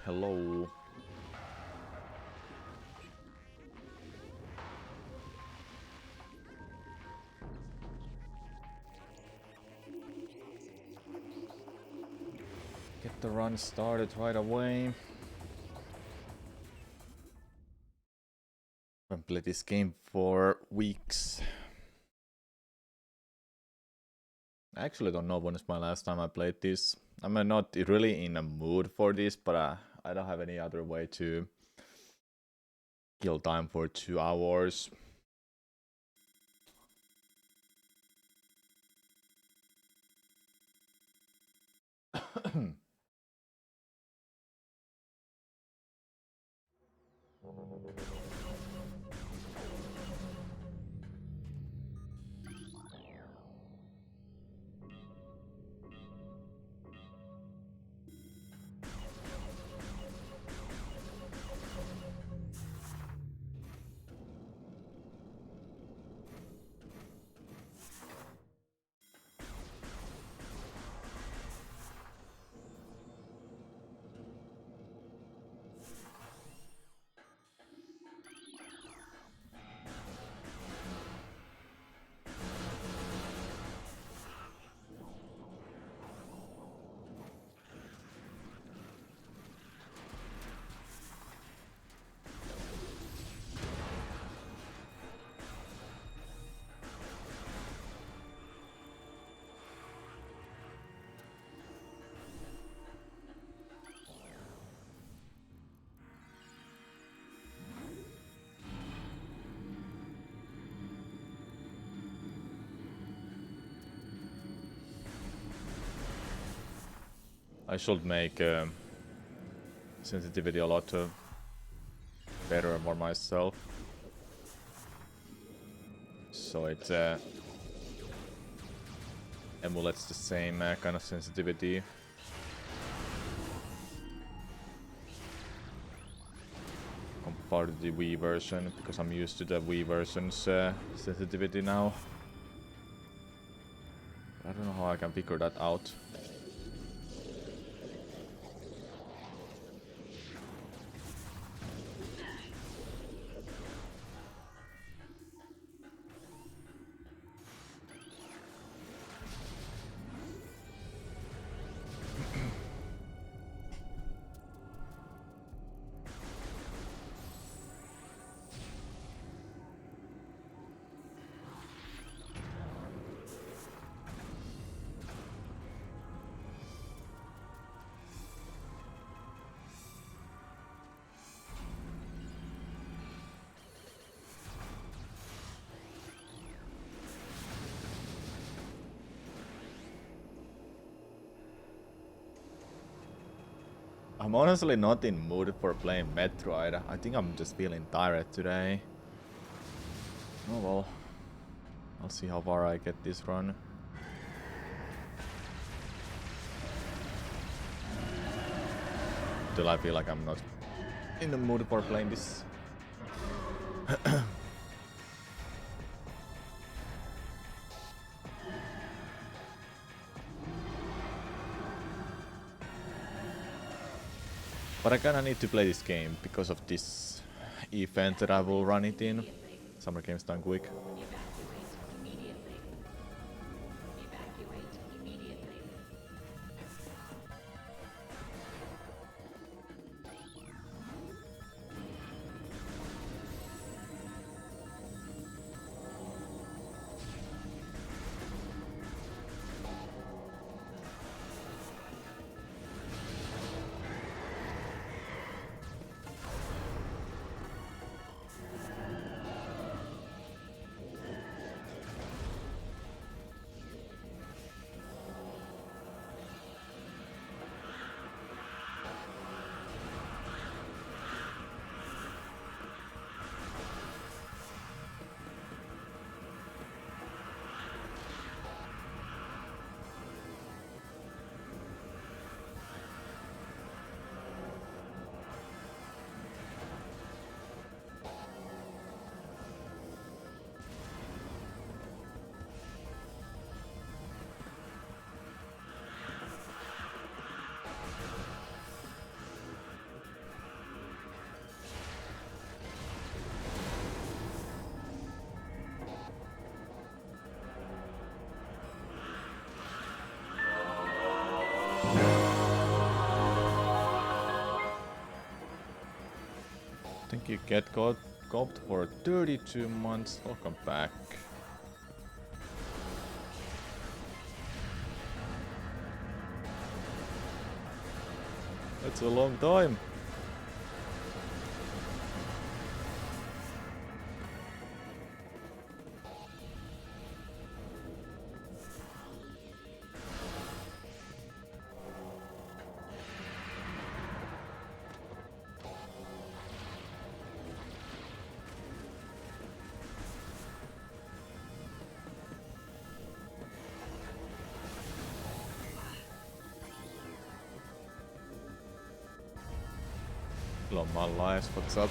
Hello. Get the run started right away. I haven't played this game for weeks. I actually don't know when is my last time I played this. I'm not really in a mood for this, but I don't have any other way to kill time for 2 hours. I should make sensitivity a lot better for myself, so it emulates the same kind of sensitivity. Compared to the Wii version, because I'm used to the Wii version's sensitivity now. I don't know how I can figure that out. I'm honestly not in mood for playing Metroid. I think I'm just feeling tired today. Oh well. I'll see how far I get this run. Till I feel like I'm not in the mood for playing this. But I kinda need to play this game because of this event that I will run it in. Summer Games Done Quick. You get coped for 32 months. Welcome back. That's a long time. Hello, my lives. What's up?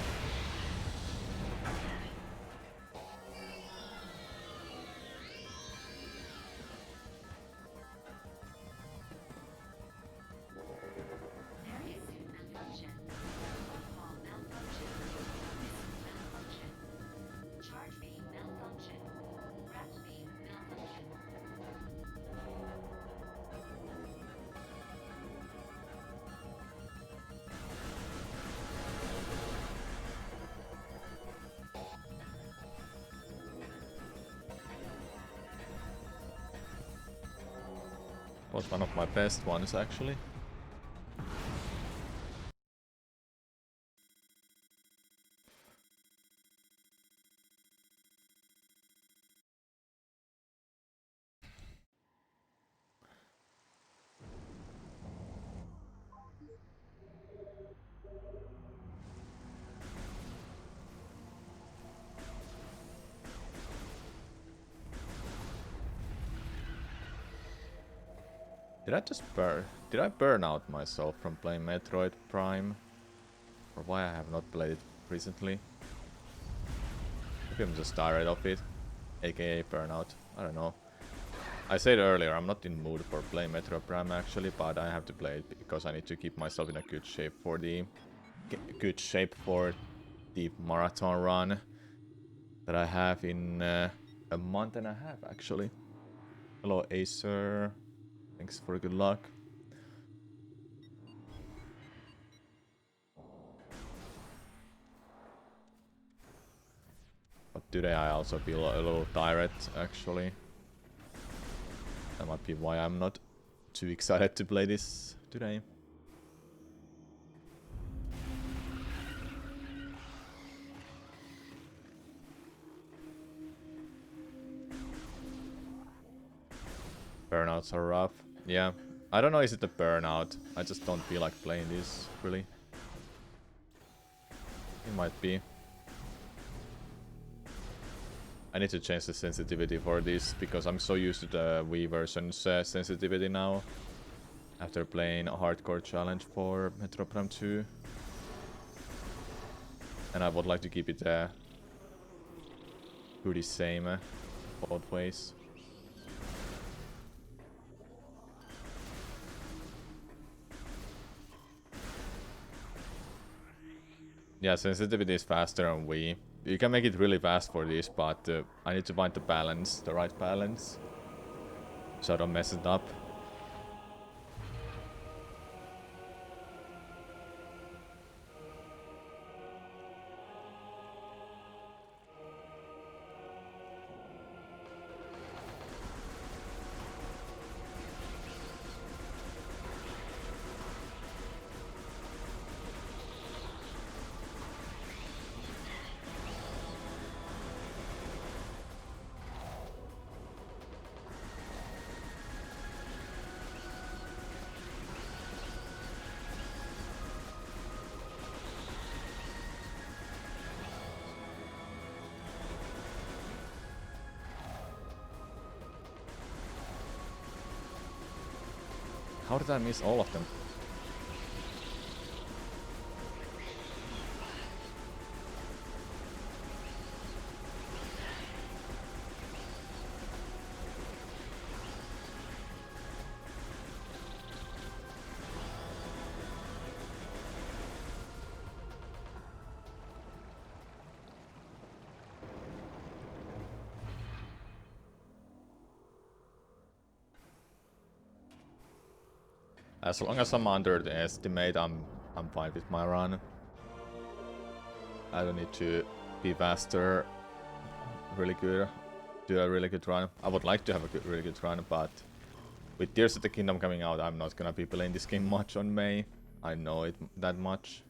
Was one of my best ones actually. Did I burn out myself from playing Metroid Prime? Or why I have not played it recently? Maybe I'm just tired of it. AKA burnout. I don't know. I said earlier, I'm not in mood for playing Metroid Prime actually, but I have to play it because I need to keep myself in a good shape for the marathon run that I have in a month and a half actually. Hello Acer. Thanks for good luck. But today I also feel a little tired actually. That might be why I'm not too excited to play this today. Burnouts are rough. Yeah. I don't know, is it a burnout? I just don't feel like playing this, really. It might be. I need to change the sensitivity for this, because I'm so used to the Wii version's sensitivity now. After playing a hardcore challenge for Metroid Prime 2. And I would like to keep it pretty same both ways. Yeah, sensitivity is faster on Wii. You can make it really fast for this, but I need to find the balance, the right balance. So I don't mess it up. How did I miss all of them? As long as I'm under the estimate, I'm fine with my run. I don't need to be faster, really good, do a really good run. I would like to have a really good run, but with Tears of the Kingdom coming out, I'm not gonna be playing this game much on May. I know it that much.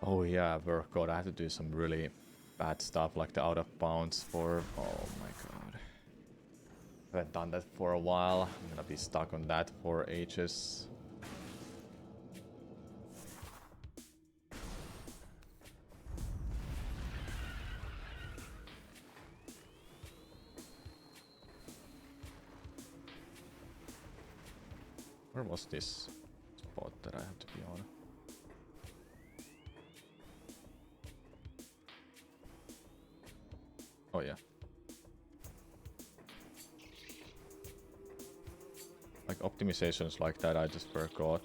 Oh yeah, I forgot. I had to do some really bad stuff like the out of bounds for... Oh my god. I haven't done that for a while. I'm gonna be stuck on that for ages. Where was this spot that I have to be on? Oh yeah. Like optimizations like that, I just forgot.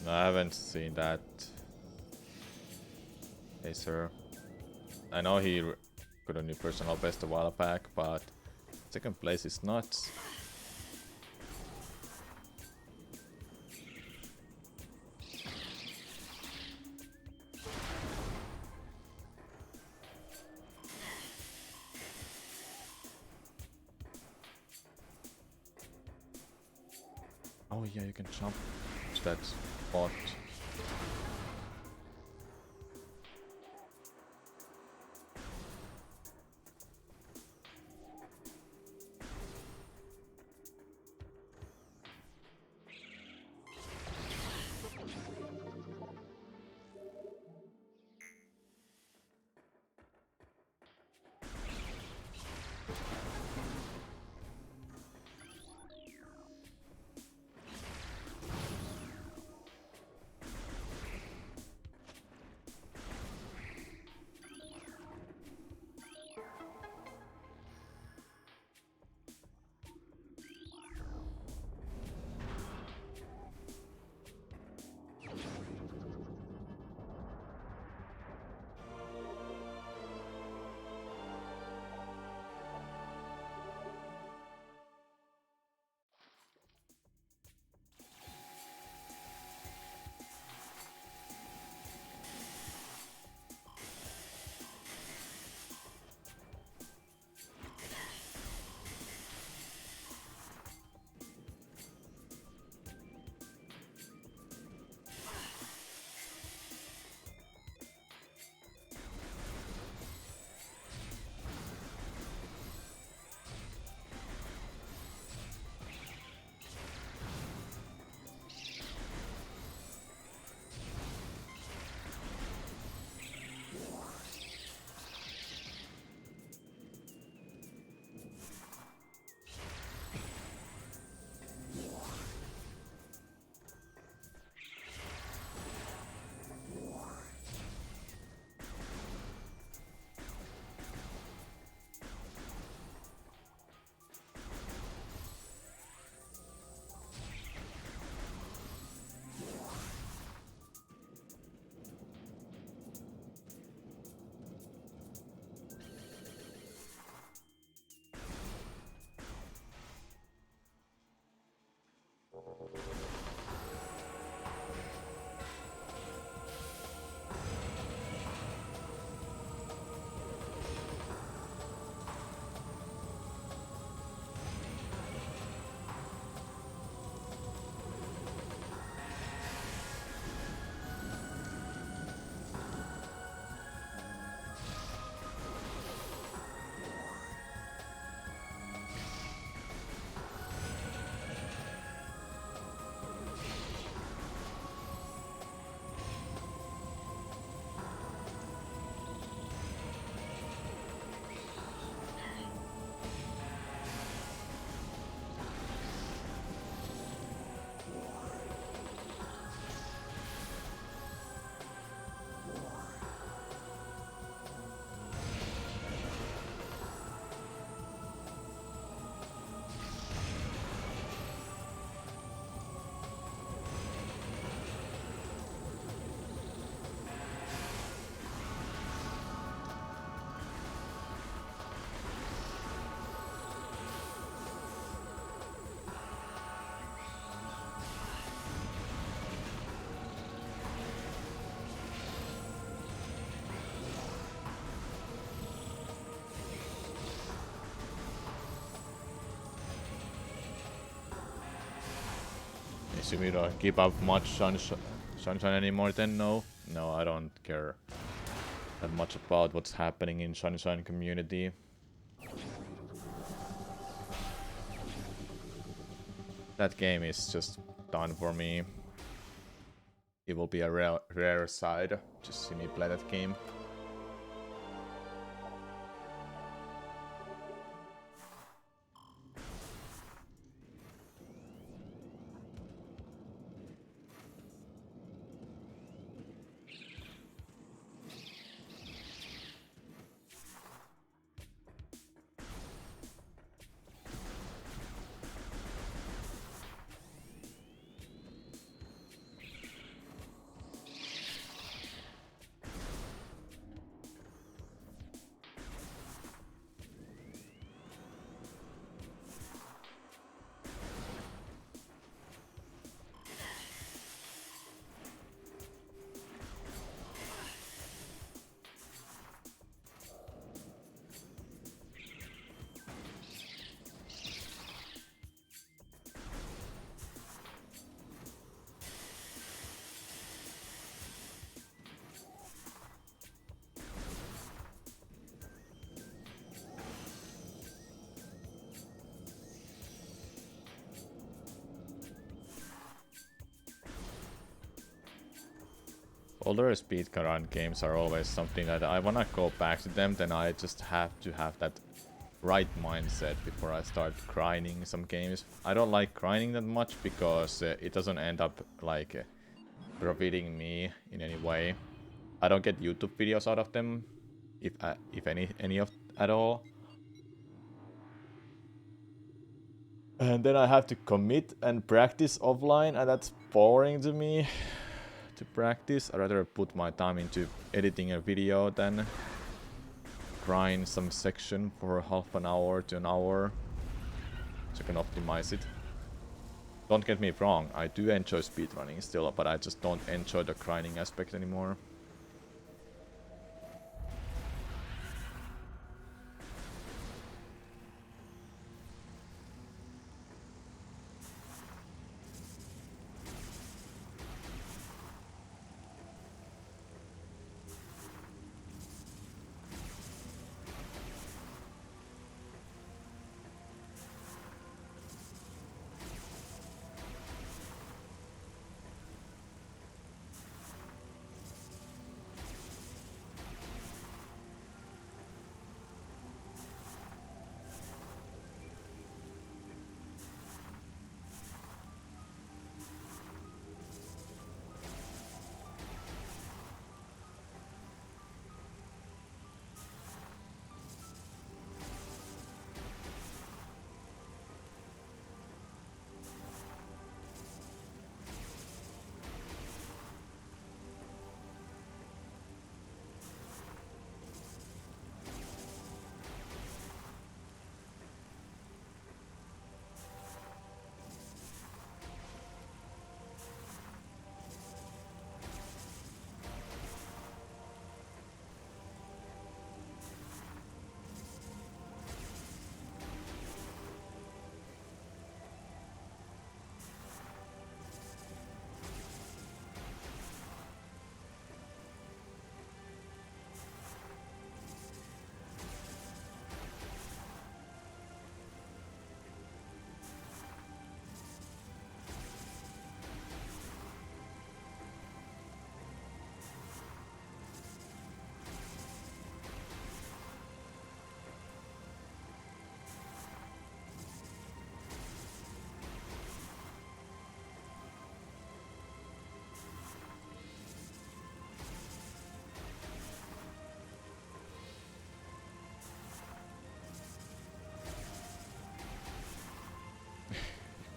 No, I haven't seen that. Hey sir. I know he got a new personal best a while back, but second place is nuts. Oh yeah, you can jump to that spot. assume you don't keep up much Sunshine anymore then? No, I don't care that much about what's happening in Sunshine community. That game is just done for me. It will be a rare side to see me play that game. Older speedrun games are always something that I wanna go back to them, then I just have to have that right mindset before I start grinding some games. I don't like grinding that much because it doesn't end up like profiting me in any way. I don't get YouTube videos out of them, if any of at all. And then I have to commit and practice offline, and that's boring to me. To practice, I'd rather put my time into editing a video than grind some section for half an hour to an hour so I can optimize it. Don't get me wrong, I do enjoy speedrunning still, but I just don't enjoy the grinding aspect anymore.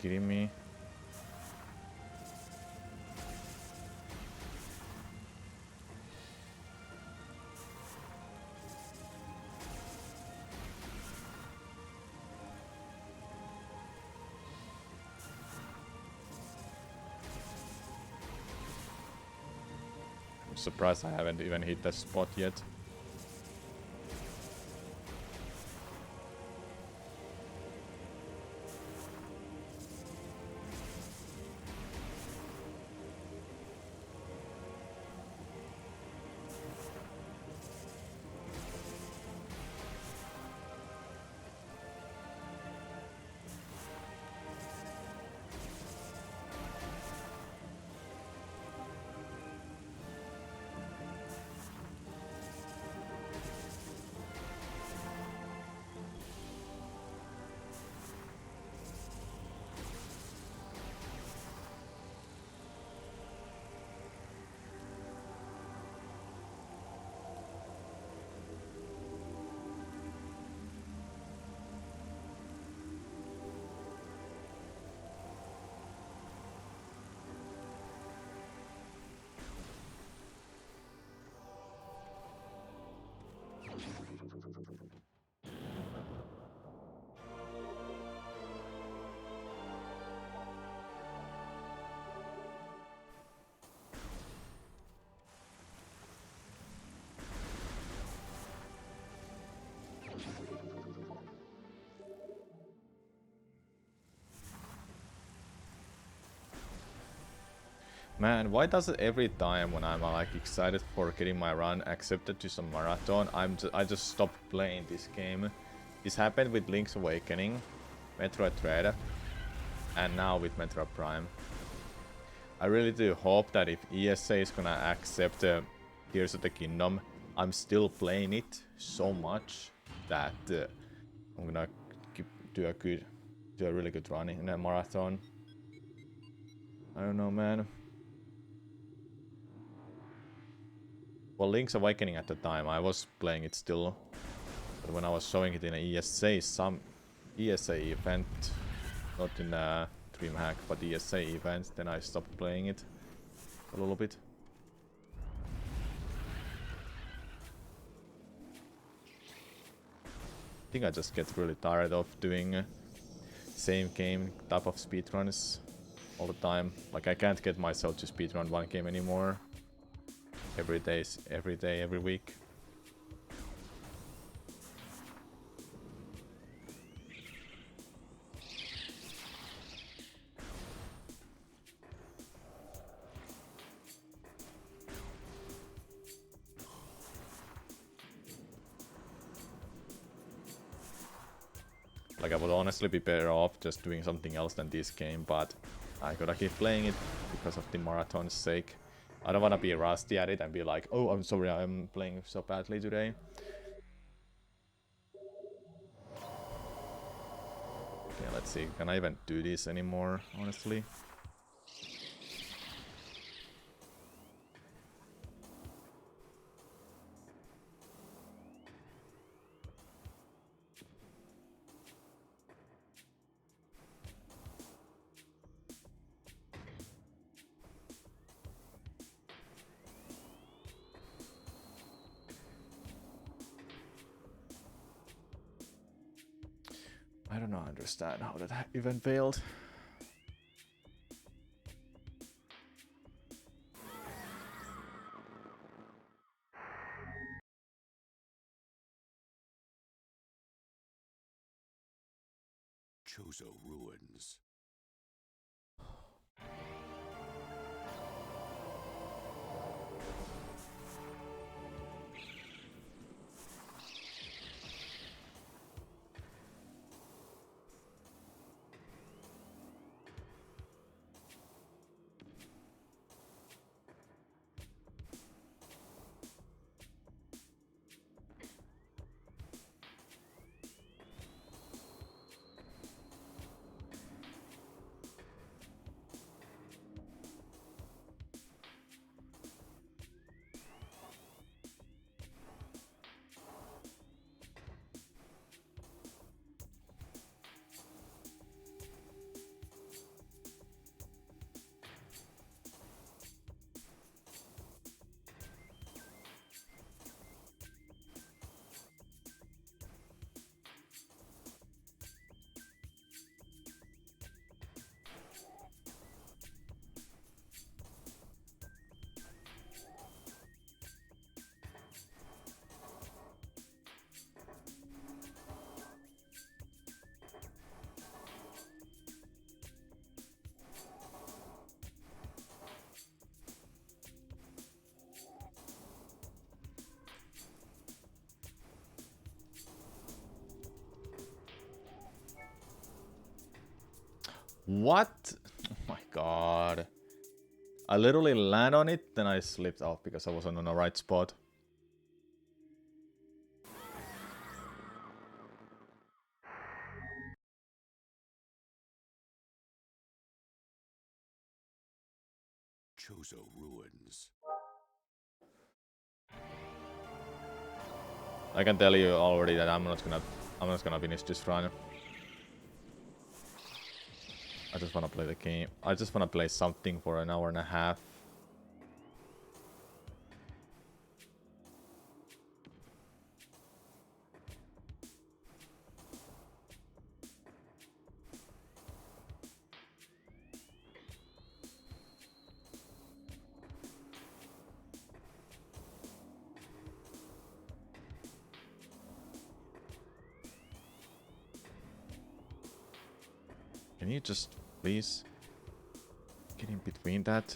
Kidding me? I'm surprised I haven't even hit that spot yet. Man, why does it every time when I'm like excited for getting my run accepted to some marathon, I just stop playing this game. This happened with Link's Awakening, Metroid Dread, and now with Metroid Prime. I really do hope that if ESA is gonna accept Tears of the Kingdom, I'm still playing it so much that I'm gonna do a really good run in a marathon. I don't know, man. Well, Link's Awakening at the time, I was playing it still. But when I was showing it in an some ESA event, not in a DreamHack, but ESA event, then I stopped playing it a little bit. I think I just get really tired of doing same game type of speedruns all the time. Like, I can't get myself to speedrun one game anymore. Every day, every week. Like, I would honestly be better off just doing something else than this game, but I gotta keep playing it because of the marathon's sake. I don't wanna be rusty at it and be like, oh, I'm sorry, I'm playing so badly today. Okay, let's see. Can I even do this anymore, honestly? I don't understand how that event failed. Chozo Ruins. What? Oh my god. I literally land on it, then I slipped off because I wasn't on the right spot. Chozo Ruins. I can tell you already that I'm not gonna finish this run. I just wanna play the game. I just wanna play something for an hour and a half. Can you just please get in between that?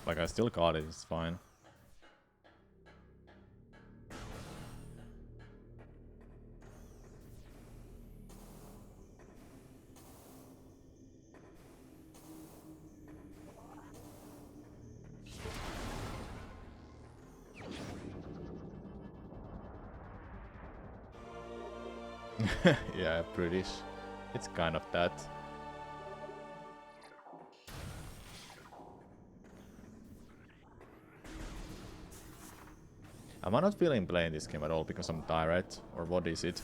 Like, I still got it, it's fine. Yeah, British. It's kind of that. Am I not feeling playing this game at all because I'm tired? Or what is it?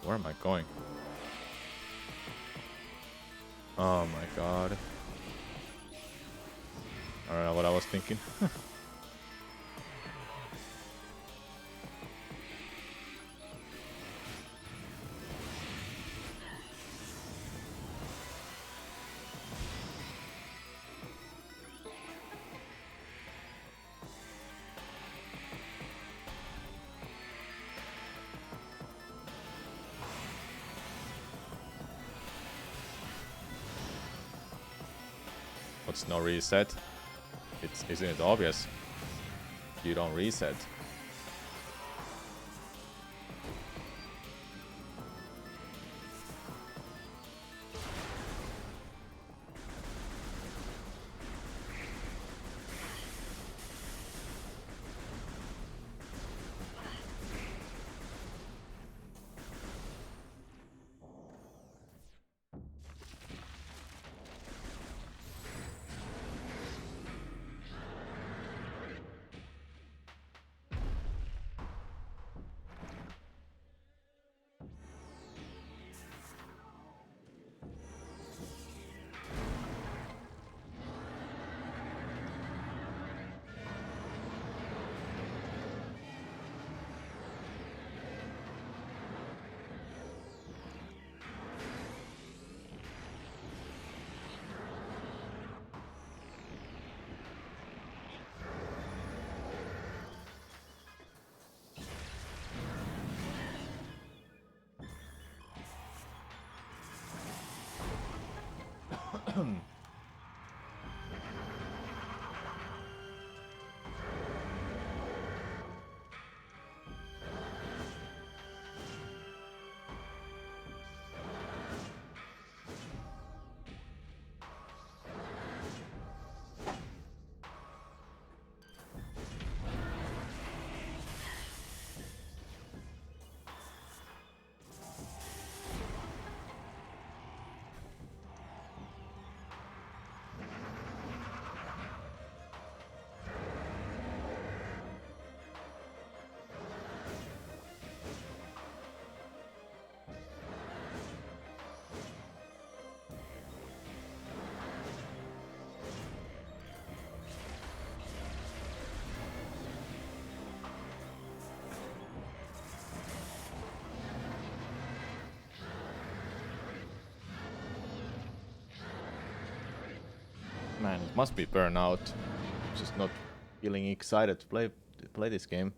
Where am I going? Oh my god. I don't know what I was thinking. What's no reset? Isn't it obvious? You don't reset. Man, it must be burnout. Just not feeling excited to play this game.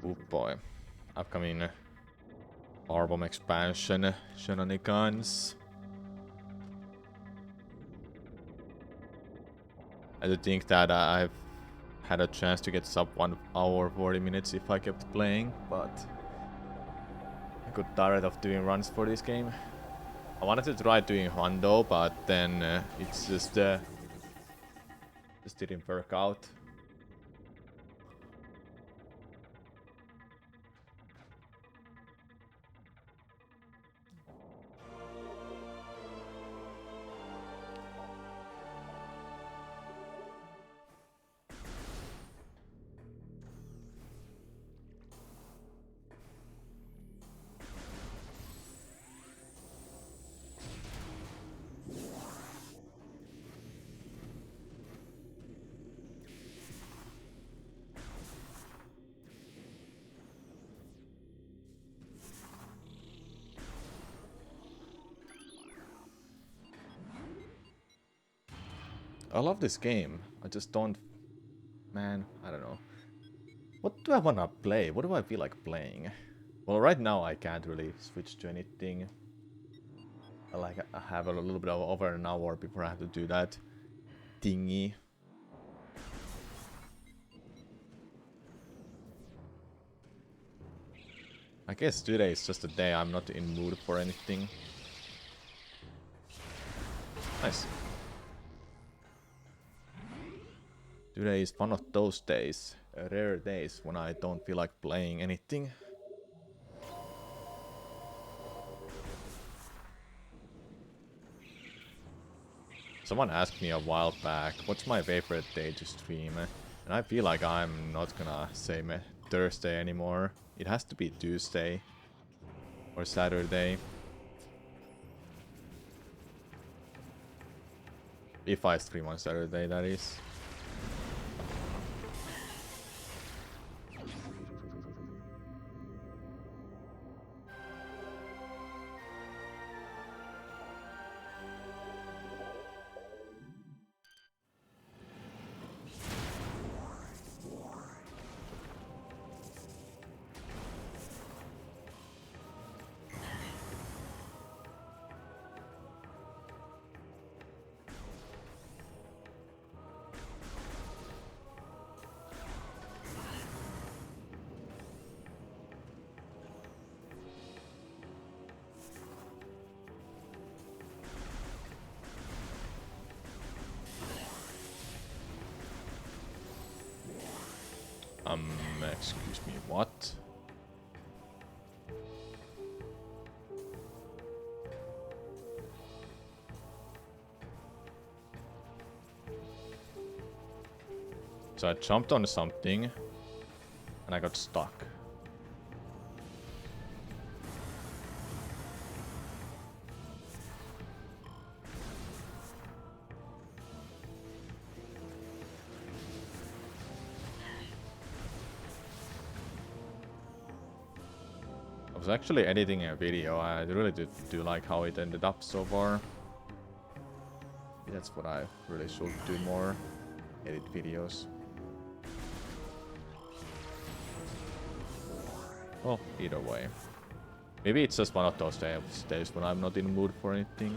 Oh boy. Upcoming Arbom expansion shenanigans. I do think that I've had a chance to get sub 1 hour 40 minutes if I kept playing, but I got tired of doing runs for this game. I wanted to try doing Hundo, but then it's just didn't work out. I love this game. I just don't... Man, I don't know. What do I wanna play? What do I feel like playing? Well, right now I can't really switch to anything. I have a little bit of over an hour before I have to do that thingy. I guess today is just a day I'm not in mood for anything. Nice. Today is one of those days, rare days, when I don't feel like playing anything. Someone asked me a while back, what's my favorite day to stream? And I feel like I'm not gonna say Thursday anymore. It has to be Tuesday or Saturday. If I stream on Saturday, that is. Excuse me, what? So I jumped on something and I got stuck. was actually editing a video. I really do like how it ended up so far. That's what I really should do more. Edit videos. Well, either way. Maybe it's just one of those days when I'm not in the mood for anything.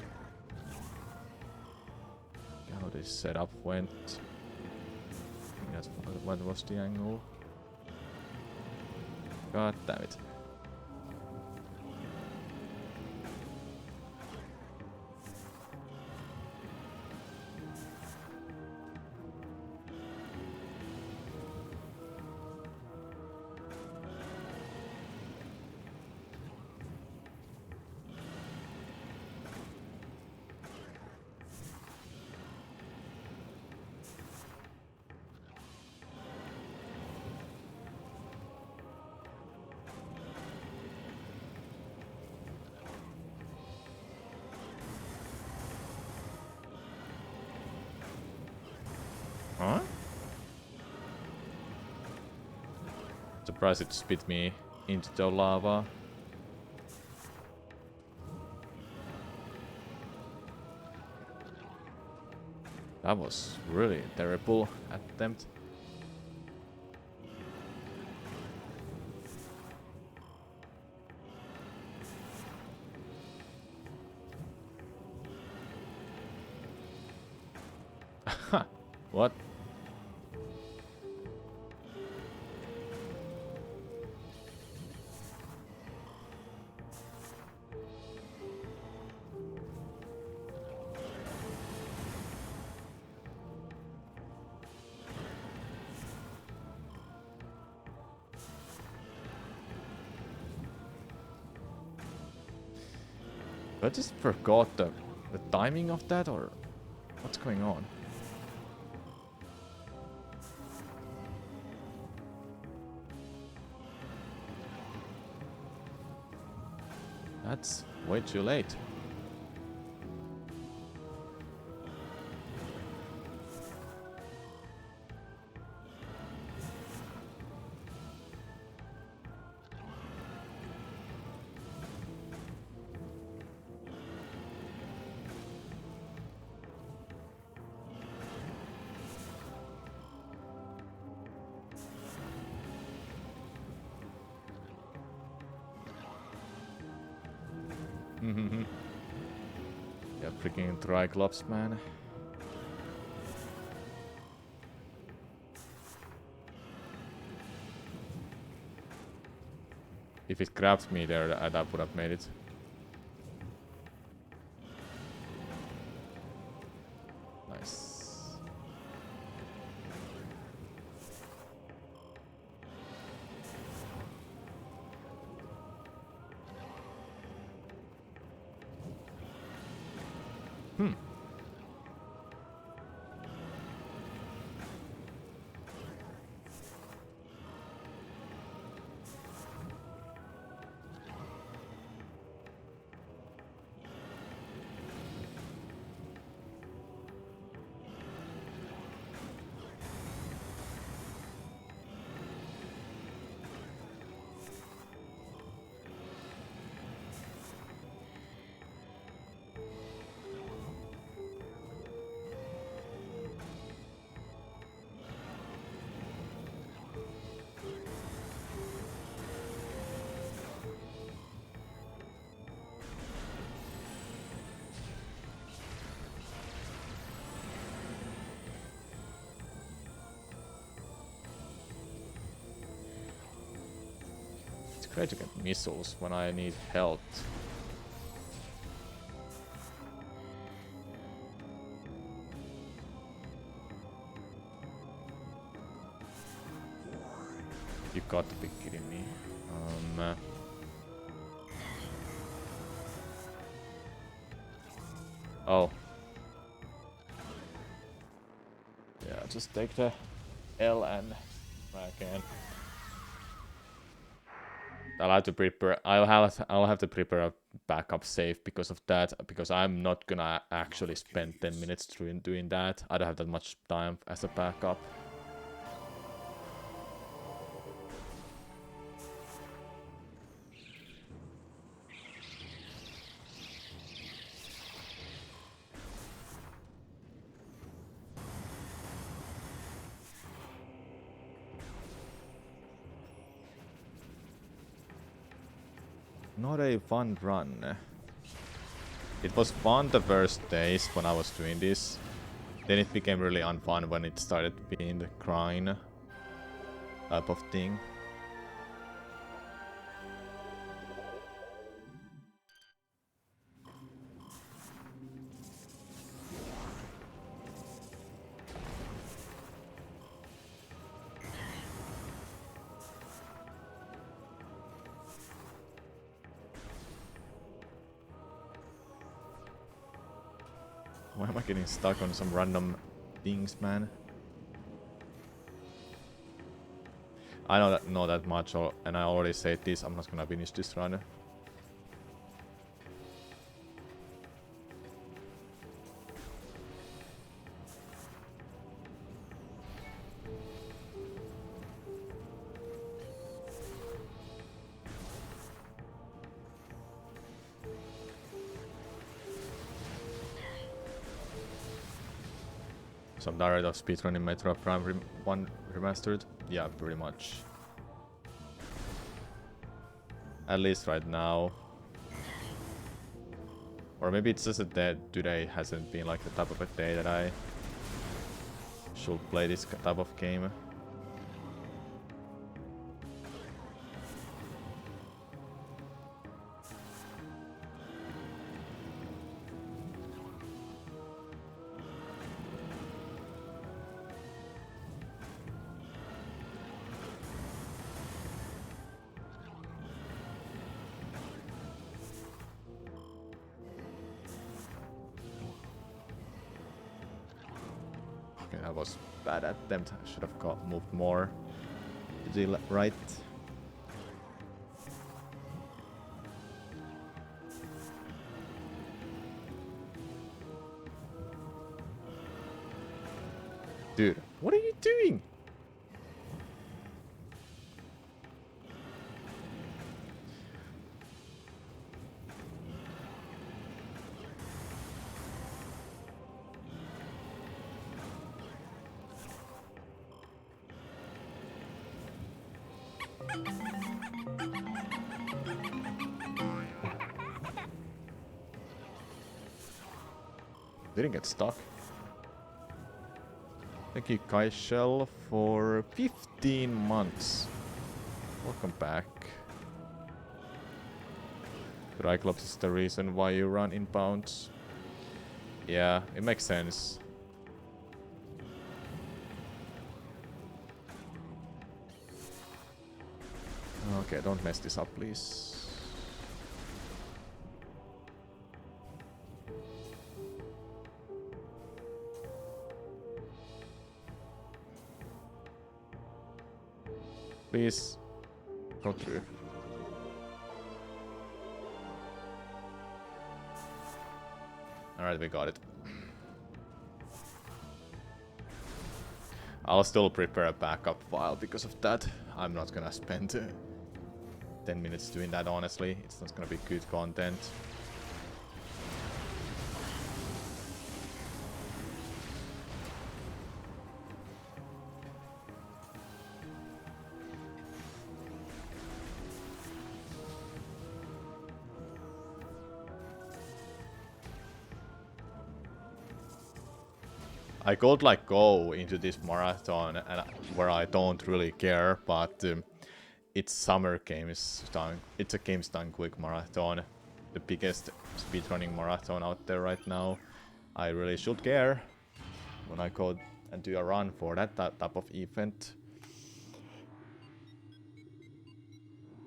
How this setup went. I think that's what was the angle. God damn it. Huh? Surprised it spit me into the lava. That was really terrible attempt. What? I just forgot the timing of that, or what's going on? That's way too late. Yeah, freaking Triclops, man. If it grabbed me there, I would have made it. Nice. It's great to get missiles when I need health. You got to be kidding me. Oh. Yeah, just take the L and I can. I'll have to prepare. I'll have to prepare a backup save because of that. Because I'm not gonna actually spend 10 minutes doing that. I don't have that much time as a backup. not a fun run. It was fun the first days when I was doing this. Then it became really unfun when it started being the grind type of thing. Why am I getting stuck on some random things, man? I don't know that much, and I already said this, I'm not gonna finish this run. So I'm tired of speedrunning Metro Prime 1 Remastered? Yeah, pretty much. At least right now. Or maybe it's just that today hasn't been like the type of a day that I should play this type of game. Okay, that was bad attempt. I should have moved more to the right. Dude, what are you doing? Didn't get stuck. Thank you, Kaishel, for 15 months. Welcome back. Triclops is the reason why you run in bounds. Yeah, it makes sense. Okay, don't mess this up, please. Please go through. Alright, we got it. I'll still prepare a backup file because of that. I'm not gonna spend 10 minutes doing that, honestly. It's not gonna be good content. I could like go into this marathon and where I don't really care, but it's Summer Games done. It's a Games Done Quick marathon, the biggest speedrunning marathon out there right now. I really should care when I go and do a run for that type of event.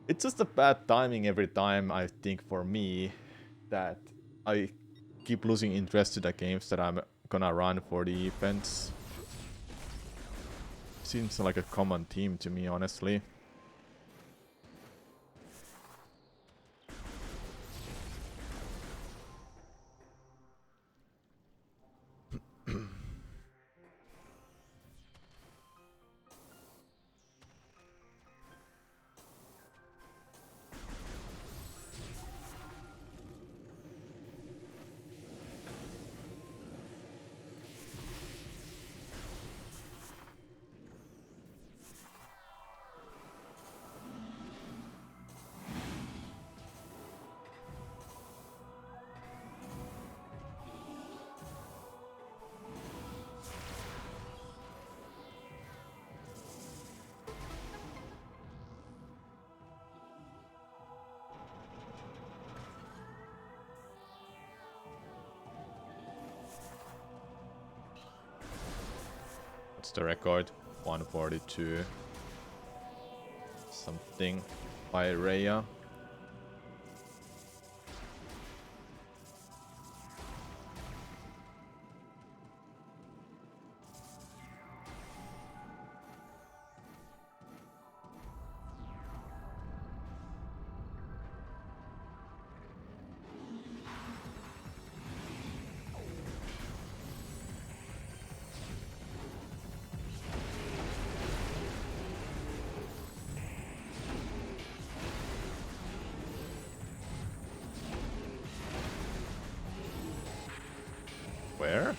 It's just a bad timing every time, I think, for me, that I keep losing interest to the games that I'm gonna run for the events. Seems like a common theme to me, honestly. What's the record? 142 something by Rhea. Where?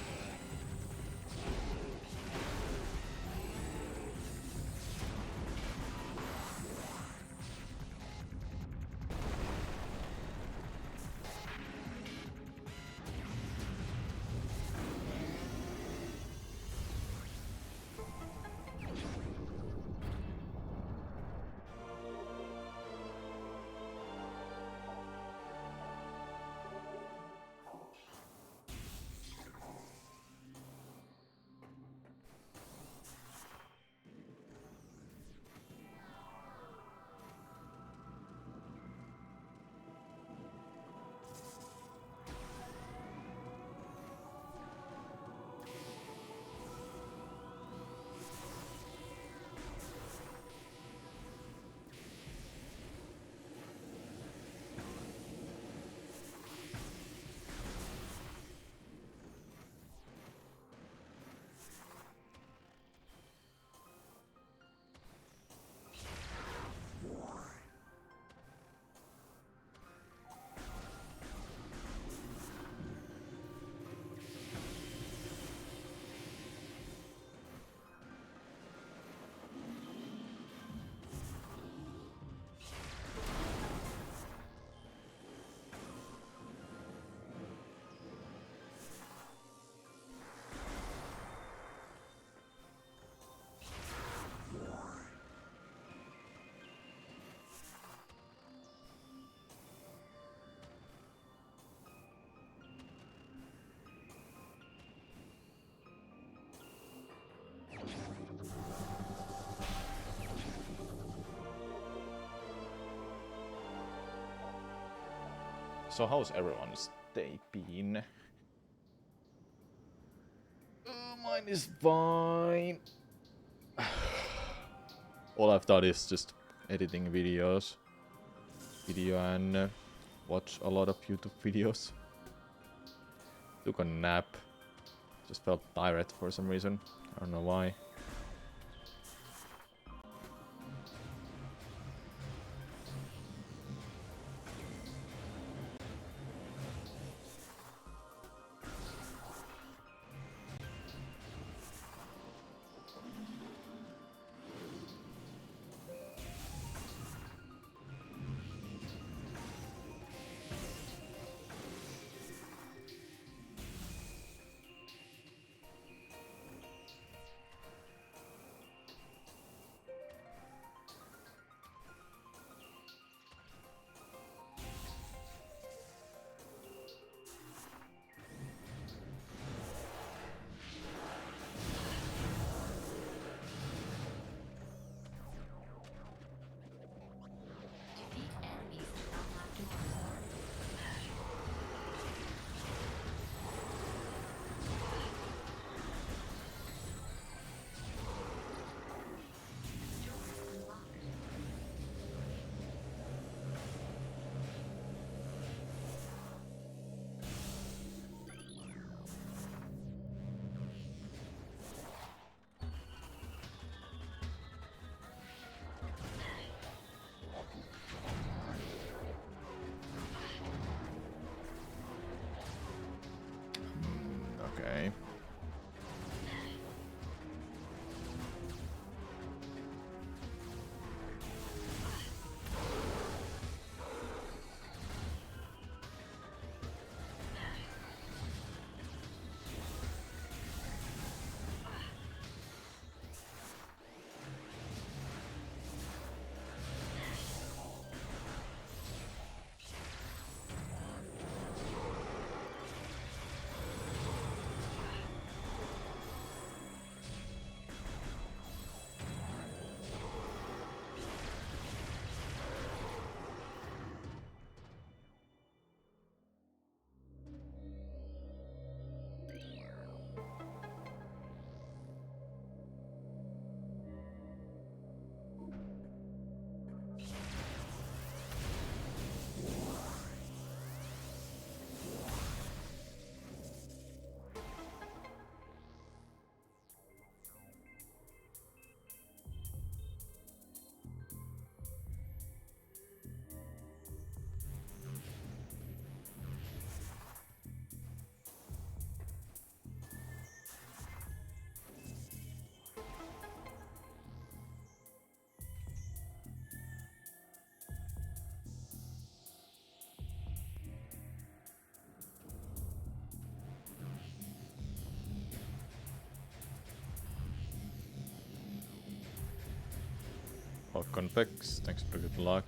So how's everyone's day been? Mine is fine. All I've done is just editing videos. And watch a lot of YouTube videos. Took a nap. Just felt tired for some reason. I don't know why. Oh, convex, thanks for good luck.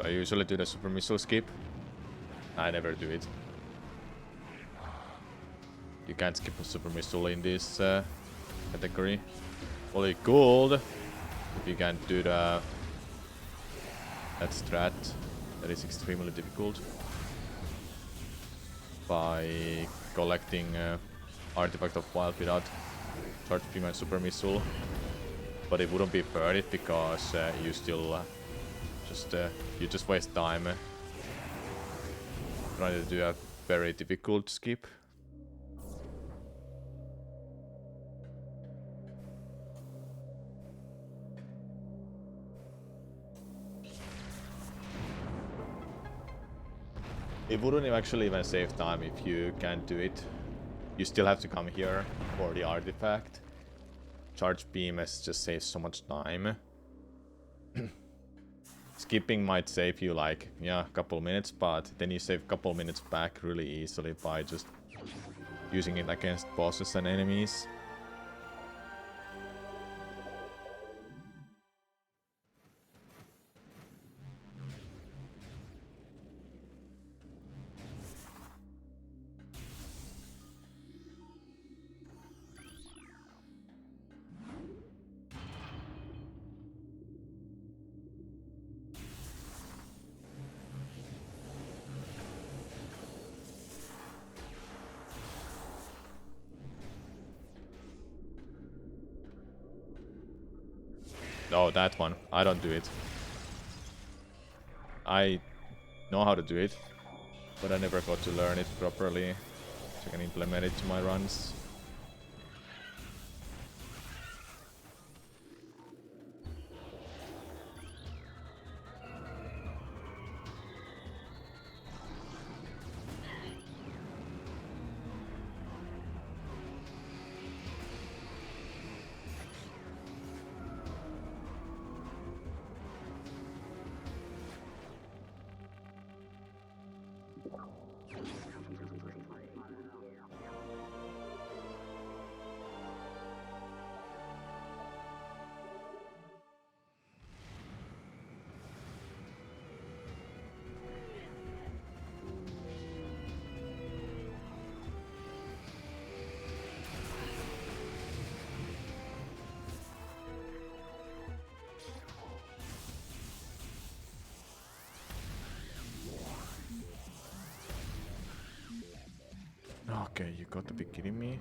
I usually do the super missile skip. I never do it. You can't skip a super missile in this category. Only gold if you can't do that strat. That is extremely difficult. By collecting artifact of wild without charge beam and super missile. But it wouldn't be worth it because you still you just waste time trying to do a very difficult skip. It wouldn't actually even save time if you can't do it. You still have to come here for the artifact. Charge beam just saves so much time. Skipping might save you like, yeah, a couple minutes, but then you save a couple minutes back really easily by just using it against bosses and enemies. Oh, that one. I don't do it. I know how to do it, but I never got to learn it properly, so I can implement it to my runs. Okay, you got to be kidding me.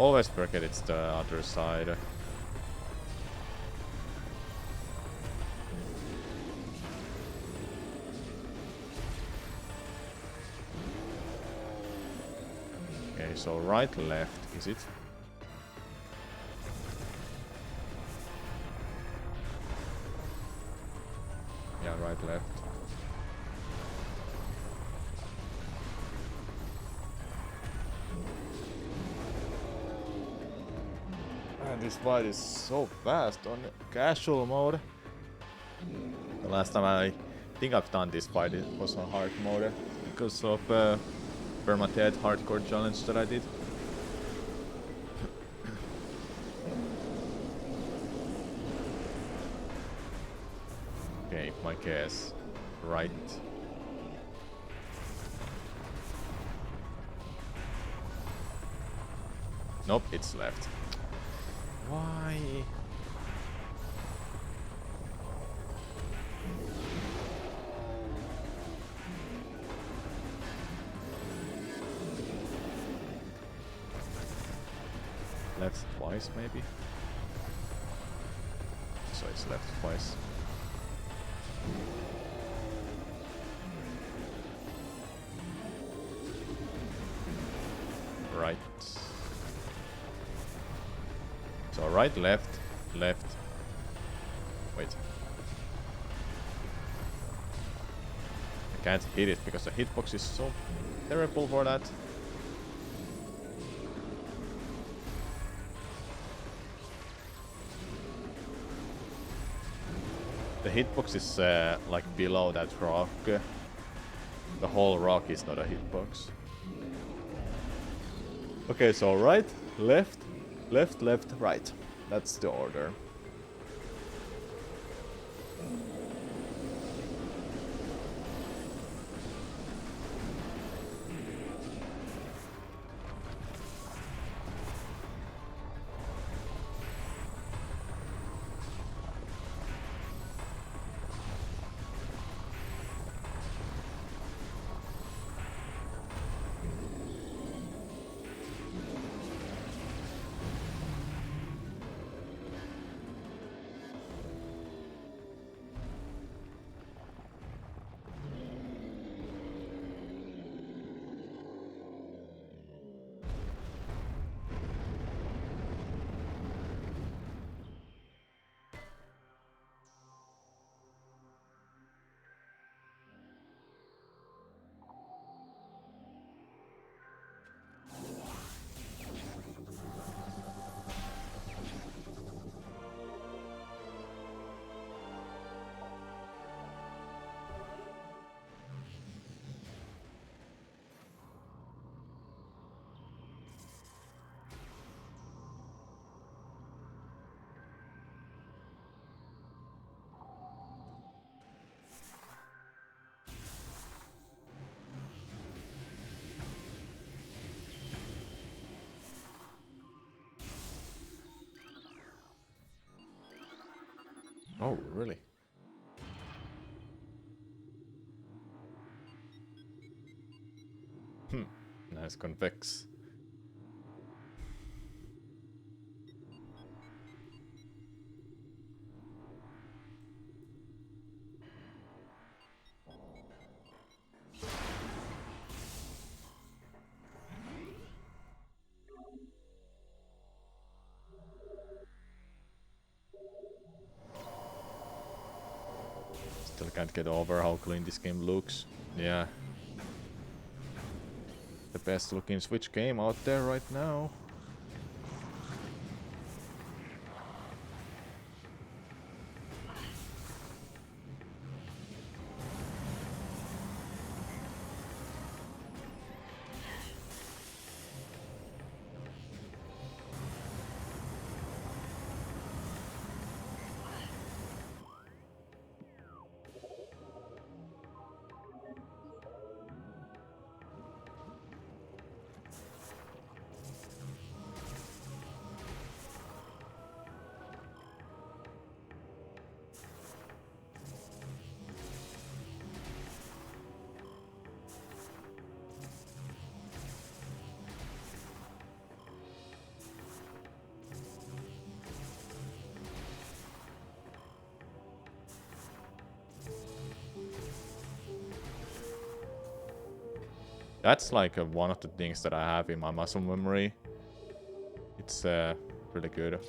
always forget it's the other side. Okay, so right, left, is it? Yeah, right, left. Man, this fight is so fast on casual mode. The last time I think I've done this fight it was on hard mode because of permadeath hardcore challenge that I did. Okay, my guess. Right. Nope, it's left. Why? Left twice, maybe? So it's left twice. Right. So right, left, left. Wait. I can't hit it because the hitbox is so terrible for that. The hitbox is like below that rock. The whole rock is not a hitbox. Okay, so right, left, left, left, right. That's the order. Oh, really? Nice convex. Still can't get over how clean this game looks. Yeah. The best looking Switch game out there right now. That's like one of the things that I have in my muscle memory. It's really good.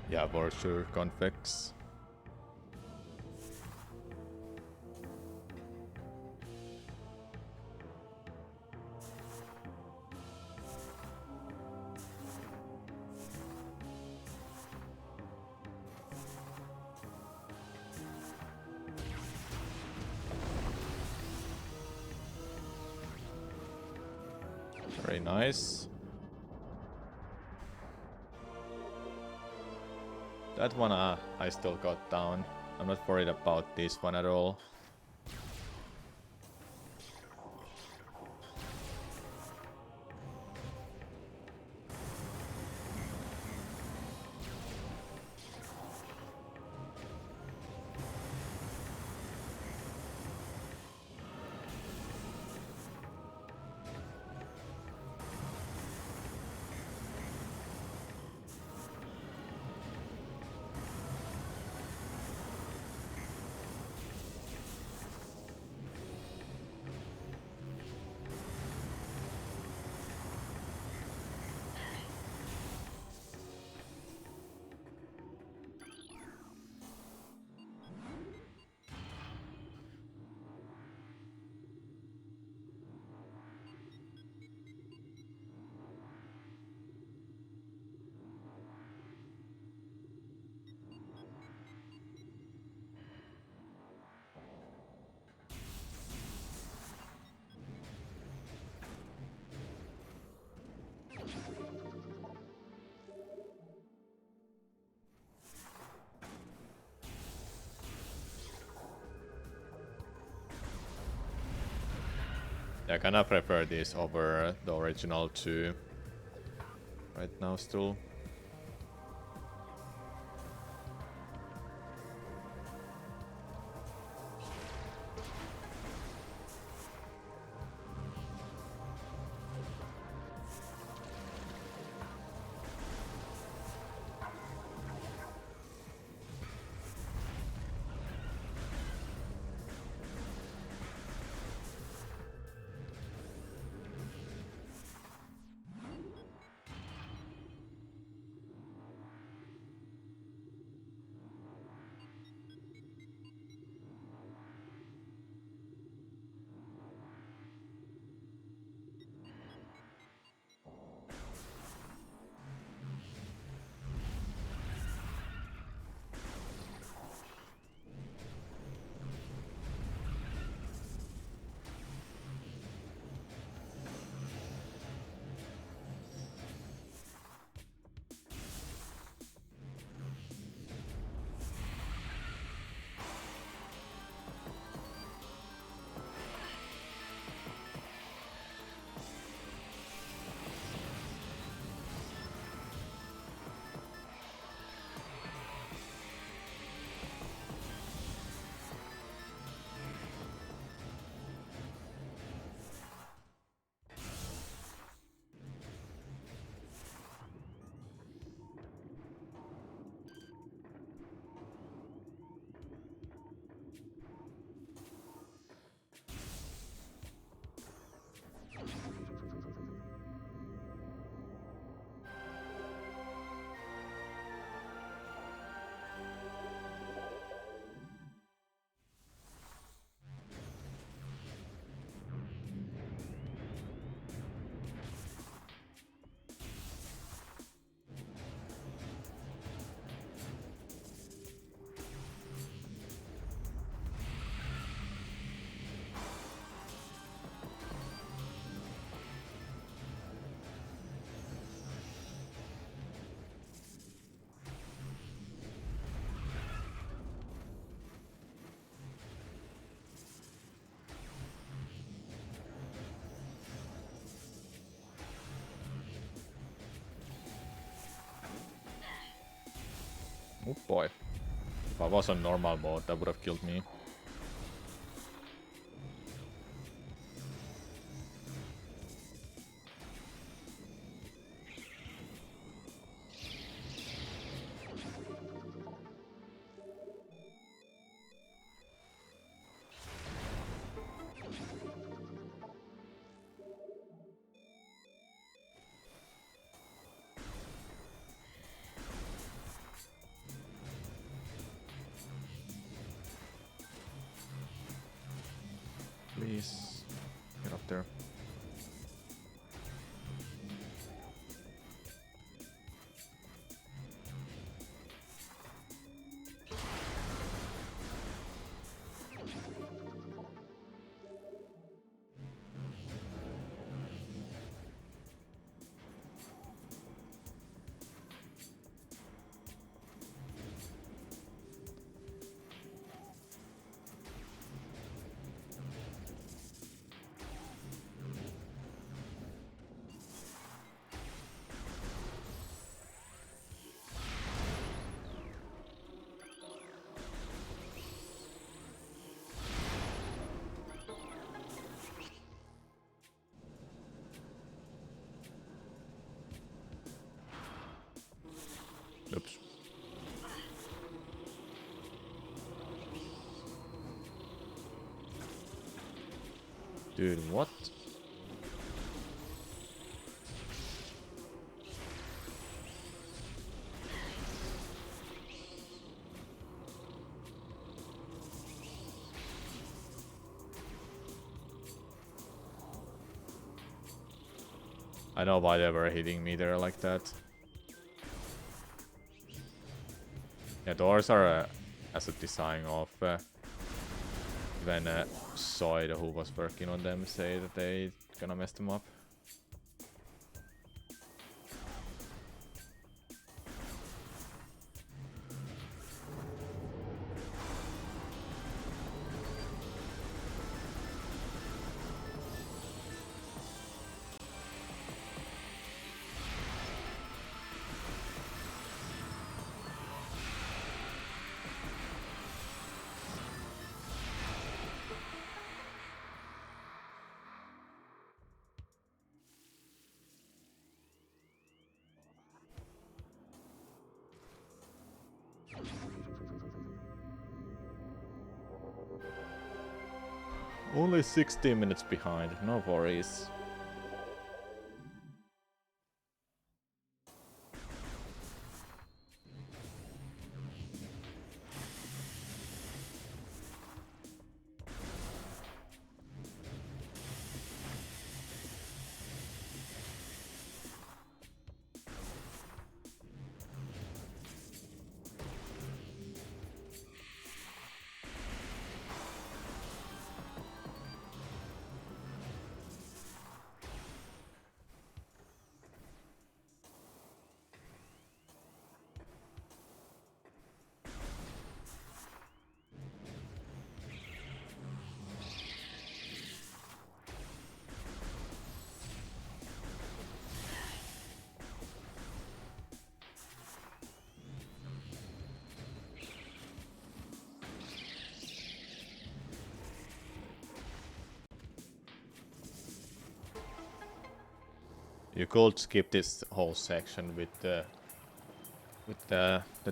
Yeah, for sure, convex. Very nice. That one I still got down. I'm not worried about this one at all. I kinda prefer this over the original 2 right now still. Oh boy. If I was on normal mode, that would have killed me. Please get up there. Oops. Dude, what? I know why they were hitting me there like that. Yeah, doors are as a design of when Soid, who was working on them, say that they gonna mess them up. Only 16 minutes behind, no worries. You could skip this whole section with the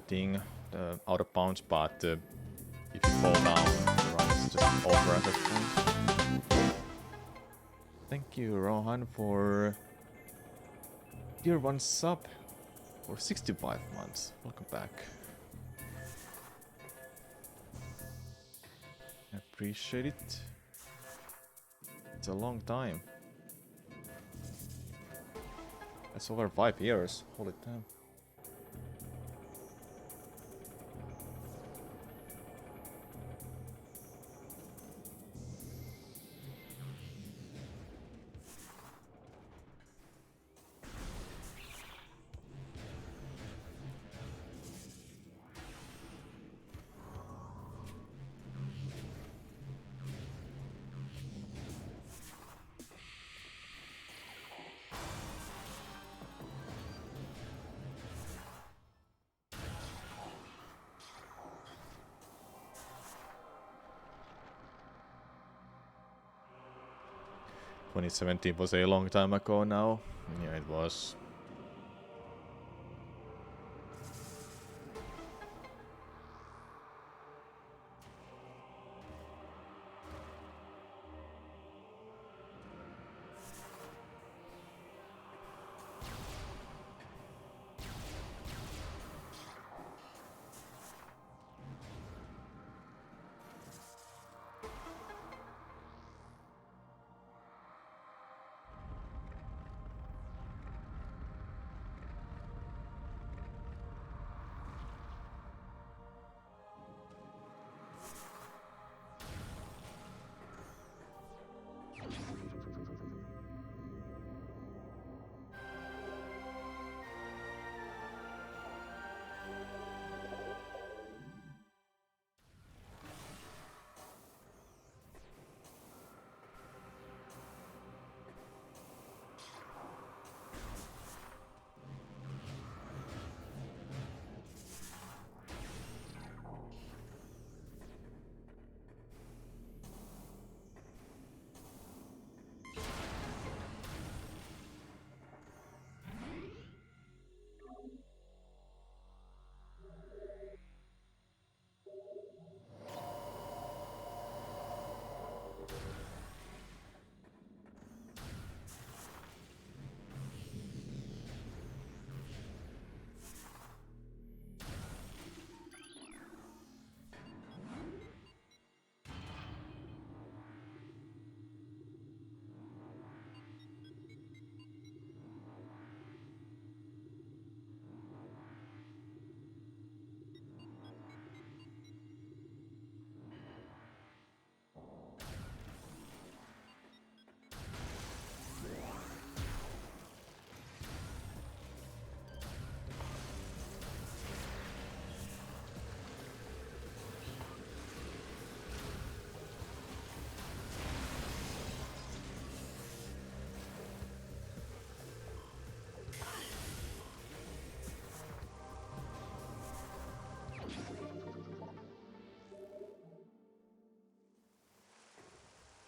thing, the out of bounds, but if you fall down, the run is just over at that point. Thank you, Rohan, for tier 1 sub for 65 months. Welcome back. I appreciate it. It's a long time. That's over 5 years. Holy damn. 2017 was a long time ago now. Yeah, it was.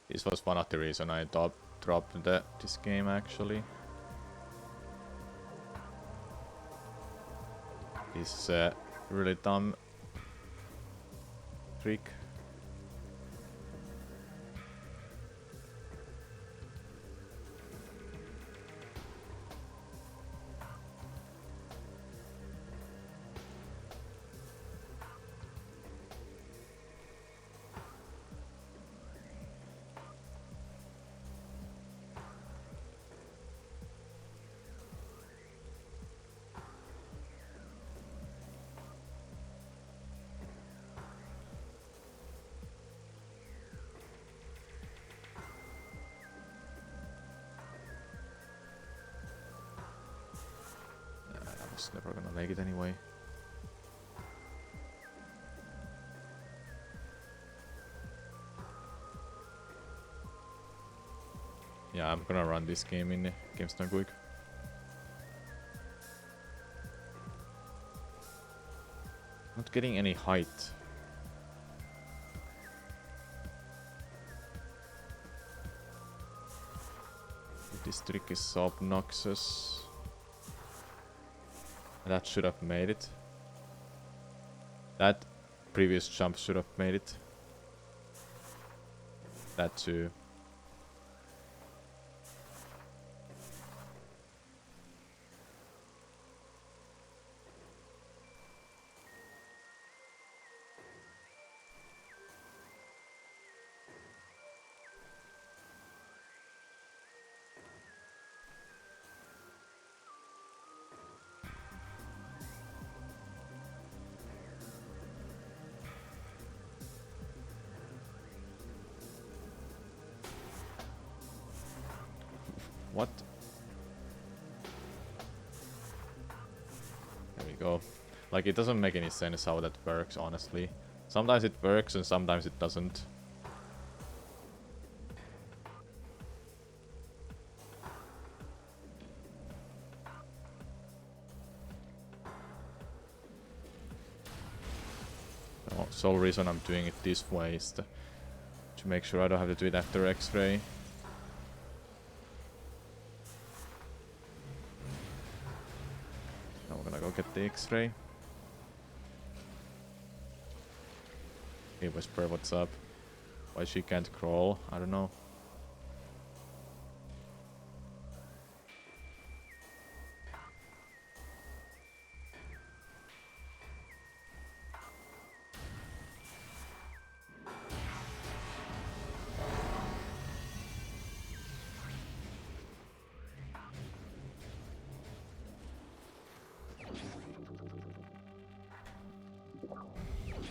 This was one of the reasons I dropped this game actually. This really dumb trick. Never gonna make it anyway. Yeah, I'm gonna run this game in GameStar quick. Not getting any height. This trick is so obnoxious. That should have made it. That previous jump should have made it. That too. What? There we go. Like, it doesn't make any sense how that works, honestly. Sometimes it works and sometimes it doesn't. The sole reason I'm doing it this way is to make sure I don't have to do it after X-ray. look at the X-ray. Hey, Whisper, what's up? Why she can't crawl? I don't know.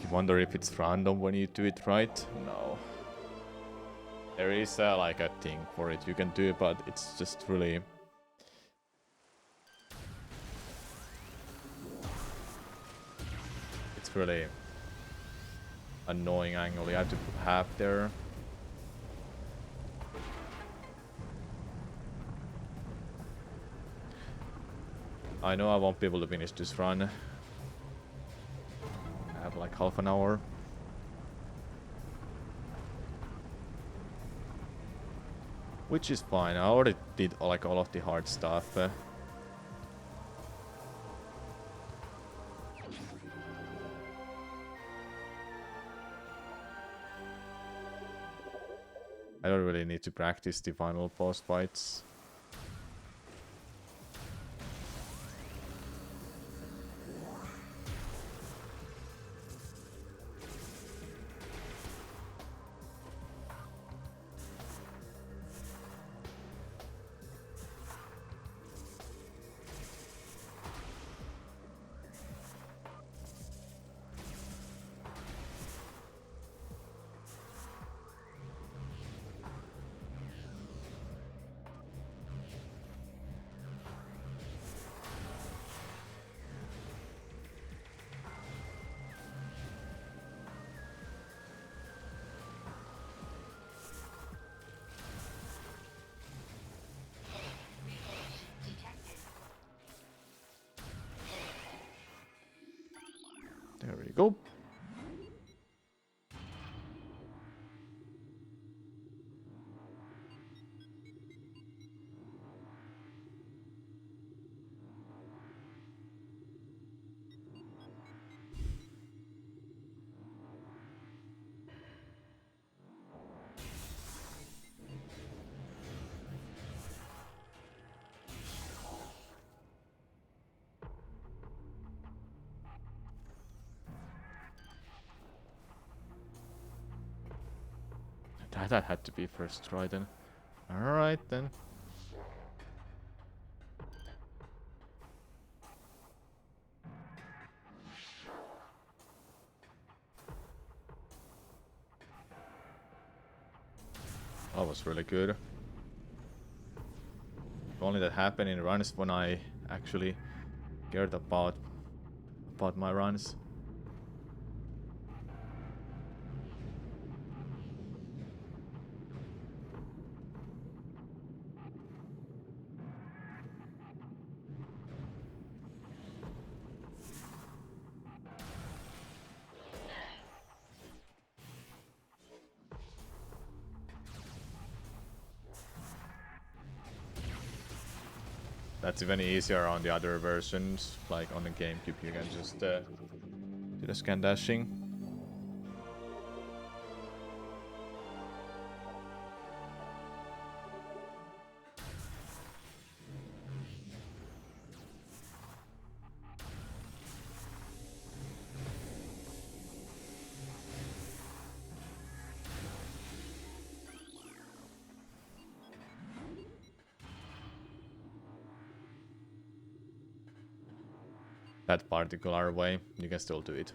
You wonder if it's random when you do it right? No. There is like a thing for it you can do, but it's just really... It's really annoying angle you have to have there. I know I won't be able to finish this run. I have like half an hour. Which is fine. I already did like all of the hard stuff. I don't really need to practice the final boss fights. There we go. That had to be first try then. Alright then. That was really good. If only that happened in runs when I actually cared about my runs. That's even easier on the other versions, like on the GameCube you can just do the scan dashing. That particular way, you can still do it.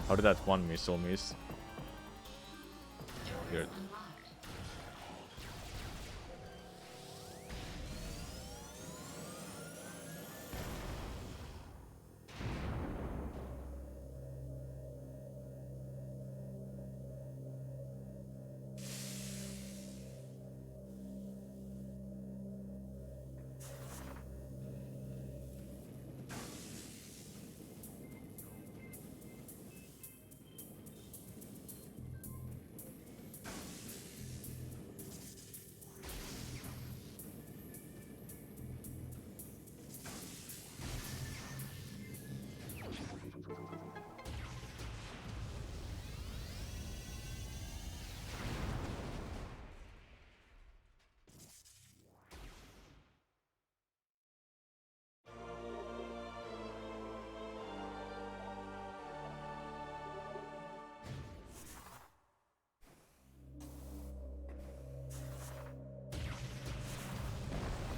How did that one missile miss? Weird.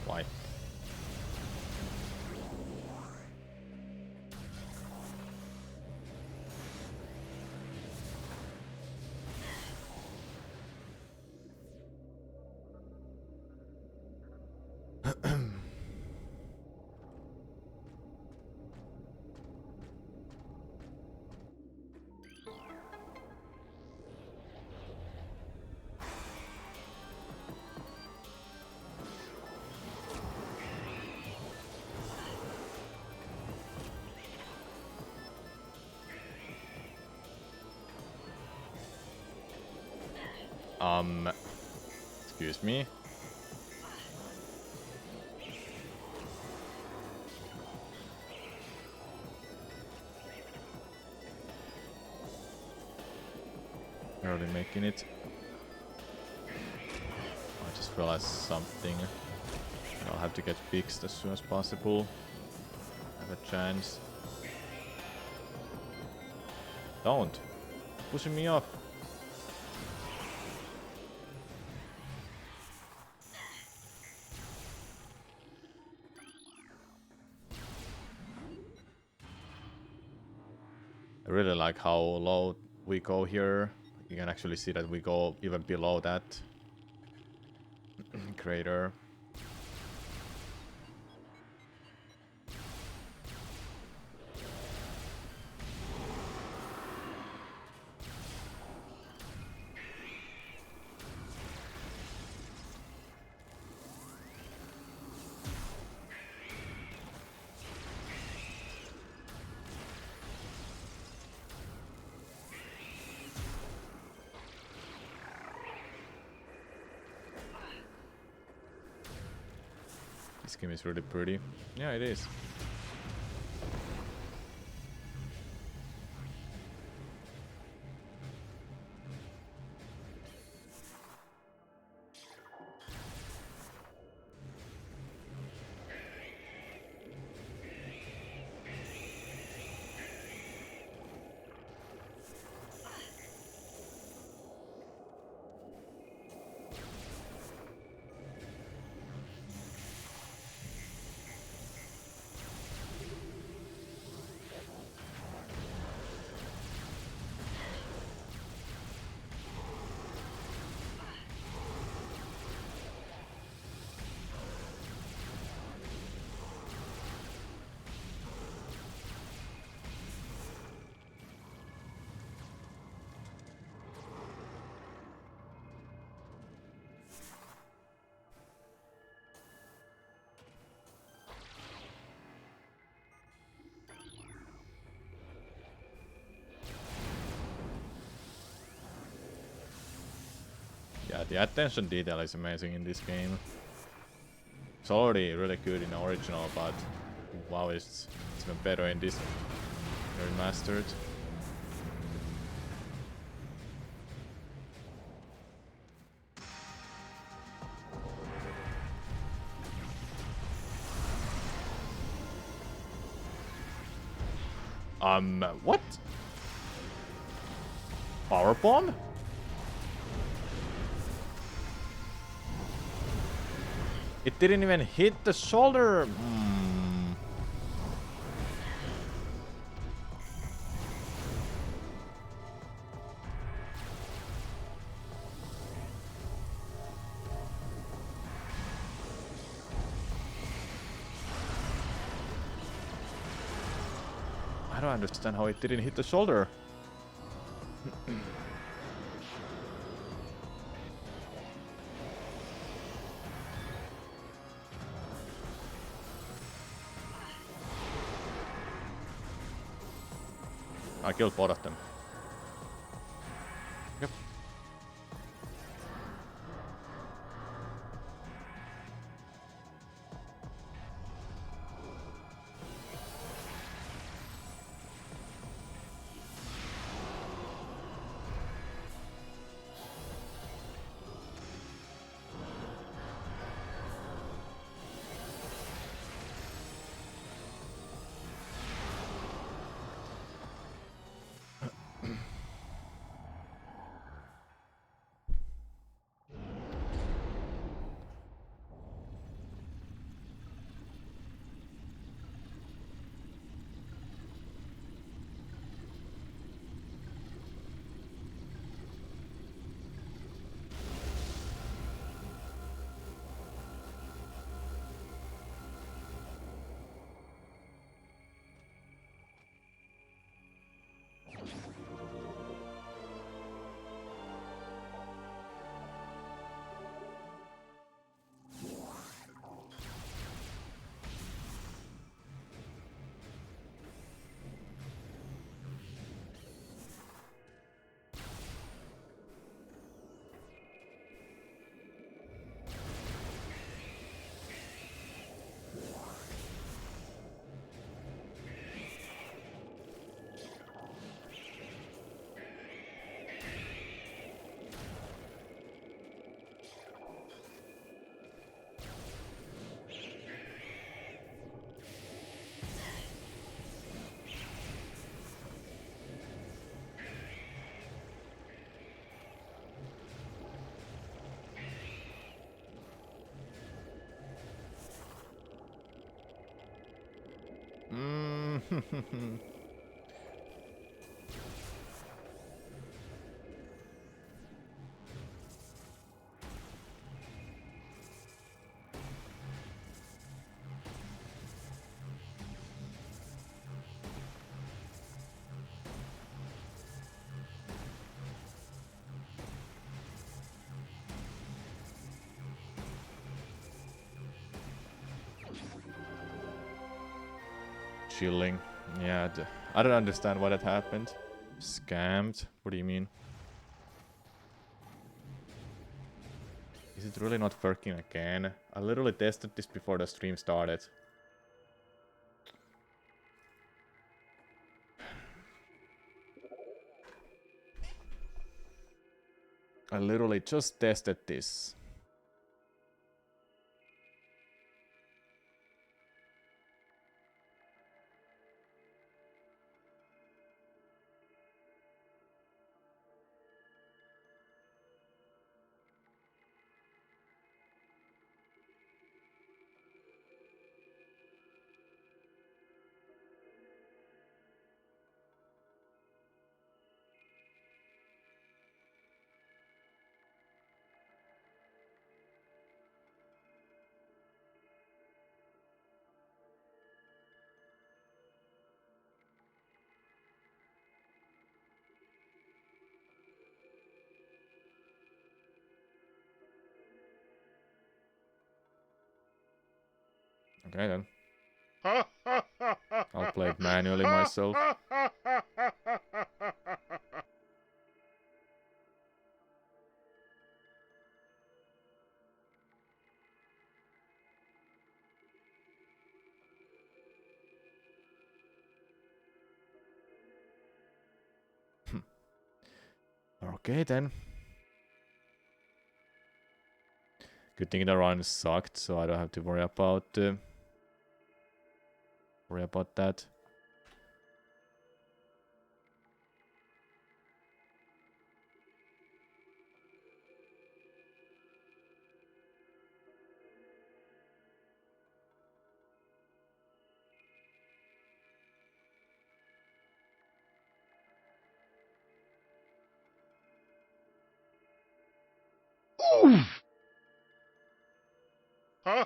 Why? Excuse me. Barely making it. I just realized something. I'll have to get fixed as soon as possible. Have a chance. Don't! Pushing me off! I really like how low we go here. You can actually see that we go even below that crater. This game is really pretty. Yeah, it is. the attention detail is amazing in this game. It's already really good in the original, but wow, it's even better in this remastered. What? Power bomb? It didn't even hit the shoulder. I don't understand how it didn't hit the shoulder. I killed both of them. Yep. Chilling. Yeah, I don't understand why that happened. Scammed? What do you mean? Is it really not working again? I literally tested this before the stream started. I literally just tested this. Okay then. I'll play it manually myself. Okay then. Good thing the run sucked, so I don't have to worry about that. Am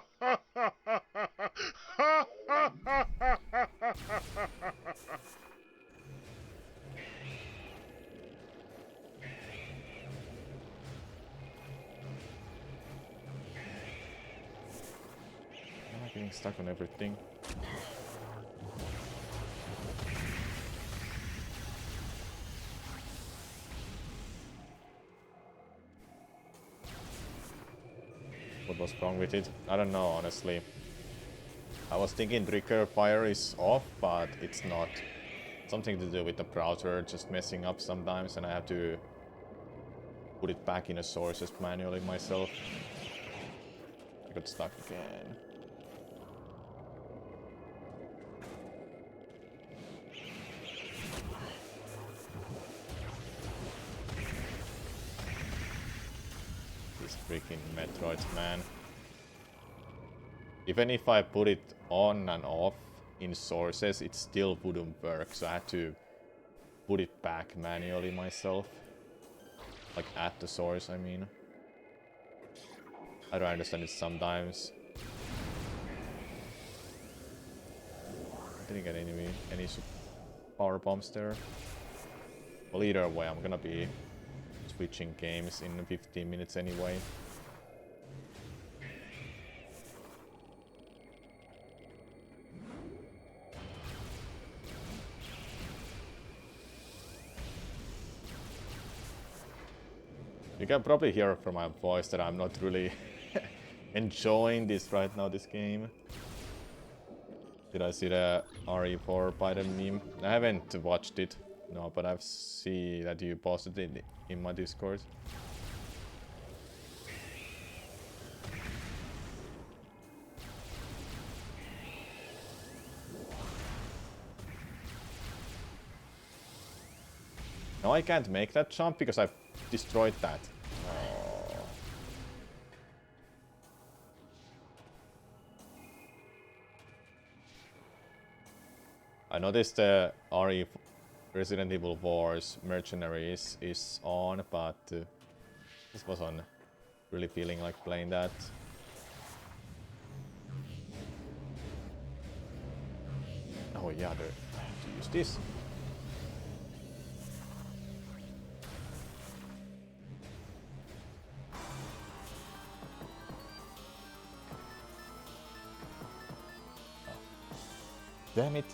I getting stuck on everything? What was wrong with it? I don't know, honestly. I was thinking trigger fire is off, but it's not. Something to do with the browser just messing up sometimes, and I have to put it back in the sources manually myself. I got stuck again. These freaking Metroids, man. Even if I put it on and off in sources, it still wouldn't work, so I had to put it back manually myself. Like at the source, I mean. I don't understand it sometimes. I didn't get any power bombs there. Well, either way, I'm gonna be switching games in 15 minutes anyway. You can probably hear from my voice that I'm not really enjoying this right now, this game. Did I see the RE4 Biden meme? I haven't watched it, no, but I've seen that you posted it in my Discord. No, I can't make that jump because I've destroyed that. Oh. I noticed the RE Resident Evil Wars Mercenaries is on, but this wasn't really feeling like playing that. Oh yeah, I have to use this. Damn it.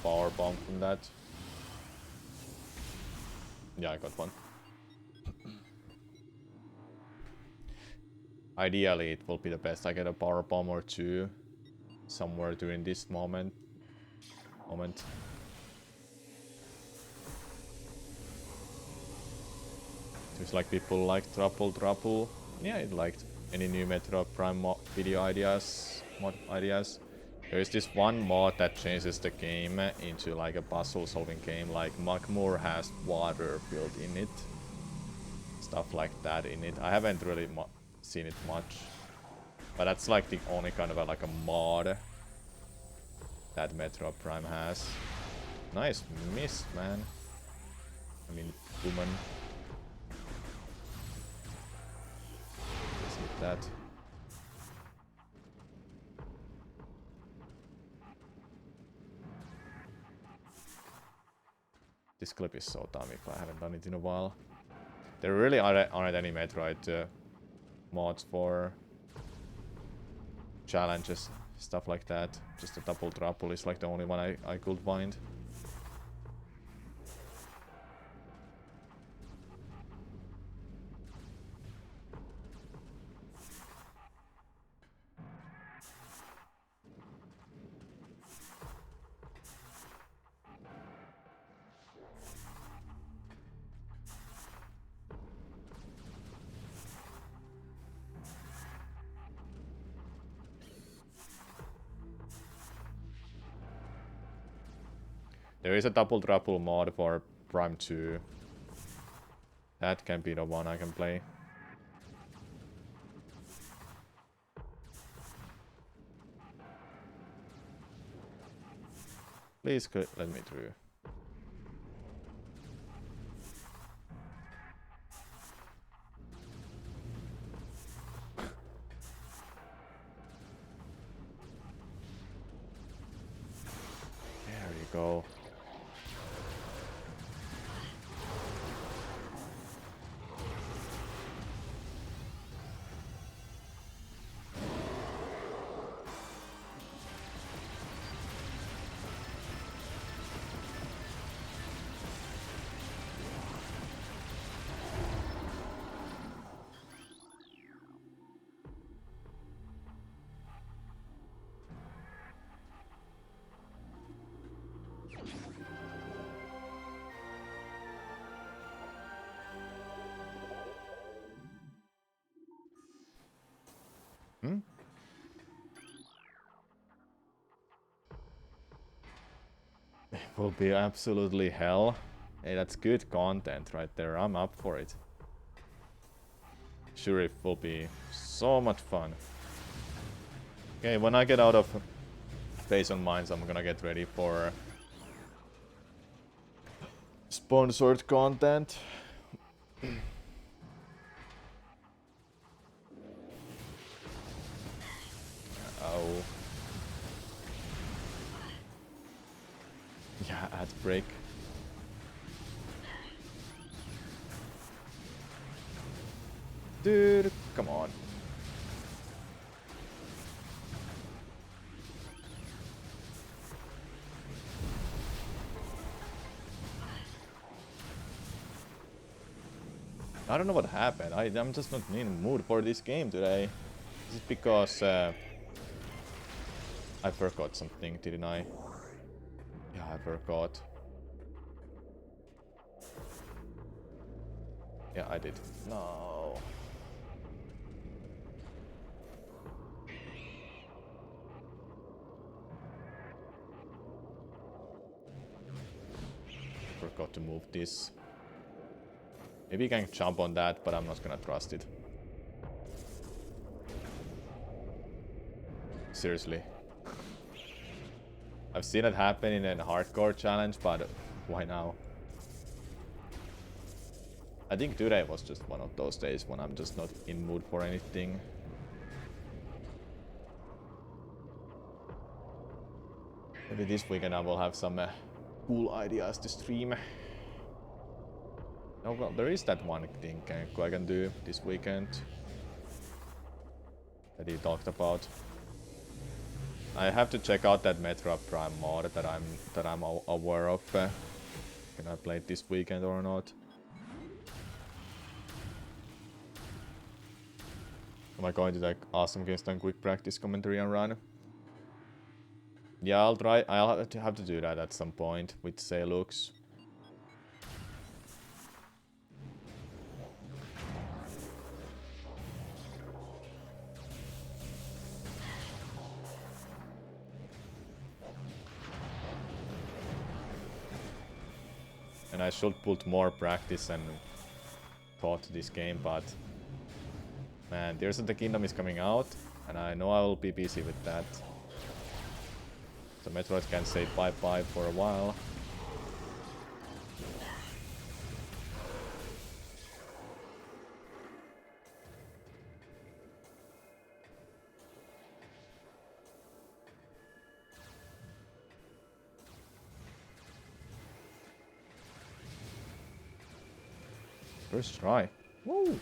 Power bomb from that. Yeah, I got one. Ideally, it will be the best. I get a power bomb or two somewhere during this moment. Seems like people like Trouble. Yeah, I liked any new Metro Prime video ideas, mod ideas. There is this one mod that changes the game into like a puzzle solving game, like Magmoor has water built in it. Stuff like that in it. I haven't really seen it much. But that's like the only kind of like a mod that Metro Prime has. Nice miss, man. I mean, woman. Let's hit that. This clip is so dumb if I haven't done it in a while. There really aren't any Metroid mods for challenges, stuff like that. Just a double trouble is like the only one I could find. There is a double trouble mod for Prime 2. That can be the one I can play. Please let me through. There you go. It will be absolutely hell. Hey, that's good content right there. I'm up for it. Sure, it will be so much fun. Okay, when I get out of Face on Mines, I'm gonna get ready for sponsored content. Oh. Yeah, ad break. Dude, come on. I don't know what happened. I'm just not in the mood for this game today. Is it because I forgot something, didn't I? Yeah, I forgot. Yeah, I did. No. Forgot to move this. Maybe you can jump on that, but I'm not gonna trust it. Seriously. I've seen it happen in a hardcore challenge, but why now? I think today was just one of those days when I'm just not in mood for anything. Maybe this weekend I will have some cool ideas to stream. Oh well, there is that one thing I can do this weekend that he talked about. I have to check out that Metro Prime mod that I'm aware of. Can I play it this weekend or not? Am I going to like awesome games and quick practice commentary and run? Yeah, I'll try. I'll have to do that at some point with Say Looks. And I should put more practice and thought to this game, but man, Tears of the Kingdom is coming out, and I know I will be busy with that. So Metroid can say bye-bye for a while. First try. Woo!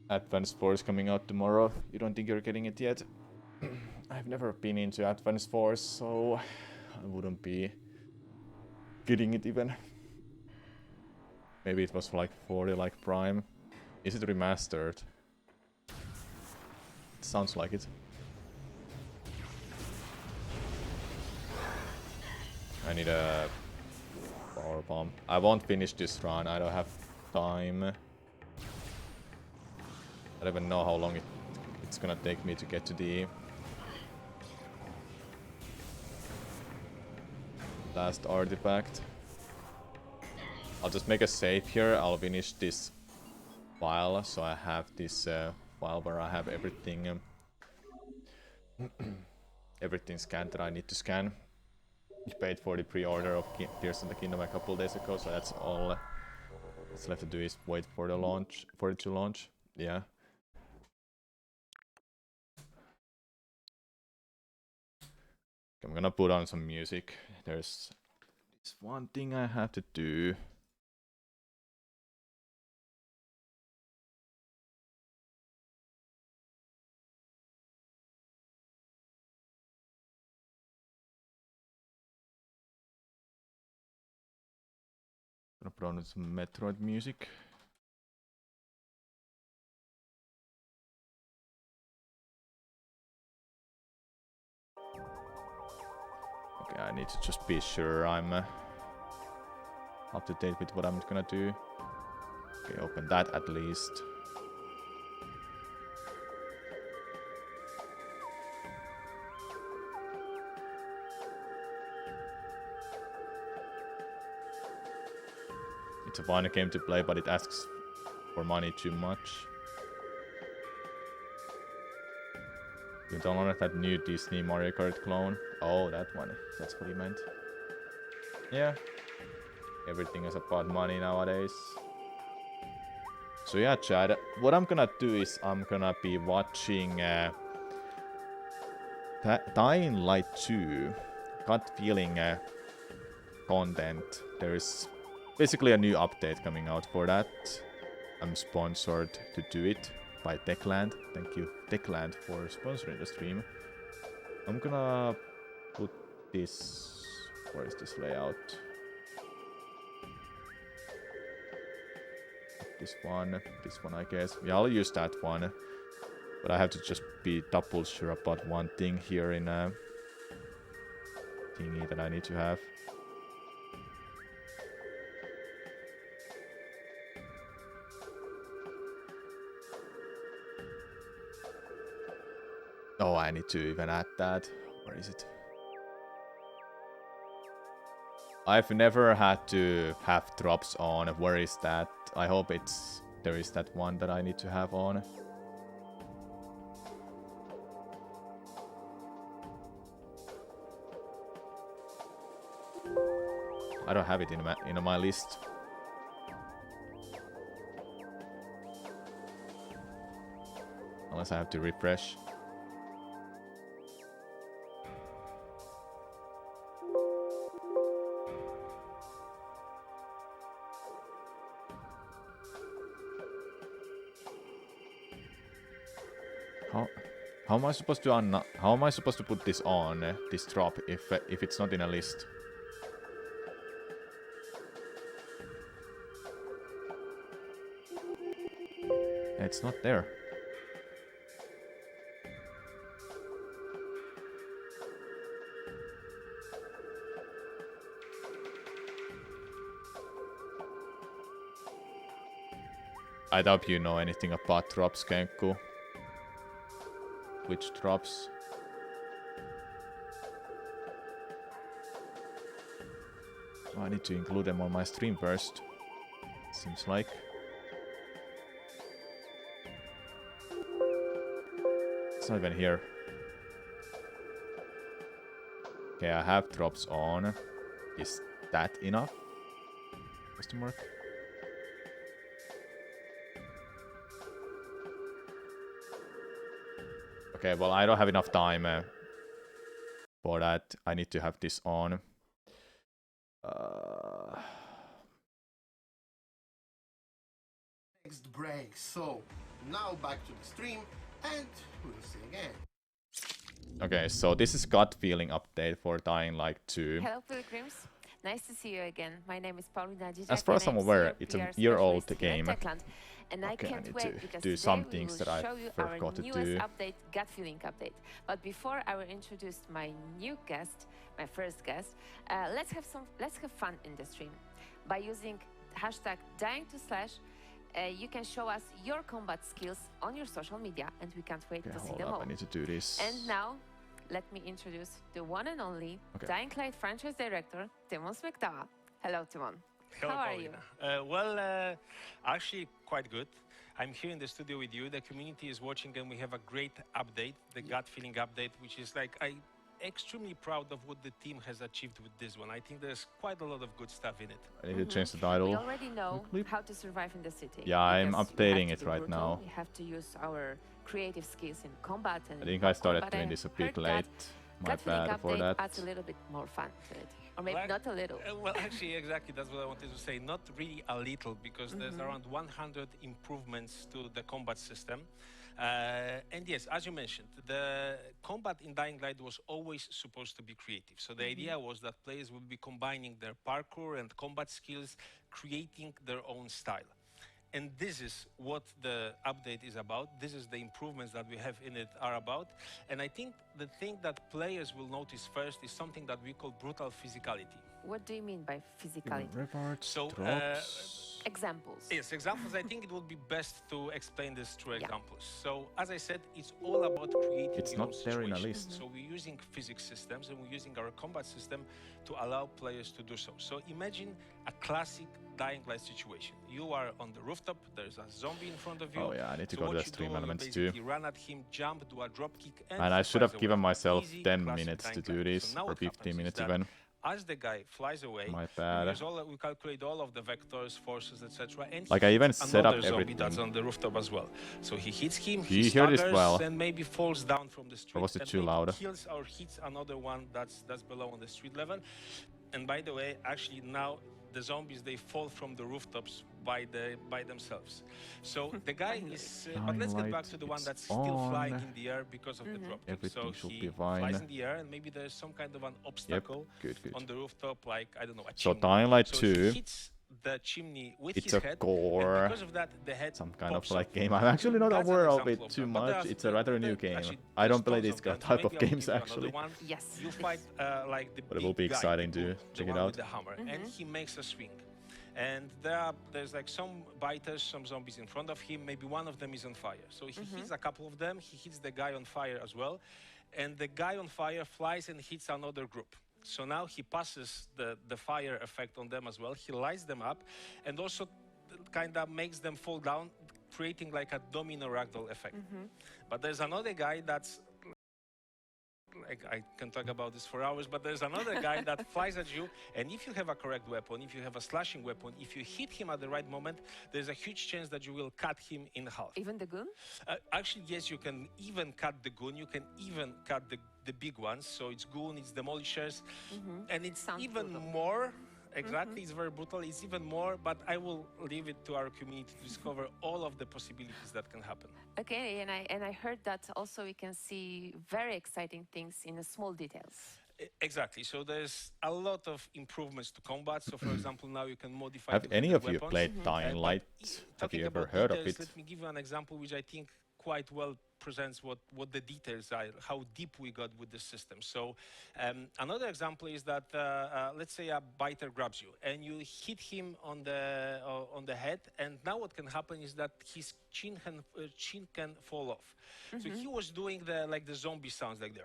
Advanced Force coming out tomorrow. You don't think you're getting it yet? I've never been into Advanced Force, so I wouldn't be getting it even. Maybe it was like 40 like Prime. Is it remastered? It sounds like it. I need a power bomb. I won't finish this run. I don't have time. I don't even know how long it's gonna take me to get to the last artifact. I'll just make a save here. I'll finish this file, so I have this file where I have everything everything scanned that I need to scan. You paid for the pre-order of Tears of the Kingdom a couple days ago, so that's all what's left to do is wait for the launch, for it to launch. Yeah. I'm gonna put on some music. There's this one thing I have to do. I'm gonna put on some Metroid music. Okay, I need to just be sure I'm up to date with what I'm gonna do. Okay, open that at least. It's a fun game to play, but it asks for money too much. You downloaded that new Disney Mario Kart clone? Oh, that one. That's what he meant. Yeah. Everything is about money nowadays. So yeah, Chad, what I'm gonna do is I'm gonna be watching Dying Light 2 Gut Feeling content. There's basically a new update coming out for that. I'm sponsored to do it by Techland. Thank you, Techland, for sponsoring the stream. I'm gonna put this... Where is this layout? This one I guess. Yeah, I'll use that one. But I have to just be double sure about one thing here in a thingy that I need to have. Oh, I need to even add that. Where is it? I've never had to have drops on. Where is that? I hope there is that one that I need to have on. I don't have it in my list. Unless I have to refresh. How am I supposed to put this on this drop if it's not in a list? It's not there. I doubt you know anything about drops, Kenku. Which drops? Oh, I need to include them on my stream first. Seems like. It's not even here. Okay, I have drops on. Is that enough? Question mark. Okay, well, I don't have enough time for that. I need to have this on. Next break. So now back to the stream, and we'll see again. Okay, so this is gut feeling update for Dying Light 2. Hello, pilgrims. Nice to see you again. My name is Paulina Dzizak, As far as I'm aware, it's a year-old game. And okay, I can't need wait to because do today some we things will that I show you forgot our to newest do. update, gut feeling update. But before I will introduce my new guest, my first guest, let's have fun in the stream by using hashtag #dying2slash. You can show us your combat skills on your social media, and we can't wait to see them all. I need to do this. And now, let me introduce the one and only Dying Light franchise director, Timon Smektawa. Hello, Timon. Hello, How are Paulina. you? Actually, quite good. I'm here in the studio with you. The community is watching, and we have a great update, the gut feeling update, which is like I'm extremely proud of what the team has achieved with this one. I think there's quite a lot of good stuff in it. I need to change the title. We already know how to survive in the city. Yeah, I'm updating it right now. We have to use our creative skills in combat. And I think I started doing this a bit late. My bad for that. Adds a little bit more fun to it. Or maybe not a little. Well, actually, exactly, that's what I wanted to say. Not really a little, because there's around 100 improvements to the combat system. And yes, as you mentioned, the combat in Dying Light was always supposed to be creative. So the idea was that players would be combining their parkour and combat skills, creating their own style. And this is what the update is about. This is the improvements that we have in it are about. And I think the thing that players will notice first is something that we call brutal physicality. What do you mean by physicality? So, examples. Yes, examples. I think it would be best to explain this through examples. So, as I said, it's all about creating it's not there in a list. So we're using physics systems, and we're using our combat system to allow players to do so. So imagine a classic Dying Light situation. You are on the rooftop, there's a zombie in front of you. Oh yeah, I need to go to the stream elements too. Run at him, jump, do a drop kick, and I should have given myself 10 minutes to do this, or 15 minutes even. As the guy flies away, my bad. We calculate all of the vectors, forces, etc. And like I even set up everything. That's on the rooftop as well. So he hits him, he staggers and maybe falls down from the street. Or was it too loud? Kills or hits another one that's below on the street level. And by the way, actually now the zombies, they fall from the rooftops by themselves. So the guy is... but let's get back to the one that's still flying in the air because of the drop. Everything so should he be fine. flies in the air, and maybe there's some kind of an obstacle on the rooftop, like, I don't know, a so chimney. Dying Light so 2, he hits the chimney with it's his a head, gore, and because of that, the head some kind of pops like off. game. I'm actually not That's aware of it too much. It's a rather new game. I don't play this type of games actually. Yes. You fight like the but it will be exciting to check it out. With the hammer, and he makes a swing. And there's like some biters, some zombies in front of him. Maybe one of them is on fire. So he hits a couple of them. He hits the guy on fire as well. And the guy on fire flies and hits another group. So now he passes the fire effect on them as well. He lights them up and also kind of makes them fall down, creating like a domino ragdoll effect. But there's another guy that's... like, I can talk about this for hours, but there's another guy that flies at you, and if you have a correct weapon, if you have a slashing weapon, if you hit him at the right moment, there's a huge chance that you will cut him in half. Even the goon? Actually, yes, you can even cut the goon. You can even cut the big ones. So it's goon, it's demolishers, and it's even more. Exactly, it's very brutal. It's even more, but I will leave it to our community to discover all of the possibilities that can happen. Okay, and I heard that also we can see very exciting things in the small details. Exactly. So there's a lot of improvements to combat. So, for example, now you can modify. Have any of you played Dying Light? Have you ever heard of it? Let me give you an example, which I think quite well presents what the details are, how deep we got with the system. So another example is that let's say a biter grabs you and you hit him on the head, and now what can happen is that his chin can fall off. So he was doing the zombie sounds, like the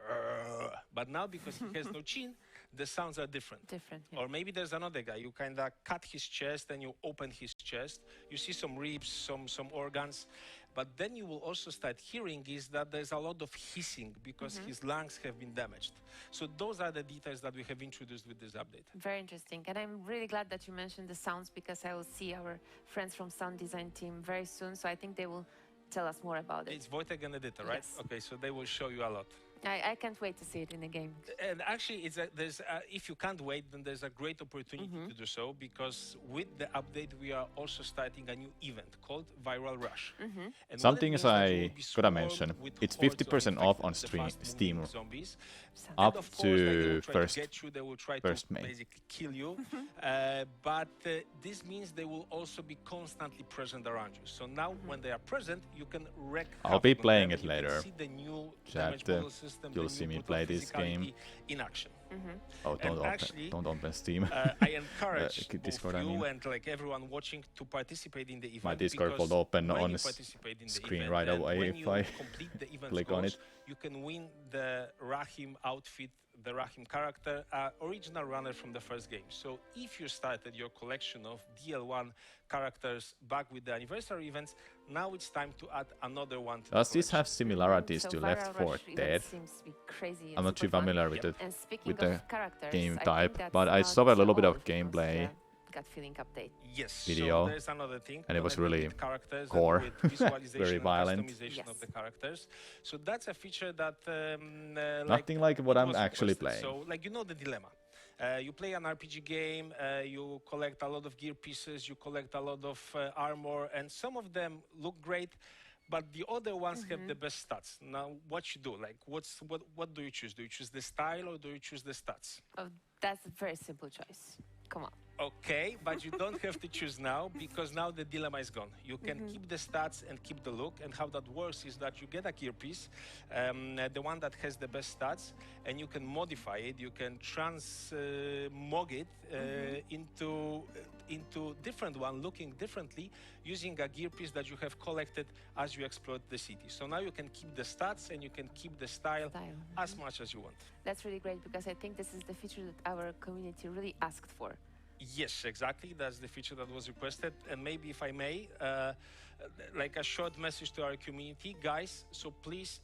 but now because he has no chin, the sounds are different. Yeah. Or maybe there's another guy, you kind of cut his chest and you open his chest, you see some ribs, some organs, but then you will also start hearing is that there's a lot of hissing because his lungs have been damaged. So those are the details that we have introduced with this update. Very interesting, and I'm really glad that you mentioned the sounds, because I will see our friends from sound design team very soon, so I think they will tell us more about it. It's Wojtek and Editor, right? Yes. Okay, so they will show you a lot. I can't wait to see it in the game. And actually, if you can't wait, then there's a great opportunity to do so, because with the update, we are also starting a new event called Viral Rush. And Some what it things means that you I will be gotta swarmed mention. with It's hordes of 50% off on infected, the Steam fast-moving zombies. up And of course, like, they will to try first to get you, they will try first to May. basically kill you. But this means they will also be constantly present around you. So now, when they are present, you can wreak I'll be havoc on playing them. it You can later. see the new Chat, damage model system, you'll the see new me brutal play this game. physicality in action. Oh, don't actually, don't open Steam. I encourage both Discord, I you mean. and like everyone watching to participate in the event. My Discord because will open when on you participate in the screen event right and away when if you I complete the event click on goals, it. you can win the Rahim outfit, the Rahim character, original runner from the first game. So if you started your collection of DL1 characters back with the anniversary events, now it's time to add another one to Does the this collection. have similarities So to Viral Left 4 Rush event Dead? seems to be crazy and I'm not too super fun. familiar with it. And speaking with the of characters, game I type, think that's but I not saw a little bit all of because gameplay. the gut feeling update. Yes, video, so there's another thing, and it was connected really with characters gore, and with visualization very and violent. customization of Yes. the characters. So that's a feature that Nothing like what it I'm was actually requested. playing. So like, you know the dilemma. You play an RPG game, you collect a lot of gear pieces, you collect a lot of armor, and some of them look great, but the other ones have the best stats. Now, what you do? Like, what do you choose? Do you choose the style or do you choose the stats? Oh, that's a very simple choice. Come on. Okay, but you don't have to choose now, because now the dilemma is gone. You can keep the stats and keep the look, and how that works is that you get a gear piece, the one that has the best stats, and you can modify it. You can transmog it into different one, looking differently, using a gear piece that you have collected as you explore the city. So now you can keep the stats and you can keep the style as much as you want. That's really great, because I think this is the feature that our community really asked for. Yes, exactly. That's the feature that was requested. And maybe, if I may, like a short message to our community, guys. So please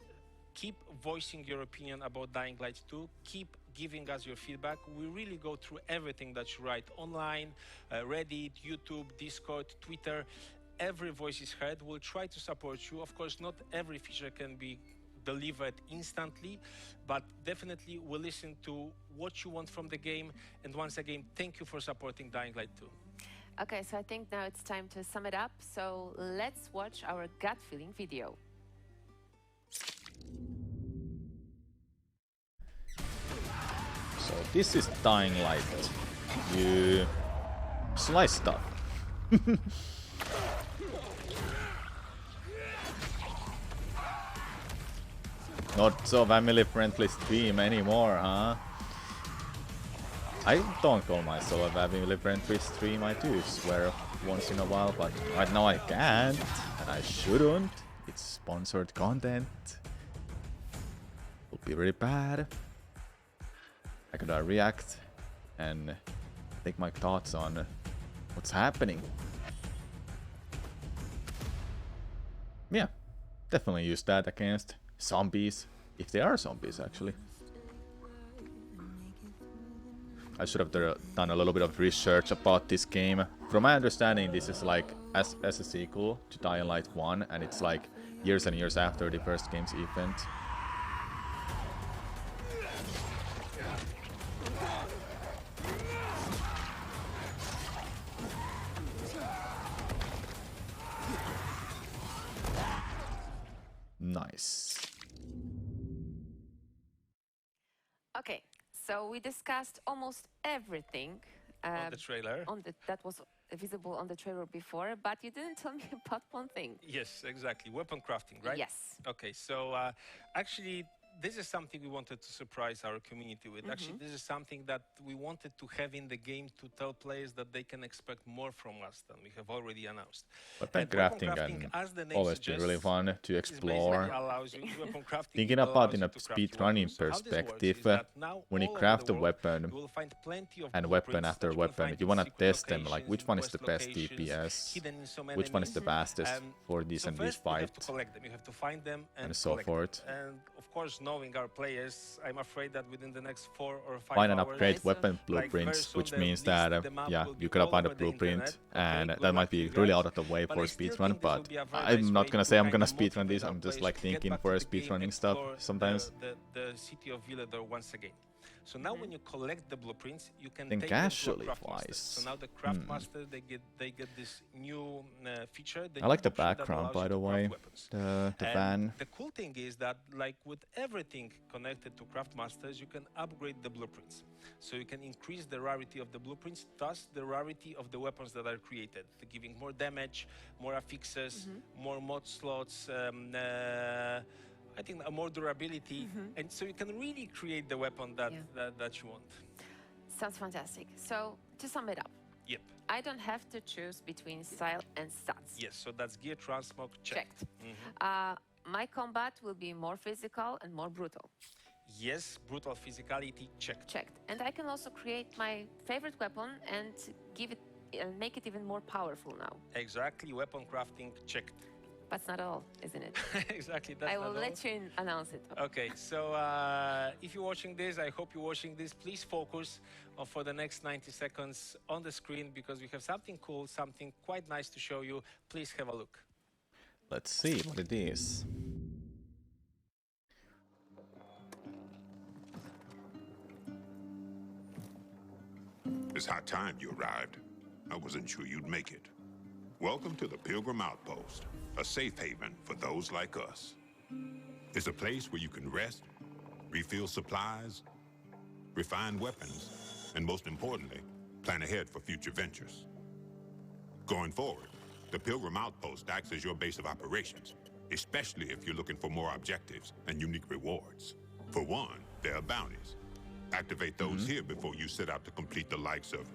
keep voicing your opinion about Dying Light 2. Keep giving us your feedback. We really go through everything that you write online, Reddit, YouTube, Discord, Twitter. Every voice is heard. We'll try to support you. Of course, not every feature can be delivered instantly, but definitely we'll listen to what you want from the game. And once again, thank you for supporting Dying Light 2. Okay, so I think now it's time to sum it up. So let's watch our gut feeling video. So this is Dying Light. You slice stuff. Not so family-friendly stream anymore, huh? I don't call myself a family-friendly stream. I do swear once in a while, but right now I can't, and I shouldn't. It's sponsored content. Would be really bad. I could react and take my thoughts on what's happening. Yeah, definitely use that against zombies, if they are zombies actually. I should have done a little bit of research about this game. From my understanding, this is like as a sequel to Dying Light 1, and it's like years and years after the first game's event. Nice. Okay, so we discussed almost everything On the trailer. that was visible on the trailer before, but you didn't tell me about one thing. Yes, exactly. Weapon crafting, right? Yes. Okay, so actually, this is something we wanted to surprise our community with. Actually, this is something that we wanted to have in the game to tell players that they can expect more from us than we have already announced. Weapon crafting can as the name always be really suggests, fun to is basically explore. allows you weapon crafting. Thinking It about allows in you a to craft speedrunning weapons. So how this works perspective, is that now when you all over craft the a world, weapon you will find plenty of and weapon blueprints after that you can weapon, find you in want to secret test them, like locations, which in one is the quest best locations, DPS, hidden in some which one is the enemies. fastest for this So and this first you have fight, to collect them. You have to find them and and so collect them. forth. And of course, knowing our players, I'm afraid that within the next 4 or 5 Find and hours, upgrade so, weapon like, very blueprints, soon which the means list, that the map yeah, will be you gotta all find a over the blueprint, internet. Okay, and good that luck might to be you really guys. out of the way But for I still speedrun. think this will But be a very I'm nice not way gonna to say I'm kind gonna of speedrun this. motivate our I'm just players like to get thinking back for to a the game, speedrunning stuff explore sometimes. the city of Villador once again. So now when you collect the blueprints, you can Then take them to a casually craft master. wise, So now the craft master, they get this new feature. I like the option that background, allows by you the to craft way. weapons. The And van. the cool thing is that, like with everything connected to craft masters, you can upgrade the blueprints. So you can increase the rarity of the blueprints, thus the rarity of the weapons that are created, giving more damage, more affixes, more mod slots, I think more durability, and so you can really create the weapon that, that you want. Sounds fantastic. So to sum it up, Yep. I don't have to choose between style and stats. Yes, so that's gear transmog checked. Checked. My combat will be more physical and more brutal. Yes, brutal physicality checked. Checked. And I can also create my favorite weapon and give it and make it even more powerful now. Exactly, weapon crafting checked. That's not all, isn't it? Exactly, that's I will not all. let you announce it. Okay, so if you're watching this, I hope you're watching this. Please focus for the next 90 seconds on the screen because we have something cool, something quite nice to show you. Please have a look. Let's see what it is. It's high time you arrived. I wasn't sure you'd make it. Welcome to the Pilgrim Outpost, a safe haven for those like us. It's a place where you can rest, refill supplies, refine weapons, and most importantly, plan ahead for future ventures. Going forward, the Pilgrim Outpost acts as your base of operations, especially if you're looking for more objectives and unique rewards. For one, there are bounties. Activate those here before you set out to complete the likes of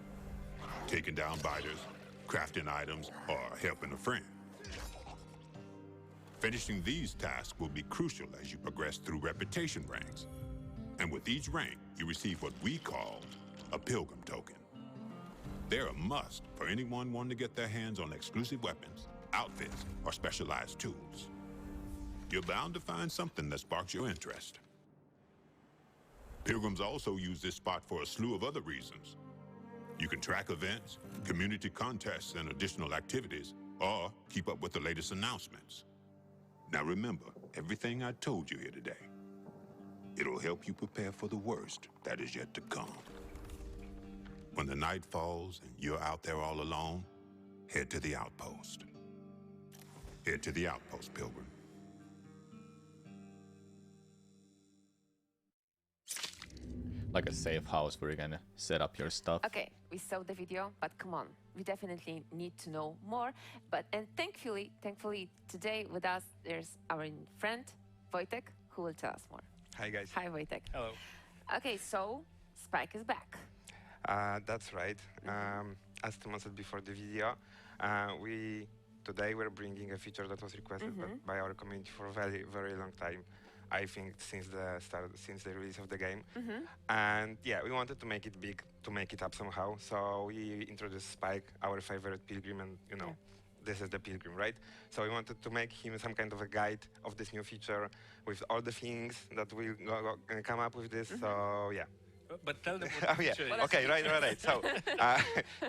taking down biters, crafting items, or helping a friend. Finishing these tasks will be crucial as you progress through reputation ranks. And with each rank, you receive what we call a Pilgrim token. They're a must for anyone wanting to get their hands on exclusive weapons, outfits, or specialized tools. You're bound to find something that sparks your interest. Pilgrims also use this spot for a slew of other reasons. You can track events, community contests, and additional activities, or keep up with the latest announcements. Now remember everything I told you here today. It'll help you prepare for the worst that is yet to come. When the night falls and you're out there all alone, head to the outpost. Head to the outpost, Pilgrim. Like a safe house where you're gonna set up your stuff. Okay, we saw the video, but come on, we definitely need to know more. And thankfully today with us there's our friend Wojtek who will tell us more. Hi guys. Hi Wojtek. Hello. Okay, so Spike is back. That's right. As Thomas said before the video, today we're bringing a feature that was requested by our community for a very, very long time. I think since the release of the game. And yeah, we wanted to make it big, to make it up somehow. So we introduced Spike, our favorite pilgrim, and you know, this is the pilgrim, right? So we wanted to make him some kind of a guide of this new feature with all the things that will come up with this. So yeah. But tell them what the feature is. Okay, right. So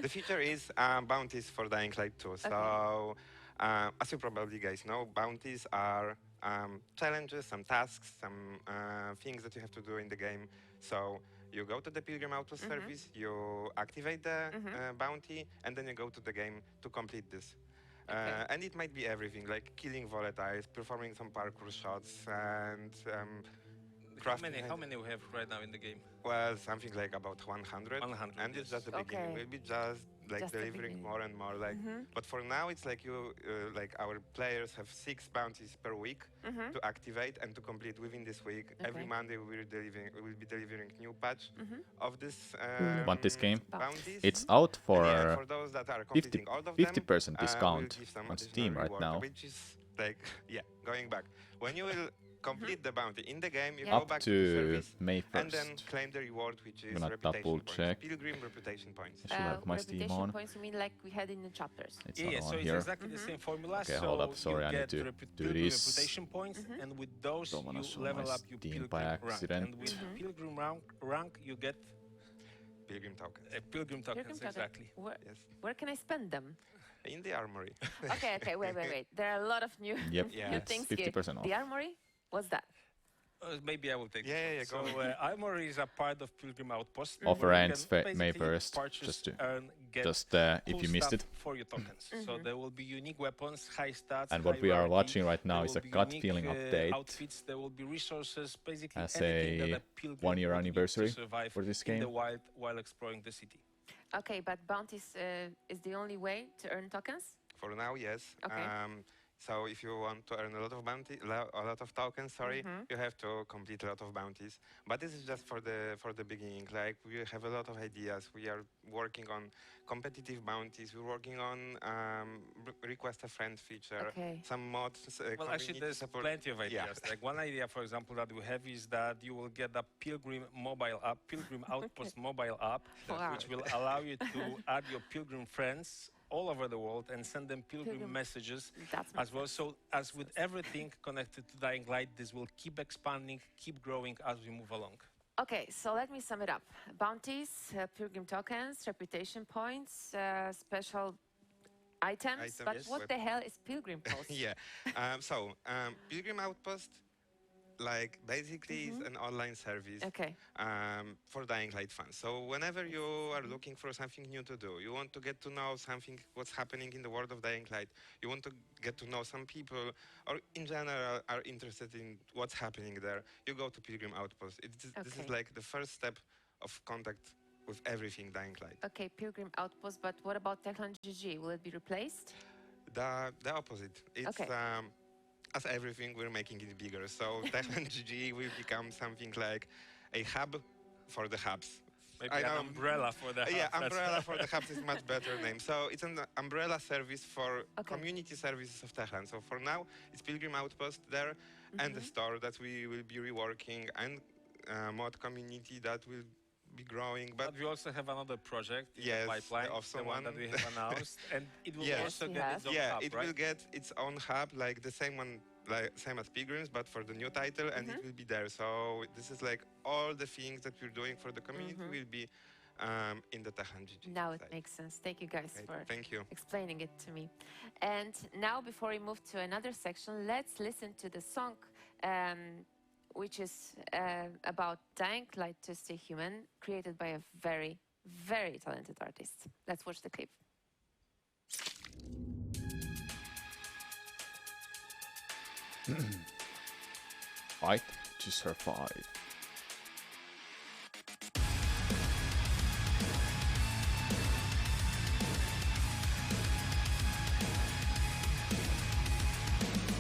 the feature is bounties for Dying Light 2. So as you probably guys know, bounties are challenges, some tasks, some things that you have to do in the game. So you go to the Pilgrim Outpost service, you activate the bounty, and then you go to the game to complete this. And it might be everything, like killing volatiles, performing some parkour shots, and how many we have right now in the game? Well, something like about 100. 100, and it's just the beginning. We'll be just like delivering more and more. Like, but for now, it's like like our players have 6 bounties per week to activate and to complete within this week. Every Monday we will be delivering new patch of this. Want this game? Bounties. It's out for, for those that are completing all of them, 50% discount we'll give some on Steam right reward, now. which is like going back when you will complete the bounty. In the game, you Yeah. go back Up to the to service May and then 1st. claim the reward, which is gonna reputation double points. check. Pilgrim reputation points. I should have my Steam reputation on. points, you mean like we had in the chapters? It's Yeah, not so on it's here. exactly the same formula. Okay, so hold up. Sorry, you I need get to do pilgrim this. reputation points, and with those Don't wanna you show level my up your Steam pilgrim by rank. accident. And with pilgrim rank, you get Pilgrim tokens. pilgrim tokens. Pilgrim token. Exactly. Yes. Where can I spend them? In the armory. Okay, wait. There are a lot of new, Yep. Yeah. new Yes, things 50% here. off. The armory? What's that? Maybe I will take Yeah, this yeah, one. go So Armory is a part of Pilgrim Outpost. Offer where you ends can May basically 1st, purchase, just to- earn, get if cool you missed stuff it. for your tokens. So there will be unique weapons, high stats, And what high we are rarity. watching right now There is will a be gut unique, feeling update outfits. There will be resources, basically as anything a that a pilgrim 1-year would need to anniversary survive for this in the game. wild while exploring the city. Okay, but bounties is the only way to earn tokens? For now, yes. Okay. So if you want to earn a lot of a lot of tokens, you have to complete a lot of bounties. But this is just for the beginning. Like we have a lot of ideas. We are working on competitive bounties. We're working on request a friend feature. Okay. Some mods. Well, actually, there's support. plenty of Yeah. ideas. Like one idea, for example, that we have is that you will get a Pilgrim mobile app, Pilgrim Outpost mobile app, Wow. which will allow you to add your Pilgrim friends all over the world and send them Pilgrim Pilgrim. messages That as makes well. sense. So as with everything connected to Dying Light, this will keep expanding, keep growing as we move along. Okay, so let me sum it up. Bounties, pilgrim tokens, reputation points, special items. But Yes. what the hell is pilgrim post? Yeah. Pilgrim Outpost, like basically is an online service Okay. for Dying Light fans. So whenever you are looking for something new to do, you want to get to know something, what's happening in the world of Dying Light, you want to get to know some people, or in general are interested in what's happening there, you go to Pilgrim Outpost. This is Okay. like the first step of contact with everything Dying Light. Okay, pilgrim outpost, but what about Techland GG? Will it be replaced? The opposite. It's Okay. As everything, we're making it bigger. So Techland GG will become something like a hub for the hubs. Maybe I an know. umbrella for the Yeah, hubs, that's- umbrella for the hubs is a much better name. So it's an umbrella service for Okay. community services of Techland. So for now, it's Pilgrim Outpost there and the store that we will be reworking and mod community that will be growing. But we also have another project in Yes, the pipeline, the awesome one that one. we have announced, and it will Yes. also Yes, we get have. its own Yeah, hub, it right? will get its own hub, like the same one, like same as Pilgrims, but for the new title, and it will be there. So this is like all the things that we're doing for the community will be in the Techland GG. Now it site. makes sense. Thank you guys Okay, for thank you. explaining it to me. And now, before we move to another section, let's listen to the song, which is about Dying Light to Stay Human, created by a very, very talented artist. Let's watch the clip. Fight to survive.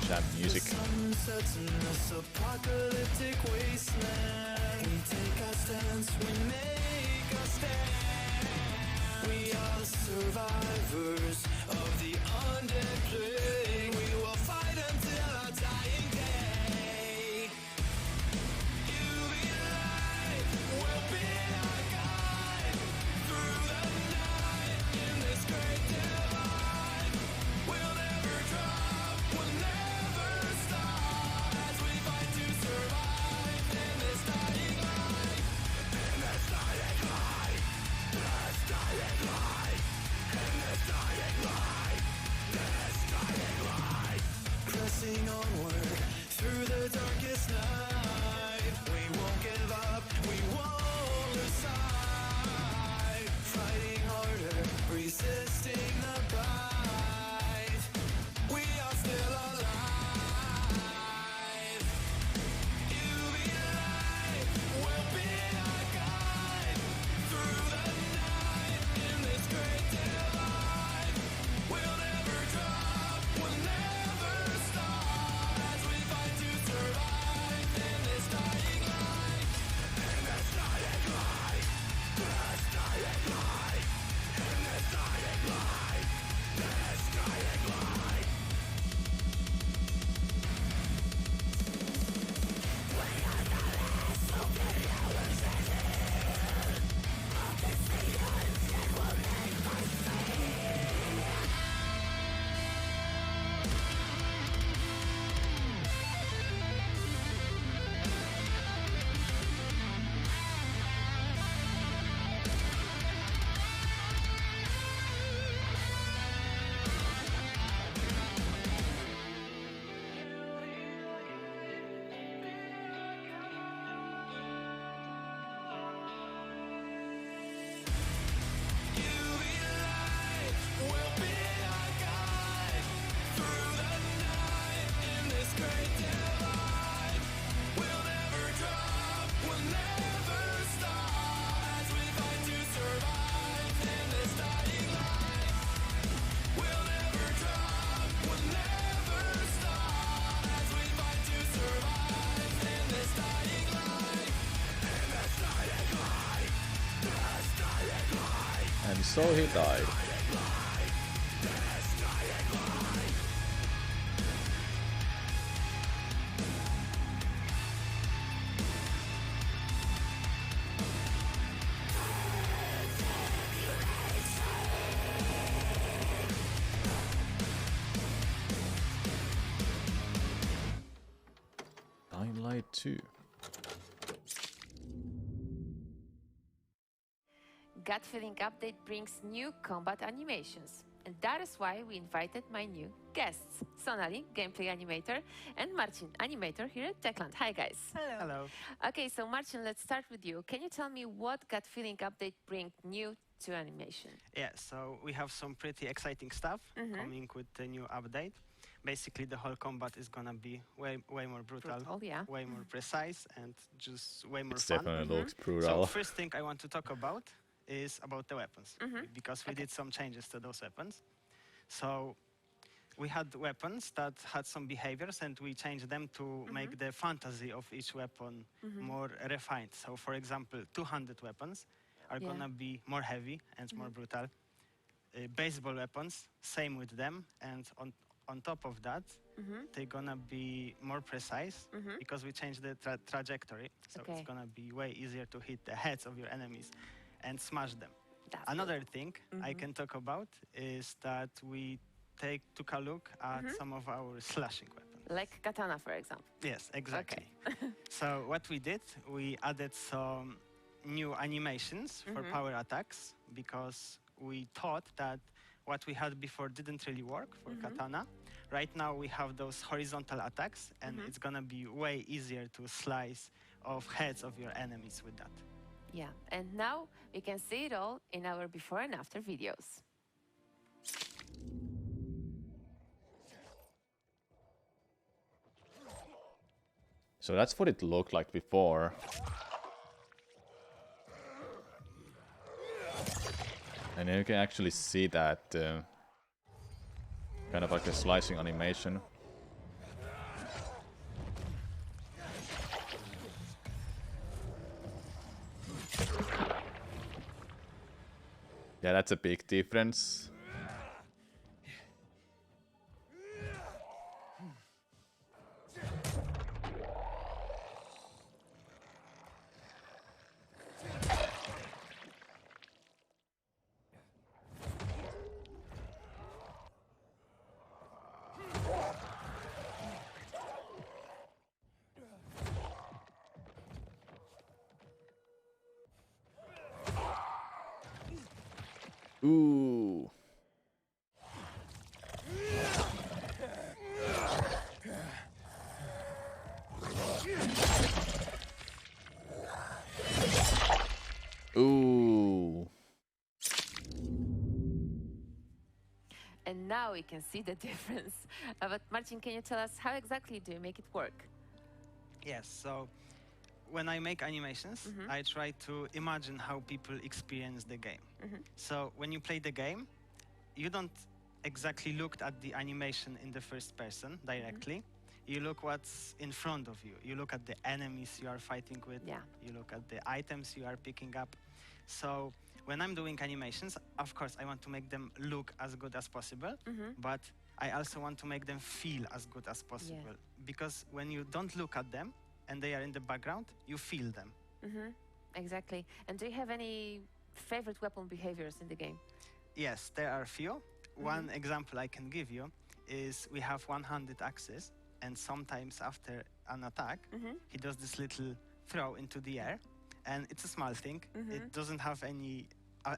Jam music. Sunsets in this apocalyptic wasteland. We take our stance, we make our stand. We are the survivors of the undead plague. We will fight until our dying day. You'll be light, we'll be our guide through the night in this great divide. We'll never drop, we'll never stop as we fight to survive in this dying light. In this dying light, this dying light, in this dying so he died. Dying Light 2. Gut Feeling Update brings new combat animations. And that is why we invited my new guests, Sonali, gameplay animator, and Marcin, animator here at Techland. Hi, guys. Hello. Okay, so Marcin, let's start with you. Can you tell me what Gut Feeling Update brings new to animation? Yeah, so we have some pretty exciting stuff coming with the new update. Basically, the whole combat is gonna be way more brutal, yeah. way more precise, and just way more It fun. definitely looks So brutal. first thing I want to talk about is about the weapons, because we did some changes to those weapons. So we had weapons that had some behaviors, and we changed them to make the fantasy of each weapon more refined. So for example, two-handed weapons are gonna be more heavy and more brutal. Baseball weapons, same with them, and on top of that, they're gonna be more precise because we changed the trajectory. So it's gonna be way easier to hit the heads of your enemies and smash them. That's Another thing I can talk about is that we took a look at some of our slashing weapons. Like katana, for example. Yes, exactly. So what we did, we added some new animations for power attacks because we thought that what we had before didn't really work for katana. Right now we have those horizontal attacks, and it's gonna be way easier to slice off heads of your enemies with that. Yeah, and now we can see it all in our before and after videos. So that's what it looked like before. And you can actually see that kind of like a slicing animation. Yeah, that's a big difference. Ooh. Ooh. And now we can see the difference. But Marcin, can you tell us how exactly do you make it work? Yes, so when I make animations, I try to imagine how people experience the game. So when you play the game, you don't exactly look at the animation in the first person directly. You look what's in front of you. You look at the enemies you are fighting with. Yeah. You look at the items you are picking up. So when I'm doing animations, of course, I want to make them look as good as possible, but I also want to make them feel as good as possible. Because when you don't look at them and they are in the background, you feel them. Exactly. And do you have any favorite weapon behaviors in the game? Yes, there are a few. One example I can give you is we have one-handed axes, and sometimes after an attack, he does this little throw into the air, and it's a small thing. It doesn't have any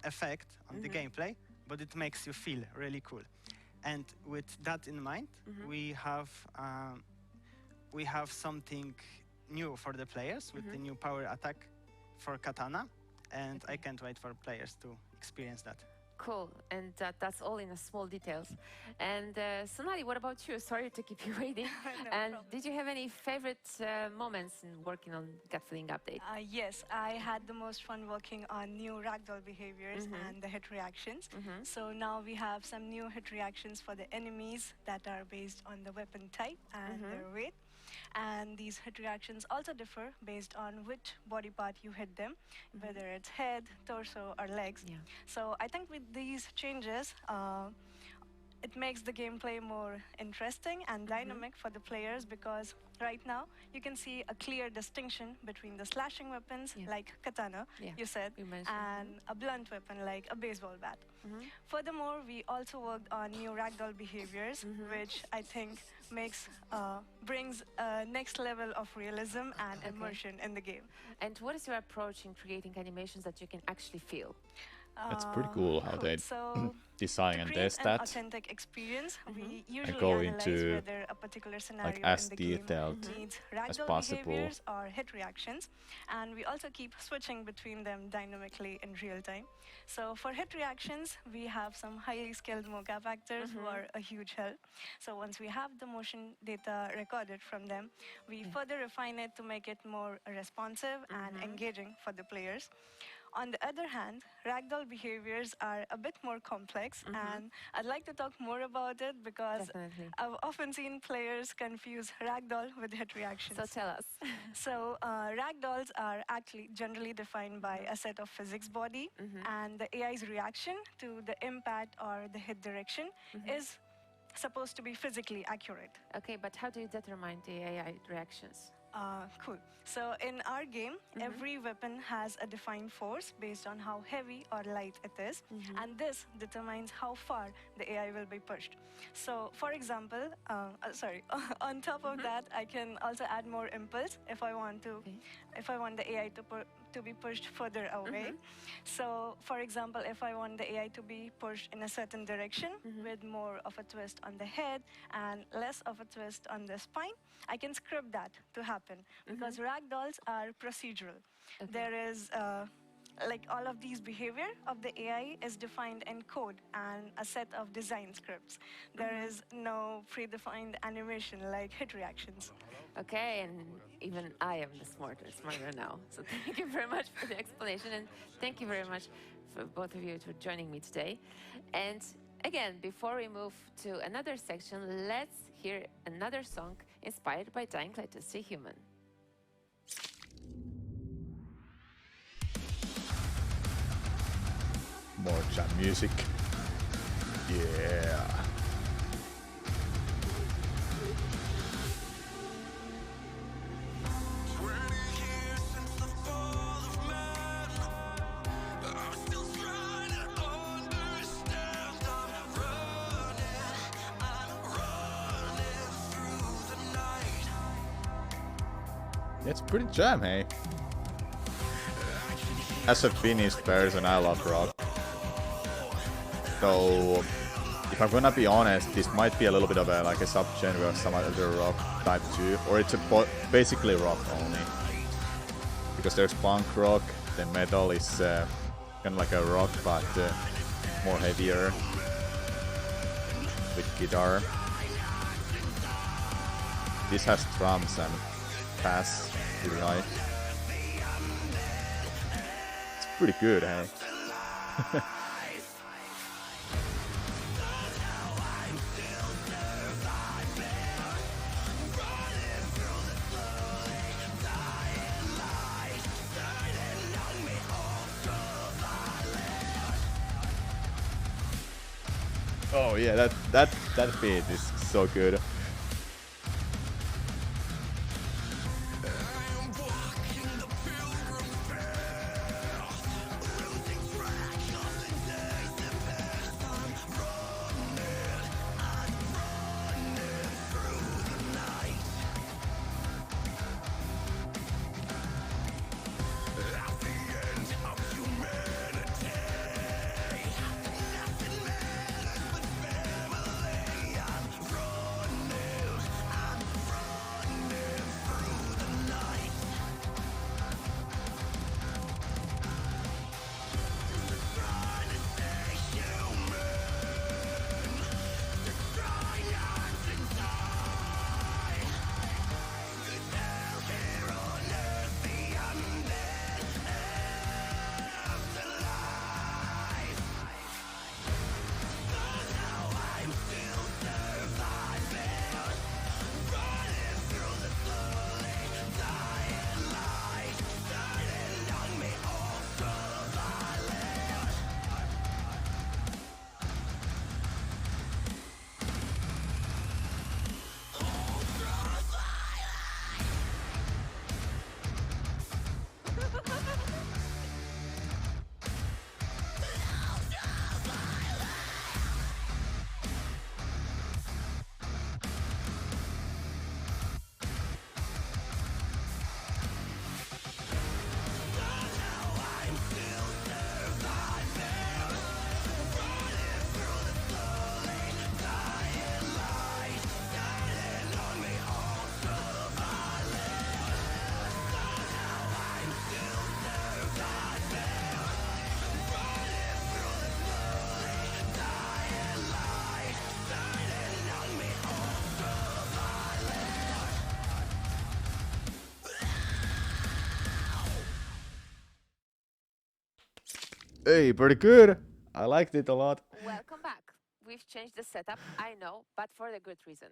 effect on the gameplay, but it makes you feel really cool. And with that in mind, we have something new for the players with the new power attack for katana, and I can't wait for players to experience that. Cool, and that's all in a small details. And Sonali, what about you? Sorry to keep you waiting. And did you have any favorite moments in working on Gut Feeling Update? Yes, I had the most fun working on new ragdoll behaviors and the hit reactions. So now we have some new hit reactions for the enemies that are based on the weapon type and their weight. And these hit reactions also differ based on which body part you hit them, whether it's head, torso, or legs. Yeah. So I think with these changes, it makes the gameplay more interesting and dynamic for the players, because right now you can see a clear distinction between the slashing weapons like katana, you said, you mentioned, and a blunt weapon like a baseball bat. Furthermore, we also worked on new ragdoll behaviors, which I think brings a next level of realism and immersion in the game. And what is your approach in creating animations that you can actually feel? That's pretty cool how they design and test an that. authentic experience, we usually go analyze into, whether a particular scenario as in the game detailed needs as ragdoll possible. behaviors or hit reactions, and we also keep switching between them dynamically in real time. So for hit reactions, we have some highly skilled mocap actors who are a huge help. So once we have the motion data recorded from them, we further refine it to make it more responsive and engaging for the players. On the other hand, ragdoll behaviors are a bit more complex, and I'd like to talk more about it because I've often seen players confuse ragdoll with hit reactions. So tell us. So ragdolls are actually generally defined by a set of physics body, and the AI's reaction to the impact or the hit direction is supposed to be physically accurate. Okay, but how do you determine the AI reactions? Cool. So in our game, every weapon has a defined force based on how heavy or light it is, and this determines how far the AI will be pushed. So for example, on top of that, I can also add more impulse if I want the AI to be pushed further away. So for example, if I want the AI to be pushed in a certain direction with more of a twist on the head and less of a twist on the spine, I can script that to happen because ragdolls are procedural. There is like all of these behavior of the AI is defined in code and a set of design scripts. There is no predefined animation like hit reactions. Okay, and even I am smarter now. So thank you very much for the explanation, and thank you very much for both of you for joining me today. And again, before we move to another section, let's hear another song inspired by Dying Light to See Human. More jam music. Yeah. It's pretty jam, hey? As a Finnish person, I love rock. So, if I'm gonna be honest, this might be a little bit of a subgenre of some other rock type too, or it's basically rock only. Because there's punk rock, then metal is kind of like a rock, but more heavier with guitar. This has drums and bass really high. It's pretty good, hey? Oh yeah, that beat is so good. Hey, pretty good. I liked it a lot. Welcome back. We've changed the setup, I know, but for the good reason.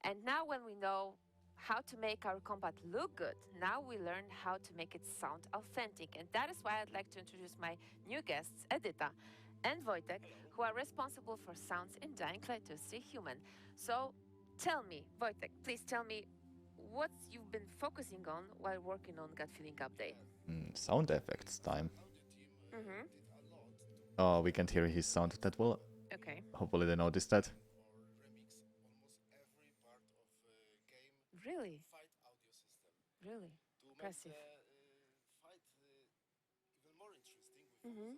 And now when we know how to make our combat look good, now we learn how to make it sound authentic. And that is why I'd like to introduce my new guests, Edyta and Wojtek, who are responsible for sounds in Dying Light 2: Stay Human. So tell me, Wojtek, please tell me what you've been focusing on while working on Gut Feeling Update. Sound effects time. Mm-hmm. Oh, we can't hear his sound that well. Okay. Hopefully they noticed that. Really? Really? Impressive. Mm-hmm.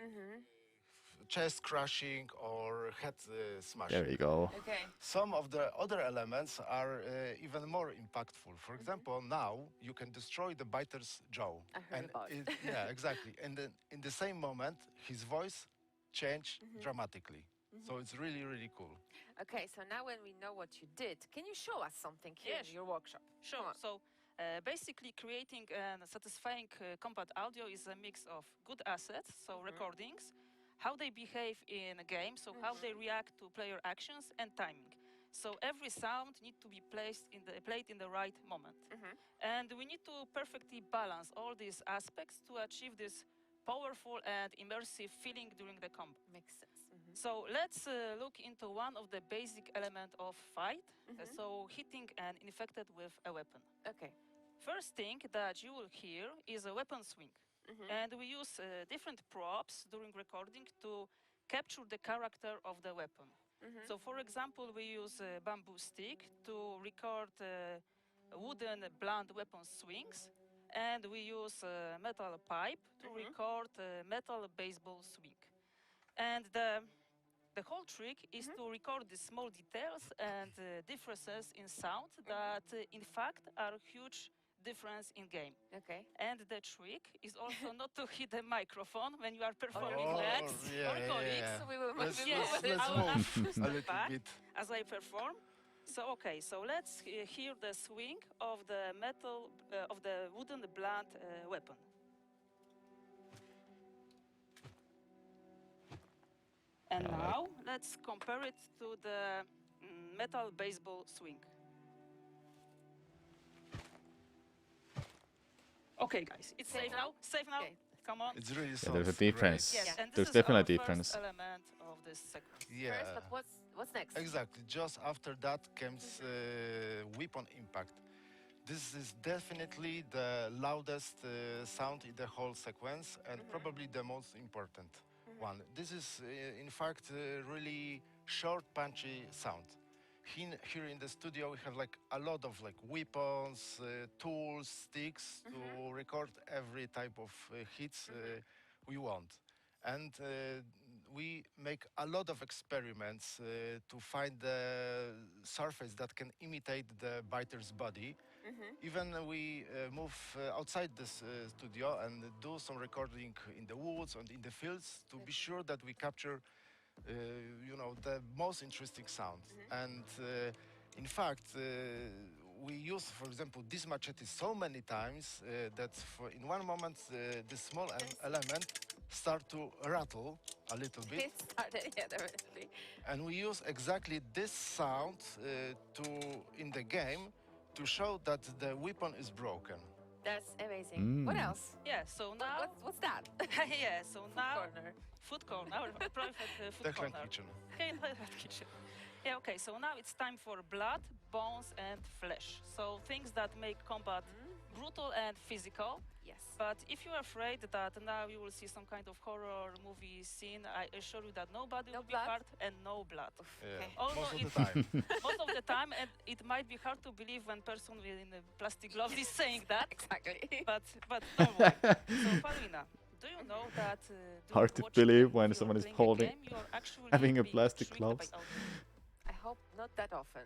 Mm-hmm. Chest crushing or head smashing. There you go. Okay. Some of the other elements are even more impactful. For example, now you can destroy the biter's jaw. I heard about it. Yeah, exactly. And then in the same moment, his voice changed dramatically. So it's really, really cool. Okay, so now when we know what you did, can you show us something here Yes. in your workshop? Sure. Come on. So basically, creating a satisfying combat audio is a mix of good assets, so recordings, how they behave in a game, so how they react to player actions, and timing. So every sound needs to be played in the right moment. And we need to perfectly balance all these aspects to achieve this powerful and immersive feeling during the combat. Makes sense. So let's look into one of the basic elements of fight, so hitting an infected with a weapon. Okay. First thing that you will hear is a weapon swing. And we use different props during recording to capture the character of the weapon. So for example, we use a bamboo stick to record wooden blunt weapon swings, and we use a metal pipe to record metal baseball swing. And the whole trick is to record the small details and differences in sound that, in fact, are huge difference in game. Okay. And the trick is also not to hit the microphone when you are performing Oh, next yeah, or yeah, colleagues. yeah. So we will Let's, maybe let's, move it. let's I will move have to a step little back bit. as I perform. So okay, so let's hear the swing of the metal of the wooden blunt weapon. And Yeah, now let's compare it to the metal baseball swing. Okay, guys, it's safe now. Safe now. Okay. Come on. It's really Yeah, there's a sounds great. difference. Yes, and this There's is definitely a our difference. first element of this sequence. Yeah. First, but what's next? Exactly. Just after that comes weapon impact. This is definitely the loudest sound in the whole sequence and probably the most important one. This is, in fact, really short, punchy sound. Here in the studio, we have like a lot of like weapons, tools, sticks to record every type of hits we want. And we make a lot of experiments to find the surface that can imitate the biter's body. Even we move outside this studio and do some recording in the woods and in the fields to be sure that we capture the most interesting sound. And in fact, we use, for example, this machete so many times that in one moment this small element start to rattle a little bit. It started, yeah, definitely. And we use exactly this sound in the game to show that the weapon is broken. That's amazing. What else? Yeah, so now... What's that? yeah, so now... Corner. Food corner, our private food Techland corner. kitchen. Okay, Techland kitchen. Yeah, okay, so now it's time for blood, bones, and flesh. So things that make combat brutal and physical. Yes. But if you're afraid that now you will see some kind of horror movie scene, I assure you that nobody No will blood? be hurt and no blood. Yeah, Although most of it- the time. Most of the time, and it might be hard to believe when person in a plastic gloves is saying that. Exactly. But don't worry. So Paulina, do you know that during Hard to watching believe a when movie or someone is playing a holding- game, you're actually having a being plastic tricked by gloves. audio. I hope not that often.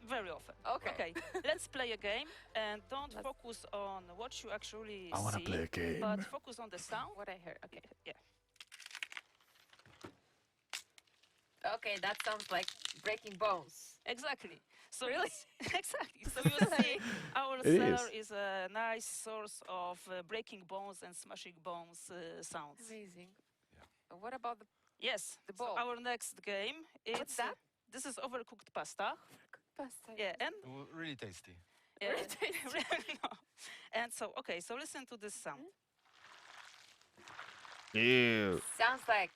Very often. Okay. Let's play a game and don't Let's- focus on what you actually I wanna see, play a game. but focus on the sound. What I heard. Okay. Yeah. Okay, that sounds like breaking bones. Exactly. So Really? exactly. So you see, our It cellar is. is a nice source of breaking bones and smashing bones sounds. Amazing. What about the Yes. The So ball. our next game, What's that? This is overcooked pasta. pasta? Yeah, and Really tasty. yeah, Really tasty. no. And so okay, so listen to this sound. Ew. Sounds like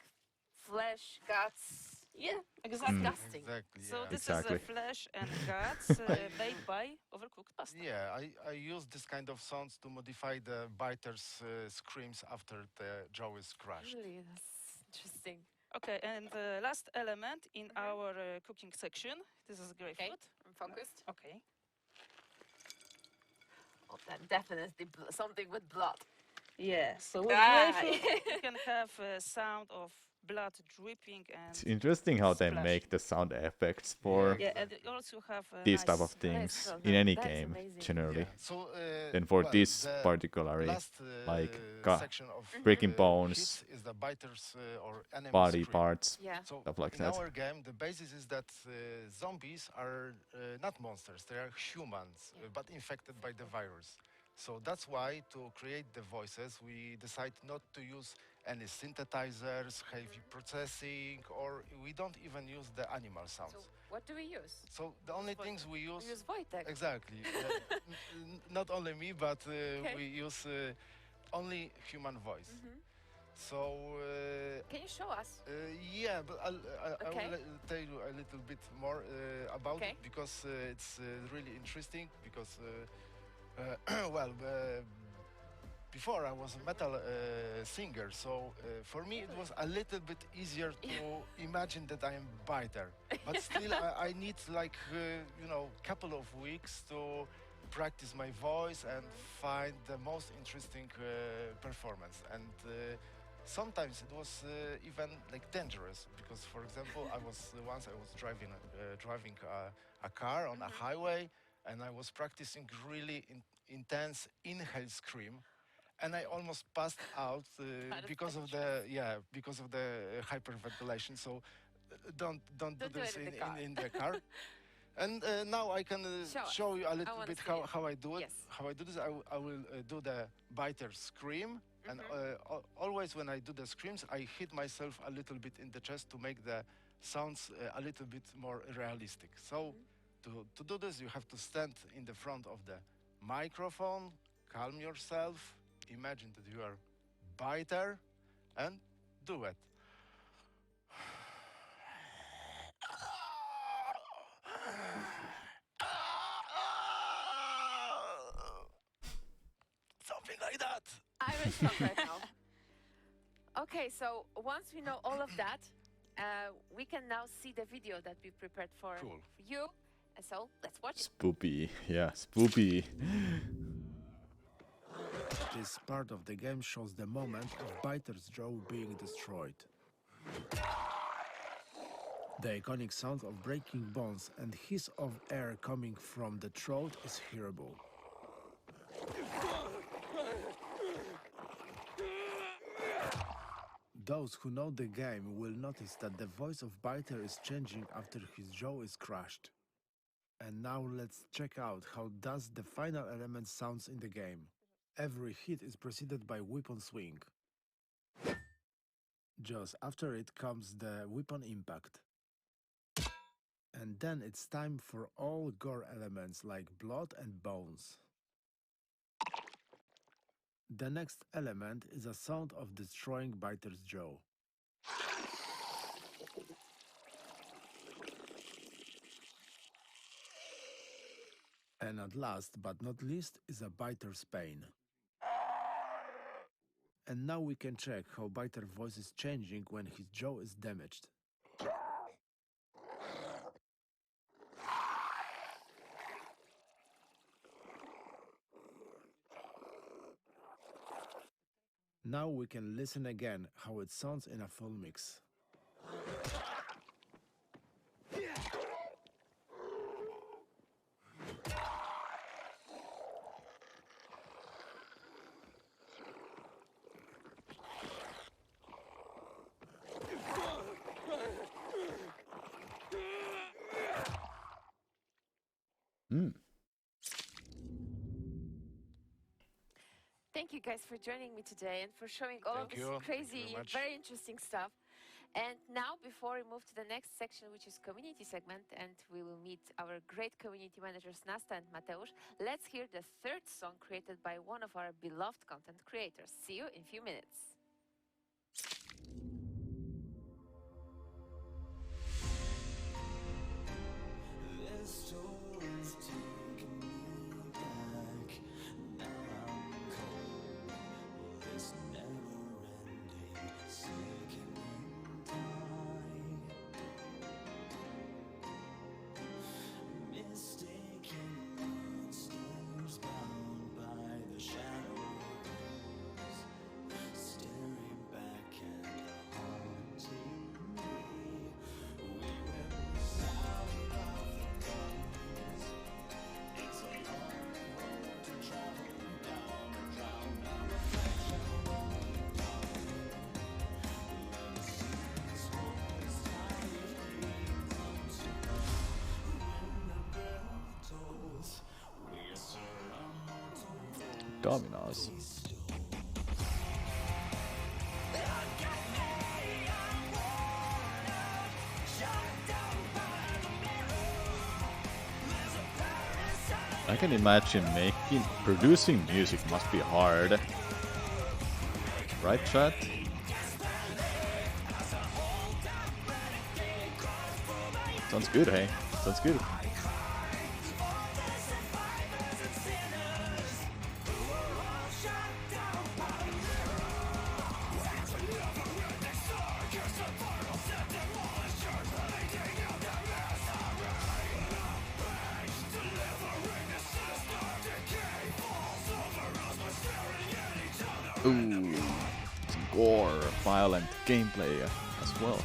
flesh, guts. Yeah, exactly. Disgusting. Exactly. So Yeah. this Exactly. is flesh and guts made by overcooked pasta. Yeah, I use this kind of sounds to modify the biter's screams after the jaw is crushed. Really, that's interesting. Okay, and the last element in our cooking section. This is grapefruit. Okay, I'm focused. Okay. Oh, that definitely something with blood. Yeah. So with Ah. grapefruit, you can have a sound of blood dripping and It's interesting how they splashing. make the sound effects for Yeah, and you also have a these nice type of smell. things well in done. any That's game, amazing. generally. Yeah. So Then for well, this the particularly, last like section of breaking hits bones, is the biter's or enemy body scream. parts, Yeah. So stuff like in that. our game, the basis is that zombies are not monsters; they are humans, Yeah. but infected by the virus. So that's why, to create the voices, we decide not to use any synthesizers, heavy processing, or we don't even use the animal sounds. So what do we use? So the only things we We use, use Wojtek. exactly, not only me, but Okay. we use only human voice. So Can you show us? yeah, but I Okay. will tell you a little bit more about Okay. it because it's really interesting. Because well, before I was a metal singer, so for me it was a little bit easier to imagine that I am biter. But still, I need like couple of weeks to practice my voice and find the most interesting performance. And sometimes it was even like dangerous because, for example, once I was driving a car on a highway, and I was practicing really intense inhale scream, and I almost passed out because of the hyperventilation. So don't do Don't do this it in the car. in the car. And now I can show you a little wanna bit see it. how I do it. Yes. How I do this, I will do the biter scream, and always when I do the screams, I hit myself a little bit in the chest to make the sounds a little bit more realistic. So to do this, you have to stand in the front of the microphone, calm yourself, imagine that you are biter, and do it. Something like that. I'm in shock right now. Okay, so once we know all of that, we can now see the video that we prepared for Cool. you. And so let's watch it. Spoopy. Yeah, spoopy. This part of the game shows the moment of Biter's jaw being destroyed. The iconic sound of breaking bones and hiss of air coming from the throat is hearable. Those who know the game will notice that the voice of Biter is changing after his jaw is crushed. And now let's check out how does the final element sounds in the game. Every hit is preceded by weapon swing. Just after it comes the weapon impact. And then it's time for all gore elements like blood and bones. The next element is a sound of destroying Biter's jaw. And at last but not least is a Biter's pain. And now we can check how Biter's voice is changing when his jaw is damaged. Now we can listen again how it sounds in a full mix. Thank you guys for joining me today and for showing all of Thank this you. Thank you crazy, very much. very interesting stuff. And now, before we move to the next section, which is community segment, and we will meet our great community managers Nasta and Mateusz, let's hear the third song created by one of our beloved content creators. See you in a few minutes. Dominos. I can imagine producing music must be hard. Right, chat? Sounds good, hey? Sounds good. Ooh, some gore, violent gameplay as well.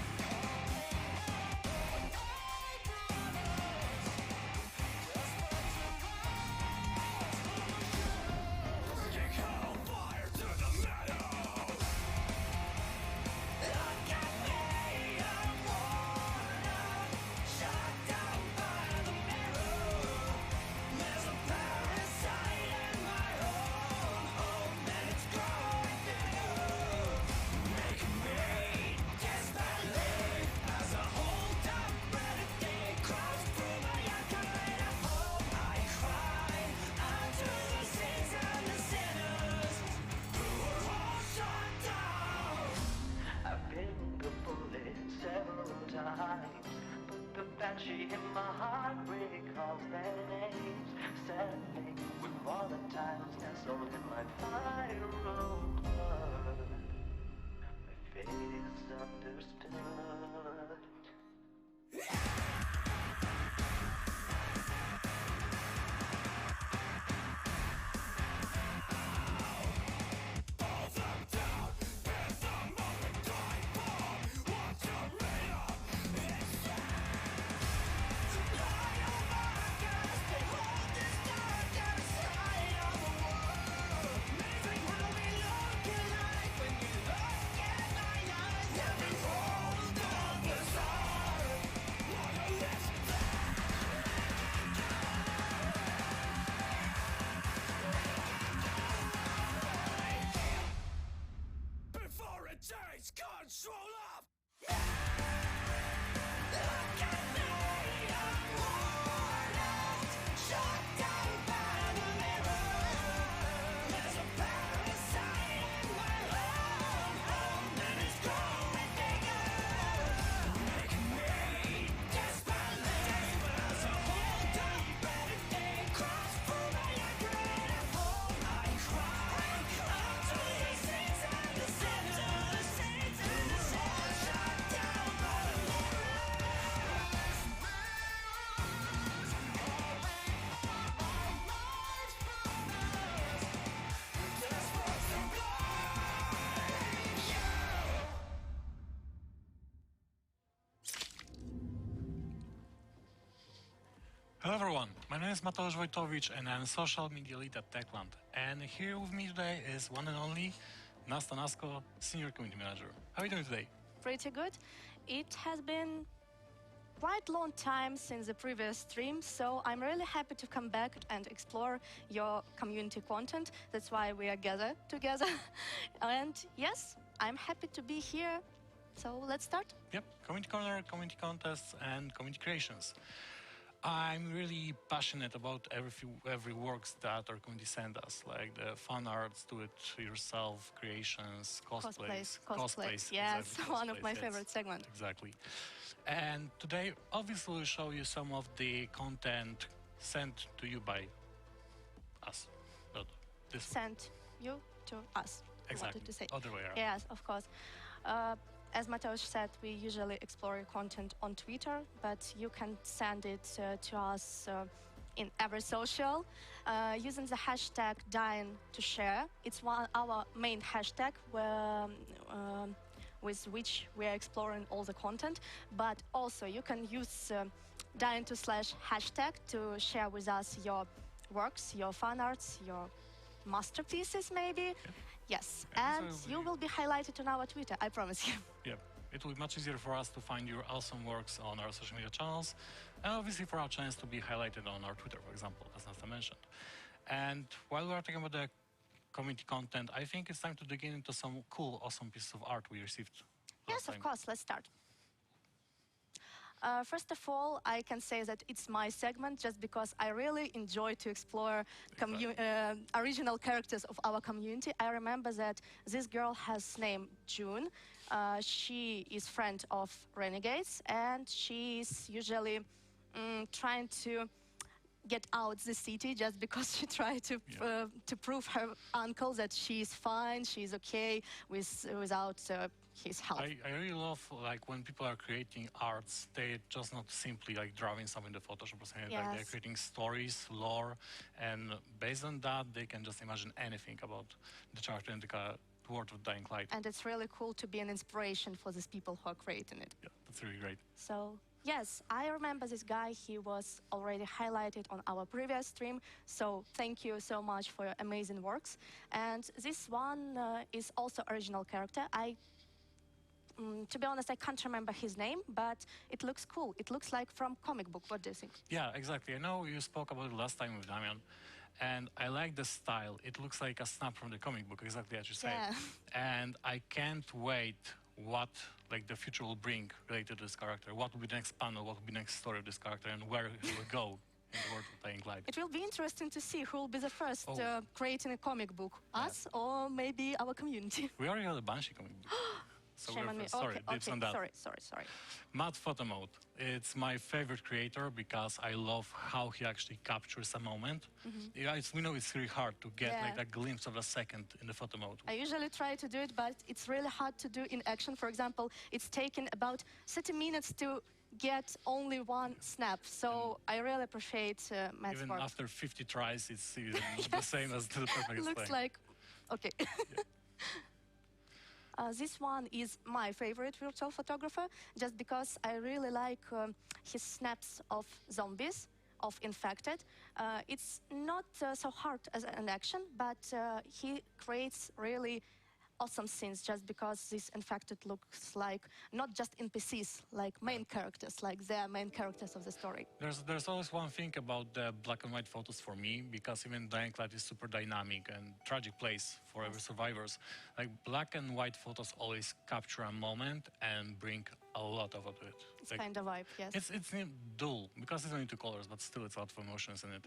Hello everyone, my name is Mateusz Wojtowicz and I'm social media lead at Techland. And here with me today is one and only Nasta Nasko, senior community manager. How are you doing today? Pretty good. It has been quite long time since the previous stream, so I'm really happy to come back and explore your community content. That's why we are gathered together. And yes, I'm happy to be here. So let's start. Yep, community corner, community contests, and community creations. I'm really passionate about every works that our community send us, like the fan arts, do it yourself creations, cosplays. Yes, exactly, one of my yes, favorite segments. Exactly. And today, obviously, we'll show you some of the content sent to you by us. Not this one. Sent you to us. I Exactly. wanted to say. Other way around. Yes, of course. As Mateusz said, we usually explore your content on Twitter, but you can send it to us in every social using the hashtag dying to share. It's our main hashtag with which we are exploring all the content, but also you can use dying to / hashtag to share with us your works, your fan arts, your masterpieces maybe. Yes, and you will be highlighted on our Twitter, I promise you. Yeah, it will be much easier for us to find your awesome works on our social media channels, and obviously for our channels to be highlighted on our Twitter, for example, as Nasta mentioned. And while we are talking about the community content, I think it's time to dig into some cool, awesome pieces of art we received. Yes, of course, let's start. First of all, I can say that it's my segment just because I really enjoy to explore original characters of our community. I remember that this girl has name June. She is friend of Renegades, and she is usually trying to get out the city just because she tried to prove her uncle that she's fine, she's okay without his help. I really love like when people are creating arts, they're just not simply like drawing something in the Photoshop or something. Yes. Like they're creating stories, lore, and based on that, they can just imagine anything about the character in the world of Dying Light. And it's really cool to be an inspiration for these people who are creating it. Yeah, that's really great. So yes, I remember this guy. He was already highlighted on our previous stream. So thank you so much for your amazing works. And this one is also original character. To be honest, I can't remember his name, but it looks cool. It looks like from comic book. What do you think? Yeah, exactly. I know you spoke about it last time with Damian, and I like the style. It looks like a snap from the comic book, exactly as you said. Yeah. And I can't wait what like the future will bring related to this character. What will be the next panel? What will be the next story of this character, and where he will go in the world of Dying Light? It will be interesting to see who will be the first creating a comic book, us or maybe our community. We already have a Banshee comic book. So Shame on me. sorry, Okay, on that. Sorry. Matt Photo Mode. It's my favorite creator because I love how he actually captures a moment. Yeah, we know it's really hard to get like a glimpse of a second in the photo mode. I usually try to do it, but it's really hard to do in action. For example, it's taken about 30 minutes to get only one snap. So I really appreciate Matt's Even work. after 50 tries, it's the same as the perfect Looks display. like, okay. This one is my favorite virtual photographer, just because I really like his snaps of zombies, of infected. It's not so hard as an action, but he creates really awesome scenes just because this infected looks like not just NPCs, like main characters, like they're main characters of the story. There's always one thing about the black and white photos for me, because even Dying Light is super dynamic and tragic place for every survivors. Like black and white photos always capture a moment and bring a lot of it. It's like, kind of vibe, yes. It's dull because it's only two colors, but still it's a lot of emotions in it.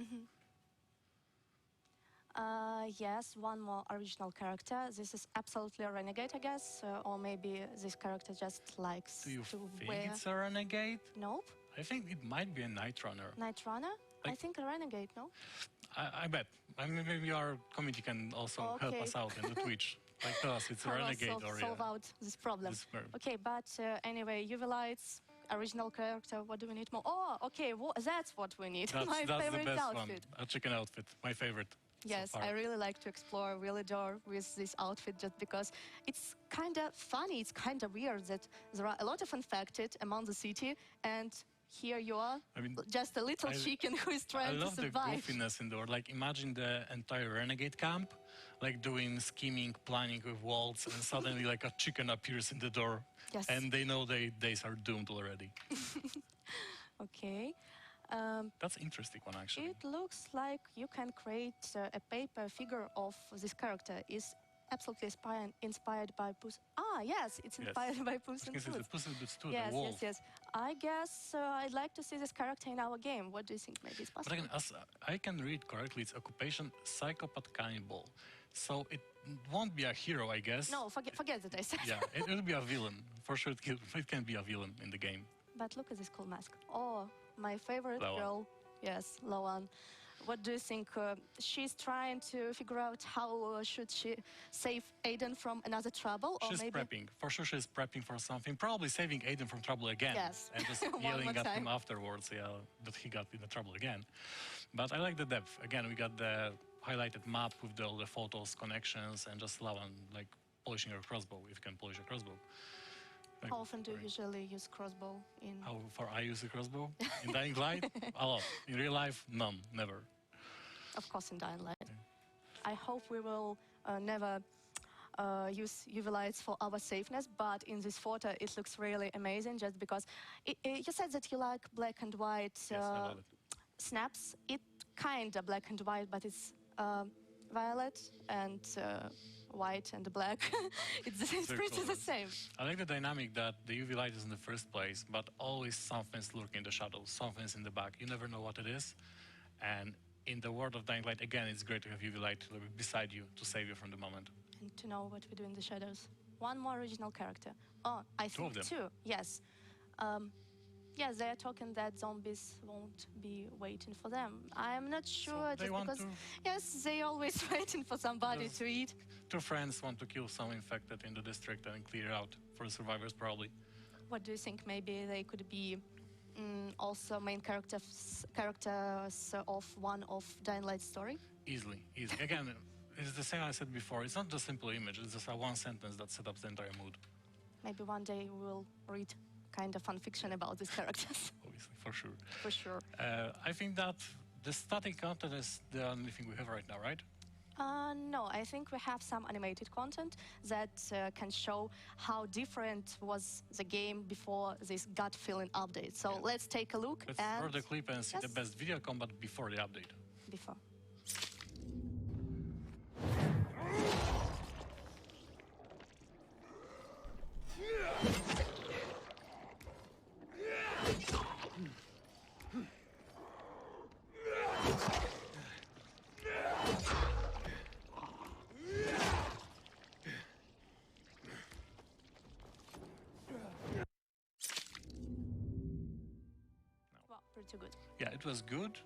Yes, one more original character. This is absolutely a renegade, I guess, or maybe this character just likes Do you to think wear. it's a renegade? Nope. I think it might be a Night Runner. Night Runner? I Like- think a renegade, no? I bet. I mean, maybe our committee can also help us out in the Twitch. Like tell us it's a How else renegade or solve out this problem. Okay, but anyway, UV lights, original character. What do we need more? Oh, okay, that's what we need. My That's favorite the best outfit. one. A chicken outfit, my favorite. Yes, so far. I really like to explore Willidor with this outfit just because it's kind of funny, it's kind of weird that there are a lot of infected among the city, and here you are, I mean, just a little chicken who is trying I to love the survive. goofiness in the world. Like imagine the entire renegade camp, like doing scheming, planning with walls, and suddenly like a chicken appears in the door, Yes. and they know their days are doomed already. Okay. That's interesting one, actually. It looks like you can create a paper figure of this character. Is absolutely inspired by Puss. Ah, yes, it's inspired by Puss in This is the Boots. Puss in Boots too, Yes, the wolf. yes. I guess I'd like to see this character in our game. What do you think? Maybe it's But possible. again, as I can read correctly, its occupation psychopath cannibal. So it won't be a hero, I guess. No, forget that I said. Yeah, it will be a villain. For sure, it can be a villain in the game. But look at this cool mask. Oh, my favorite Loan. girl. Yes, Loan. What do you think? She's trying to figure out how should she save Aiden from another trouble, or She's maybe prepping. For sure, she's prepping for something. Probably saving Aiden from trouble again. Yes. And just One yelling more at him time. afterwards, that he got into trouble again. But I like the depth. Again, we got the highlighted map with all the photos, connections, and just Lawan like polishing her crossbow, if you can polish a crossbow. Like, how often do you usually use crossbow in? how far I use the crossbow? In Dying Light? A lot. In real life? None. Never. Of course, in Dying Light. I hope we will never use UV lights for our safeness, but in this photo it looks really amazing just because you said that you like black and white Yes, I love it. snaps. It kind of black and white, but it's violet and white and black. it's Very pretty cool. the same. I like the dynamic that the UV light is in the first place, but always something's lurking in the shadows, something's in the back. You never know what it is. And in the world of Dying Light, again, it's great to have UV light beside you to save you from the moment. And to know what we do in the shadows. One more original character. Oh, I Two of think them. two. Yes. Yes, they are talking that zombies won't be waiting for them. I'm not sure they just want because to- yes, they always waiting for somebody Yes. to eat. Two friends want to kill some infected in the district and clear it out for the survivors, probably. What do you think? Maybe they could be also main characters of one of Dying Light story. Easily. Again, it's the same I said before. It's not just simple image. It's just a one sentence that sets up the entire mood. Maybe one day we will read kind of fan fiction about these characters. Obviously, for sure. For sure. I think that the static content is the only thing we have right now, right? No, I think we have some animated content that can show how different was the game before this gut feeling update. So let's take a look. Let's and roll the clip and see the Yes. best video combat before the update. before. Wow, pretty good. Yeah, it was good,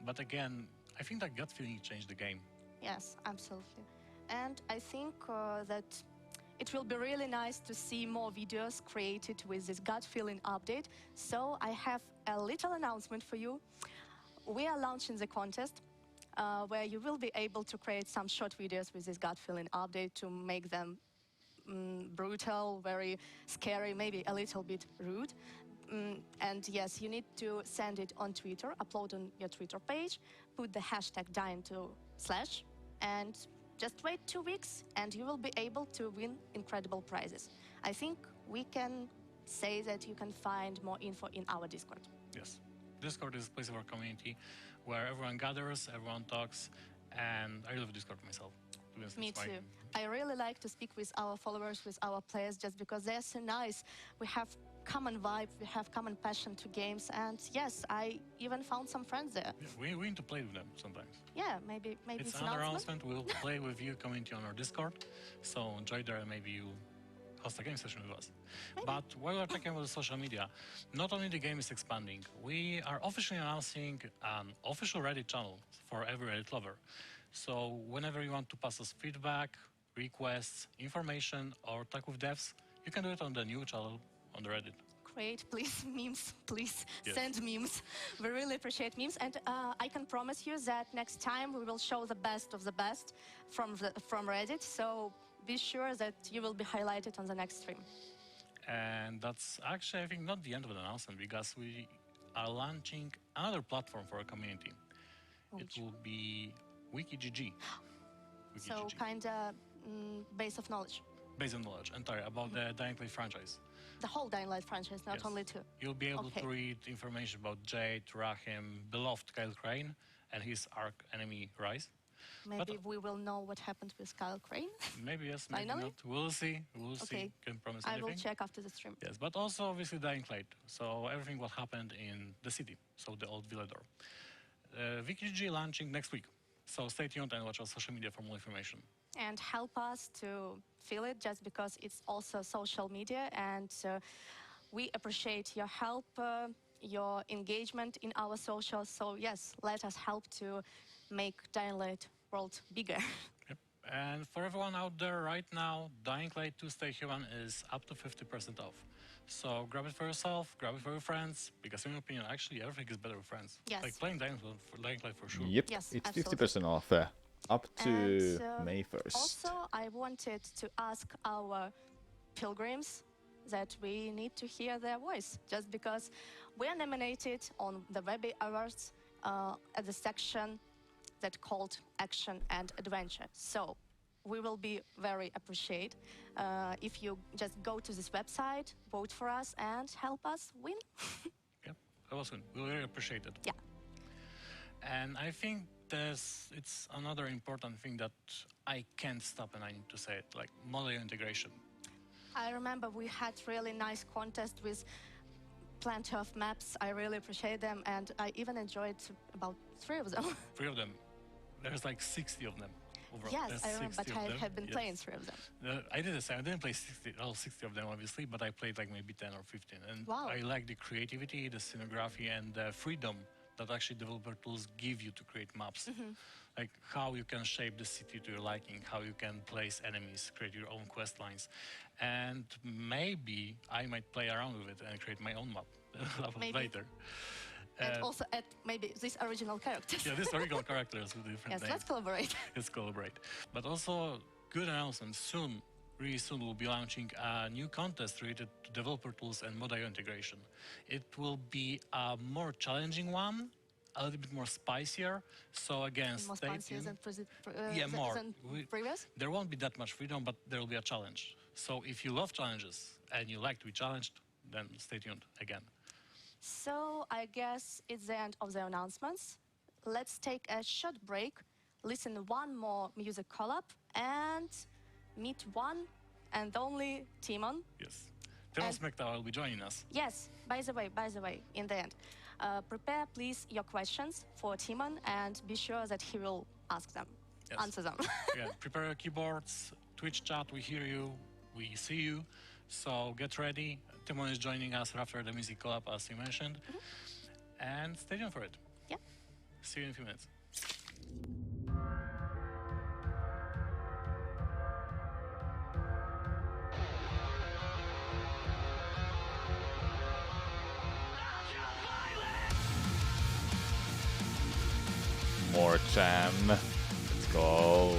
but again, I think that gut feeling changed the game. Yes, absolutely. And I think that it will be really nice to see more videos created with this gut feeling update. So I have a little announcement for you. We are launching the contest where you will be able to create some short videos with this gut feeling update to make them brutal, very scary, maybe a little bit rude. And yes, you need to send it on Twitter, upload on your Twitter page, put the hashtag #dying2/, and just wait 2 weeks and you will be able to win incredible prizes. I think we can say that you can find more info in our Discord. Yes. Discord is a place of our community where everyone gathers, everyone talks, and I love Discord myself. To be honest, Me it's my- too. I really like to speak with our followers, with our players, just because they're so nice. We have common vibe, we have common passion to games, and yes, I even found some friends there. Yeah, we need to play with them sometimes. Yeah, maybe It's it's another an announcement. announcement. We'll play with you community on our Discord. So join there and maybe you'll host a game session with us. But while we're talking about the social media, not only the game is expanding, we are officially announcing an official Reddit channel for every Reddit lover. So whenever you want to pass us feedback, requests, information, or talk with devs, you can do it on the new channel on the Reddit. Create, please, memes, please Yes. send memes. We really appreciate memes, and I can promise you that next time we will show the best of the best from Reddit. So be sure that you will be highlighted on the next stream. And that's actually, I think, not the end of the announcement because we are launching another platform for our community. Which? It will be WikiGG. So kind of base of knowledge. Based on knowledge, entirely about the Dying Light franchise. The whole Dying Light franchise, not Yes. only 2. You'll be able Okay. to read information about Jade, Rahim, beloved Kyle Crane, and his arch enemy Rise. Maybe we will know what happened with Kyle Crane. Maybe yes, maybe Finally? not. We'll see. We'll see. Okay. Can't promise I anything. will check after the stream. Yes, but also obviously Dying Light. So everything what happened in the city, so the old Villador. VKG launching next week. So stay tuned and watch our social media for more information. And help us to feel it, just because it's also social media, and we appreciate your help, your engagement in our socials. So yes, let us help to make Dying Light world bigger. Yep. And for everyone out there right now, Dying Light 2 Stay Human is up to 50% off. So grab it for yourself, grab it for your friends, because in my opinion, actually everything is better with friends. Yes. Like playing Dying Light for sure. Yep, Yes, it's absolutely. 50% off up to And, May 1st. Also, I wanted to ask our pilgrims that we need to hear their voice, just because we are nominated on the Webby Awards at the section that called Action and Adventure. So we will be very appreciated if you just go to this website, vote for us, and help us win. Yep, that was good. We really appreciate it. Yeah. And I think it's another important thing that I can't stop and I need to say it, like model integration. I remember we had really nice contest with plenty of maps. I really appreciate them, and I even enjoyed about 3 of them. 3 of them. There's like 60 of them overall. Yes, There's I remember, 60 but of I them. have been Yes. playing 3 of them. I did the same. I didn't play all 60 of them, obviously, but I played like maybe 10 or 15. And Wow. I like the creativity, the scenography, and the freedom that actually developer tools give you to create maps. Like how you can shape the city to your liking, how you can place enemies, create your own quest lines. And maybe I might play around with it and create my own map Maybe. later. And also add maybe these original characters. Yeah, these original characters with different Yes, names. let's collaborate. Let's collaborate. But also, good announcement, soon, really soon, we'll be launching a new contest related to developer tools and Mod.io integration. It will be a more challenging one, a little bit more spicier. So again, More stay spicier tuned. than more. than previous? There won't be that much freedom, but there will be a challenge. So if you love challenges and you like to be challenged, then stay tuned again. So I guess it's the end of the announcements. Let's take a short break, listen one more music collab, and meet one and only Timon. Yes. Terence McDowell will be joining us. Yes, by the way, in the end, prepare please your questions for Timon and be sure that he will ask them, Yes. answer them. Yeah, prepare your keyboards, Twitch chat, we hear you, we see you. So get ready. Timon is joining us after the music collab, as you mentioned. And stay tuned for it. Yeah. See you in a few minutes. More jam. Let's go.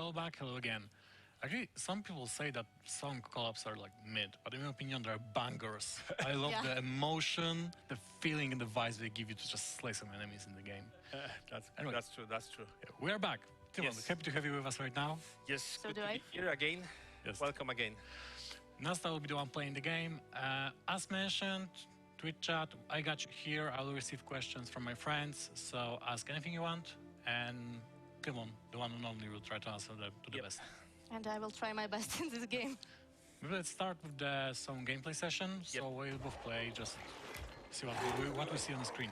Hello back, hello again. Actually, some people say that song collabs are like mid, but in my opinion, they're bangers. I love the emotion, the feeling, and the vibes they give you to just slay some enemies in the game. Anyway. That's true. That's true. Yeah, we are back. Timon, Yes. happy to have you with us right now. Yes, So good do to I. be here again. Yes. Welcome again. Nasta will be the one playing the game. As mentioned, Twitch chat, I got you here. I will receive questions from my friends, so ask anything you want, and Timon, the one and only, will try to answer them to the best. And I will try my best in this game. Maybe let's start with some gameplay session. So we'll both play, just see what we see on the screen.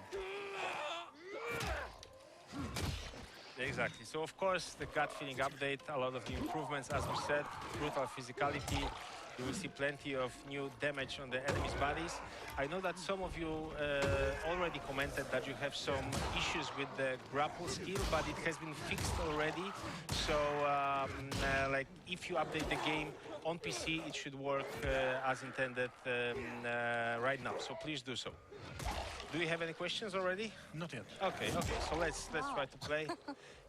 Exactly. So of course the gut feeling update, a lot of new improvements, as we said, brutal physicality. You will see plenty of new damage on the enemy's bodies. I know that some of you already commented that you have some issues with the grapple skill, but it has been fixed already. So like if you update the game on PC, it should work as intended right now. So please do so. Do you have any questions already? Not yet. Okay. So let's try to play.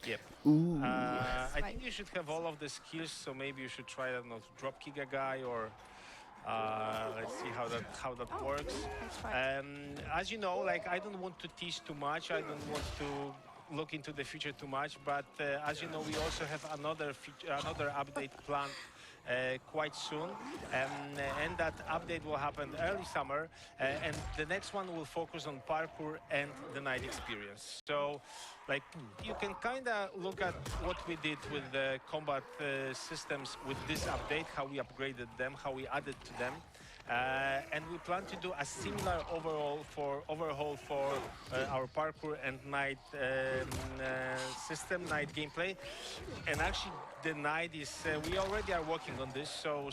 Yep. I think you should have all of the skills. So maybe you should try, I don't know, to drop kick a guy, or let's see how that works. As you know, like I don't want to tease too much. I don't want to look into the future too much. But as you know, we also have another update planned quite soon, and that update will happen early summer, and the next one will focus on parkour and the night experience. So like you can kind of look at what we did with the combat systems with this update, how we upgraded them, how we added to them. And we plan to do a similar overhaul for our parkour and night system, night gameplay. And actually, the night is we already are working on this. So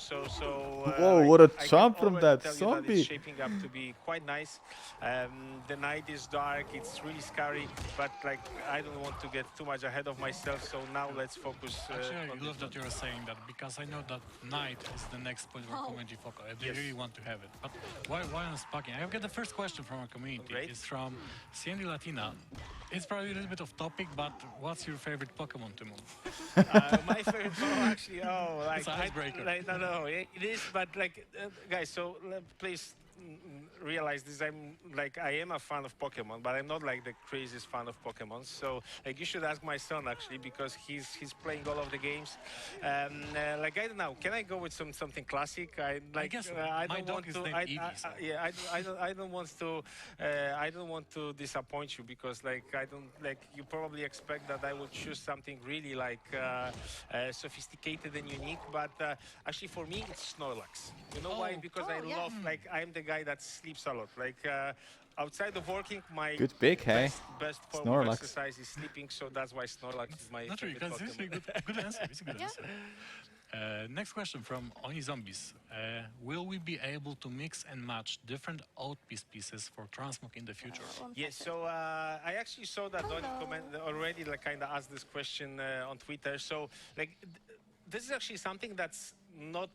whoa! What a I jump can from already that tell you zombie! that it's shaping up to be quite nice. The night is dark. It's really scary. But like I don't want to get too much ahead of myself. So now let's focus. Actually, on I love that you're saying that, because I know that night is the next point where community focus. They really want to have it. But why I'm speaking? I've got the first question from our community. Great. It's from Cindy Latina. It's probably a little bit off topic, but what's your favorite Pokemon, Timon? My favorite Pokemon, actually, like it's an icebreaker. No, it is. But like, guys, so please realize this. I am a fan of Pokemon, but I'm not like the craziest fan of Pokemon. So like you should ask my son actually, because he's playing all of the games. Like I don't know, can I go with something classic? I guess I my don't dog want is to. named Eevee, so. I don't want to disappoint you, because like you probably expect that I will choose something really like sophisticated and unique. But actually for me it's Snorlax. You know why? Because I love I'm the guy that sleeps a lot. Like outside of working, my Good pick, hey? best form Snorlax. of exercise is sleeping. So that's why Snorlax is my Not really, favorite because it's Pokemon. a good answer. It's a good answer. Next question from Oni Zombies. Will we be able to mix and match different outpiece pieces for transmog in the future? Yes, so I actually saw that Donny comment already, like kind of asked this question on Twitter. So like this is actually something that's not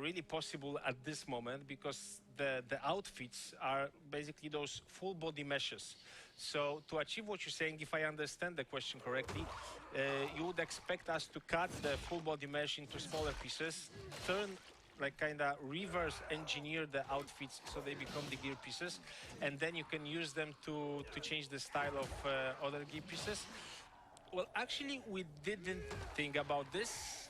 really possible at this moment, because the outfits are basically those full body meshes. So to achieve what you're saying, if I understand the question correctly, you would expect us to cut the full body mesh into smaller pieces, like kind of reverse engineer the outfits so they become the gear pieces, and then you can use them to change the style of other gear pieces. Well, actually, we didn't think about this.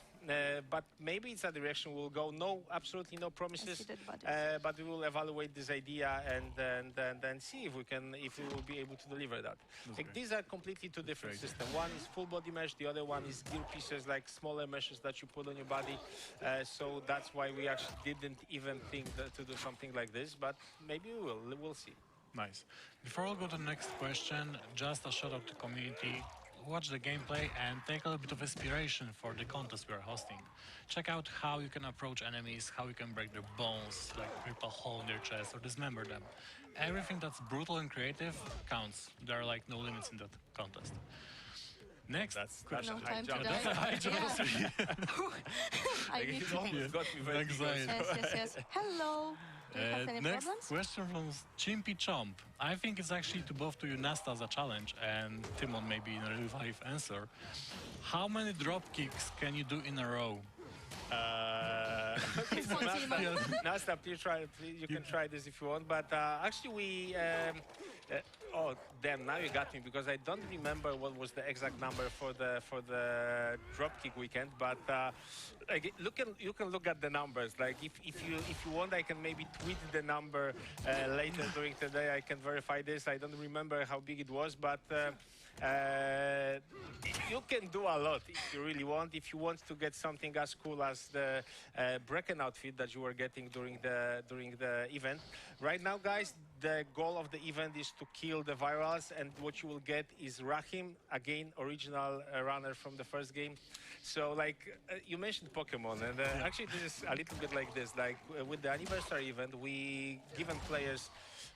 But maybe it's a direction we'll go. No, absolutely no promises. But we will evaluate this idea and see if we will be able to deliver that. Like these are completely two different systems. One is full body mesh. The other one is gear pieces, like smaller meshes that you put on your body. So that's why we actually didn't even think to do something like this. But maybe we will. We'll see. Nice. Before we go to the next question, just a shout out to community. Watch the gameplay and take a little bit of inspiration for the contest we are hosting. Check out how you can approach enemies, how you can break their bones, like rip a hole in their chest or dismember them. Everything that's brutal and creative counts. There are like no limits in that contest. Next, that's no a high time jump. to That's a high jump. I Like, need it to... almost got me very Anxiety. Yes. Hello. Do you have any Next problems? question from Chimpy Chomp. I think it's actually to both to you, Nasta, as a challenge, and Timon maybe in a real life answer. How many drop kicks can you do in a row? Okay, so Nastap, you can try this if you want. But actually, we. Oh, damn! Now you got me because I don't remember what was the exact number for the dropkick weekend. But like, you can look at the numbers. Like if you want, I can maybe tweet the number later during the day. I can verify this. I don't remember how big it was, but. You can do a lot if you really want. If you want to get something as cool as the Brecken outfit that you were getting during the event. Right now, guys, the goal of the event is to kill the virals, and what you will get is Rahim, again, original runner from the first game. So, like, you mentioned Pokemon, and actually this is a little bit like this. Like, with the anniversary event, we given players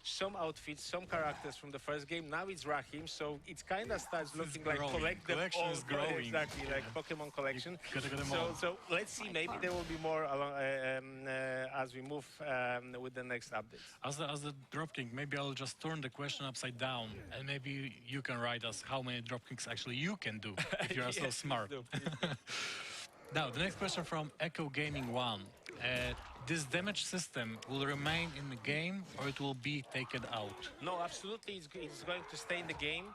some outfits, some characters from the first game. Now it's Rahim, so it kind of starts looking like collection is growing. Exactly, like Pokemon collection. So Let's see. Maybe there will be more along, as we move with the next updates. As the dropkick, maybe I'll just turn the question upside down, and maybe you can write us how many dropkicks actually you can do if you are so smart. Now, the next question from Echo Gaming 1. This damage system will remain in the game, or it will be taken out? No, absolutely, it's going to stay in the game.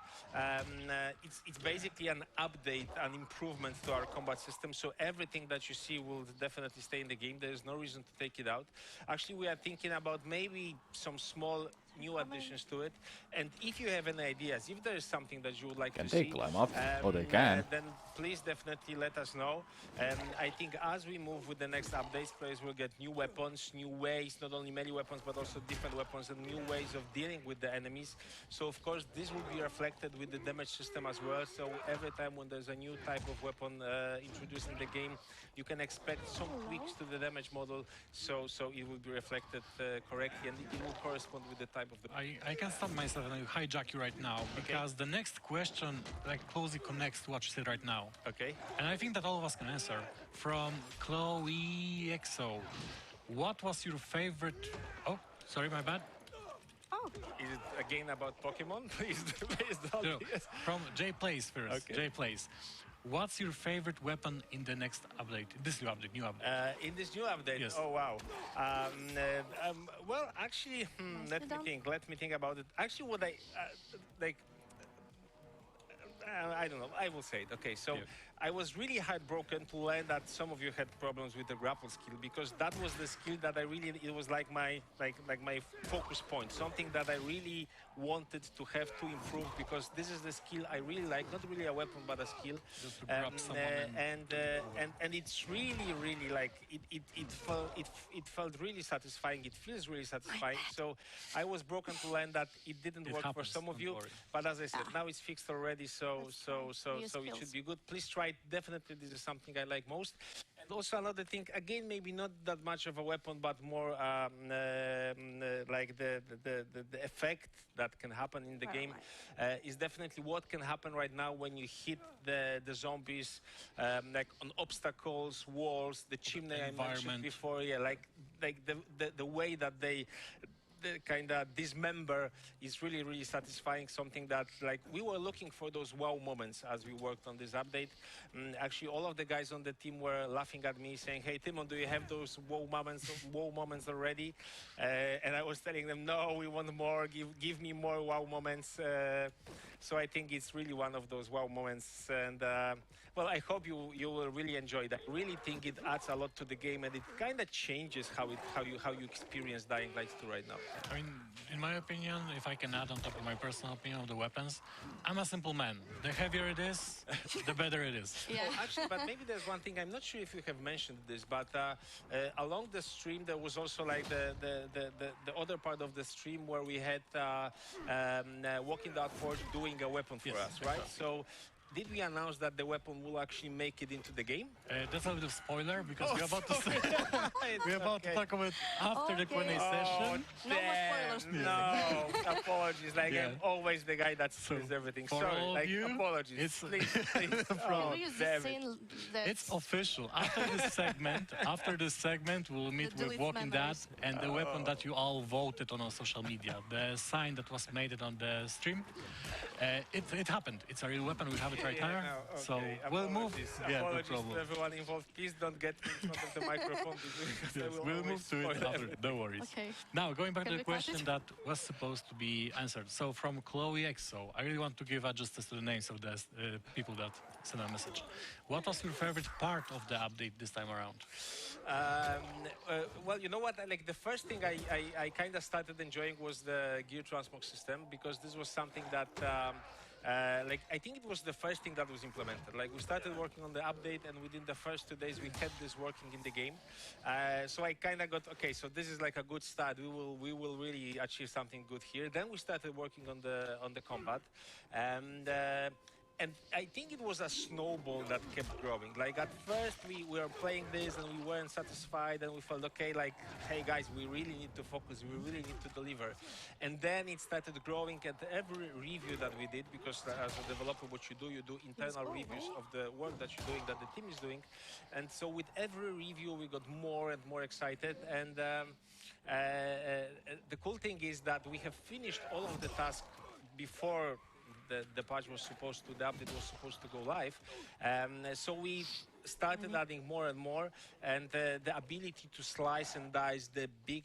It's basically an update, an improvement to our combat system. So everything that you see will definitely stay in the game. There is no reason to take it out. Actually, we are thinking about maybe some small new additions to it. And if you have any ideas, if there is something that you would like to see, climb up? They can. Then please definitely let us know. I think as we move with the next updates, players will get new weapons, new ways, not only melee weapons, but also different weapons and new ways of dealing with the enemies. So of course, this will be reflected with the damage system as well. So every time when there's a new type of weapon introduced in the game, you can expect some tweaks to the damage model. So it will be reflected correctly, and it will correspond with the type of the... I can stop myself and hijack you right now, because the next question like closely connects to what you said right now. Okay. And I think that all of us can answer. From Chloe EXO, what was your favorite... Oh, sorry, my bad. Oh. Is it again about Pokemon? Please don't. No, from Jay Plays first. Okay. Jay Plays. What's your favorite weapon in the next update? This new update, In this new update? Yes. Oh, wow. Well, actually, let me think about it. Actually, what I don't know. I will say it. Okay, so I was really heartbroken to learn that some of you had problems with the grapple skill, because that was the skill that it was like my focus point, something that I really wanted to have to improve, because this is the skill I really like, not really a weapon but a skill. Just to grab someone and it's really like it felt really satisfying. It feels really satisfying. So I was broken to learn that it didn't work for some of you, but as I said, now it's fixed already. So it should be good. Please try it. Definitely, this is something I like most. And also another thing, again, maybe not that much of a weapon, but more like the effect that can happen in the game is definitely what can happen right now when you hit the zombies, like on obstacles, walls, the chimney I mentioned before. Yeah, like the way that they kind of dismember is really satisfying. Something that, like, we were looking for those wow moments as we worked on this update. Actually, all of the guys on the team were laughing at me, saying, "Hey, Timon, do you have those wow moments already?" And I was telling them, "No, we want more. Give me more wow moments." So I think it's really one of those wow moments, and well, I hope you will really enjoy that. I really think it adds a lot to the game, and it kind of changes how you experience Dying Light 2 right now. I mean, in my opinion, if I can add on top of my personal opinion of the weapons, I'm a simple man. The heavier it is, the better it is. Yeah. Well, actually, but maybe there's one thing, I'm not sure if you have mentioned this, but along the stream there was also like the other part of the stream where we had Walking Dark Forge doing a weapon for us, right? Exactly. So did we announce that the weapon will actually make it into the game? That's a little spoiler, because we're about to to talk about after the Q&A session. No more spoilers, please. No, apologies. Like, I'm always the guy that spoils everything. For Sorry, all like, of you, apologies. Please. It's official. After this segment, we'll meet with Walking Dead and the weapon that you all voted on social media. The sign that was made on the stream. It happened. It's a real weapon. We have it right here. So we'll move. Yeah, no Apologies problem. to everyone involved. Please don't get me in front of the microphone because I Yes, will we'll always move to it spoil after. No worries. Now, going back to the question that was supposed to be answered. So, from Chloe XO, I really want to give justice to the names of the people that sent a message. What was your favorite part of the update this time around? Well, you know what? Like the first thing I kind of started enjoying was the gear transmog system because this was something that. Like I think it was the first thing that was implemented. Like we started working on the update, and within the first 2 days we had this working in the game. So I kind of got okay. So this is like a good start. We will really achieve something good here. Then we started working on the combat, and I think it was a snowball that kept growing. Like at first we were playing this and we weren't satisfied and we felt, okay, like, hey guys, we really need to focus, we really need to deliver. And then it started growing at every review that we did, because as a developer, what you do internal reviews of the work that you're doing, that the team is doing. And so with every review, we got more and more excited. And the cool thing is that we have finished all of the tasks before the patch was supposed to, the update was supposed to go live. So we started adding more and more, and the ability to slice and dice the big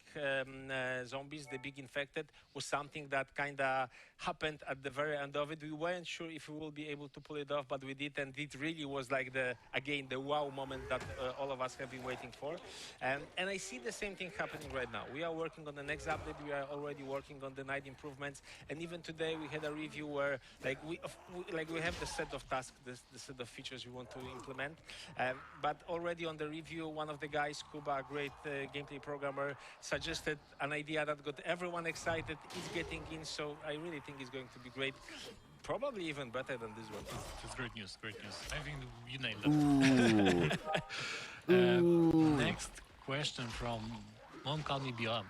zombies, the big infected, was something that kind of happened at the very end of it. We weren't sure if we will be able to pull it off, but we did, and it really was like the wow moment that all of us have been waiting for. And I see the same thing happening right now. We are working on the next update. We are already working on the night improvements, and even today we had a review where we have the set of tasks, the set of features we want to implement. But already on the review, one of the guys, Kuba, a great gameplay programmer, suggested an idea that got everyone excited. It's getting in, so I really think it's going to be great. Probably even better than this one. It's great news, great news. I think you nailed it. Next question from Mom Call Me Bilam.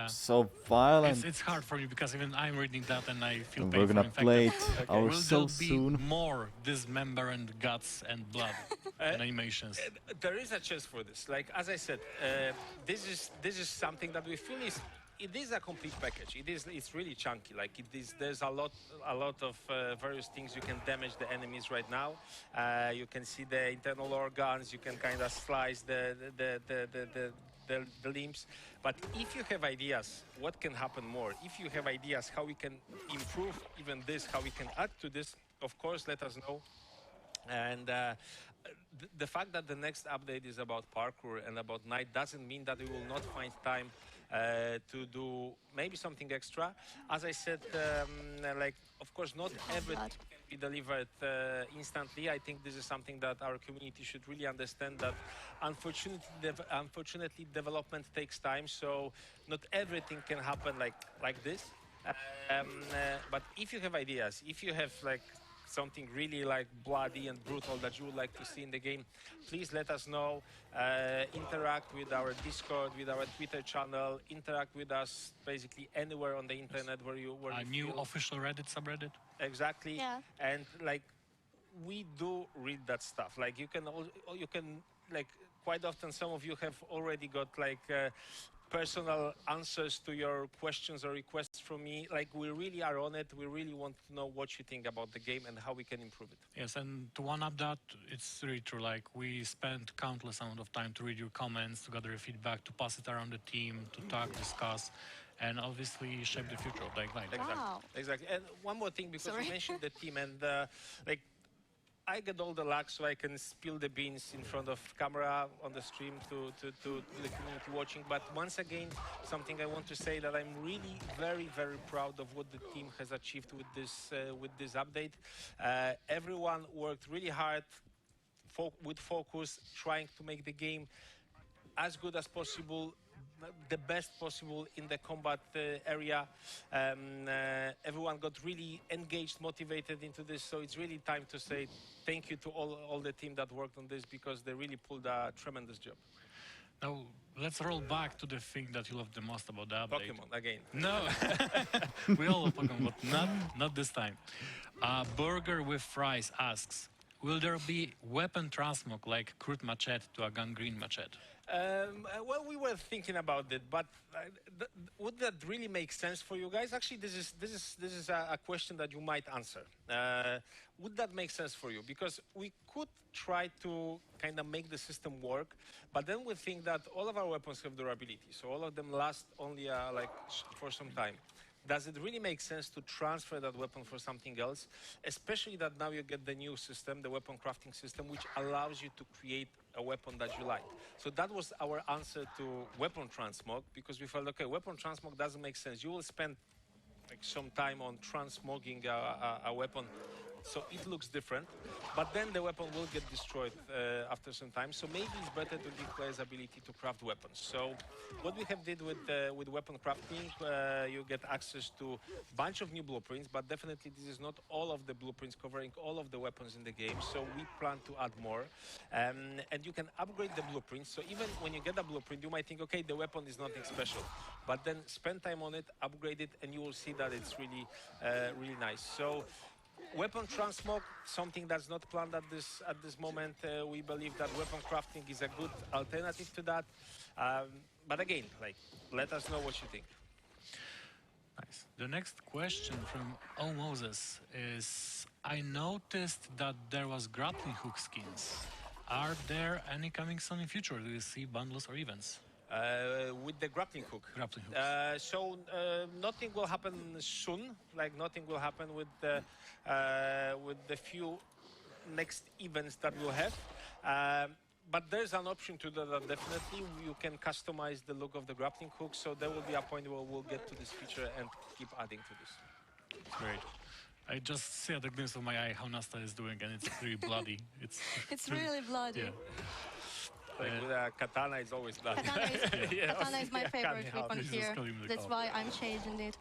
So violent. It's hard for me because even I'm reading that and I feel We're painful. gonna play it Will so there be soon. more dismember and guts and blood and animations? There is a chance for this. Like as I said, this is something that we feel it is a complete package. It's really chunky. Like there's a lot of various things. You can damage the enemies right now. You can see the internal organs. You can kind of slice the limbs. But if you have ideas, what can happen more? If you have ideas how we can improve even this, how we can add to this, of course, let us know. And the fact that the next update is about parkour and about night doesn't mean that we will not find time to do maybe something extra. As I said, like, of course, not everything can be delivered instantly. I think this is something that our community should really understand, that unfortunately development takes time, so not everything can happen like this. But if you have ideas, if you have like something really like bloody and brutal that you would like to see in the game, please let us know. Interact with our Discord, with our Twitter channel, interact with us basically anywhere on the internet where you new official Reddit subreddit. Exactly. Yeah. And like we do read that stuff. Like you can like quite often some of you have already got like personal answers to your questions or requests from me. Like we really are on it. We really want to know what you think about the game and how we can improve it. Yes, and to one up that, it's really true. Like we spent countless amount of time to read your comments, to gather your feedback, to pass it around the team, to talk, discuss, and obviously shape the future of Dying Light. Exactly. Wow. Exactly. And one more thing, because you mentioned the team, and like I get all the luck so I can spill the beans in front of camera on the stream to the community watching. But once again, something I want to say, that I'm really very, very proud of what the team has achieved with this update. Everyone worked really hard with focus, trying to make the game as good as possible, the best possible in the combat area. Everyone got really engaged, motivated into this, so it's really time to say thank you to all the team that worked on this, because they really pulled a tremendous job. Now, let's roll back to the thing that you love the most about the update. Pokemon, again. No, we all love Pokemon, but not this time. Burger with Fries asks, will there be weapon transmog like Crude Machete to a Gangrene Machete? Well, we were thinking about it, but would that really make sense for you guys? Actually, this is a question that you might answer. Would that make sense for you? Because we could try to kind of make the system work, but then we think that all of our weapons have durability, so all of them last only for some time. Does it really make sense to transfer that weapon for something else? Especially that now you get the new system, the weapon crafting system, which allows you to create a weapon that you like. So that was our answer to weapon transmog, because we felt, okay, weapon transmog doesn't make sense. You will spend like some time on transmogging a weapon so it looks different, but then the weapon will get destroyed after some time. So maybe it's better to give players ability to craft weapons. So what we have did with weapon crafting, you get access to a bunch of new blueprints, but definitely this is not all of the blueprints covering all of the weapons in the game. So we plan to add more, and you can upgrade the blueprints. So even when you get a blueprint, you might think, okay, the weapon is nothing special, but then spend time on it, upgrade it, and you will see that it's really, really nice. So weapon transmog, something that's not planned at this moment. We believe that weapon crafting is a good alternative to that. But again, let us know what you think. Nice. The next question from O Moses is: I noticed that there was grappling hook skins. Are there any coming soon in future? Do you see bundles or events? With the grappling hook. Grappling hooks. So nothing will happen soon. Nothing will happen with the few next events that we'll have. But there's an option to do that. Definitely, you can customize the look of the grappling hook. So there will be a point where we'll get to this feature and keep adding to this. Great. I just see at the glimpse of my eye how Nasta is doing, and it's really bloody. It's really bloody. Yeah. With a katana, it's always bloody. Katana is my favorite weapon here. That's why I'm changing it.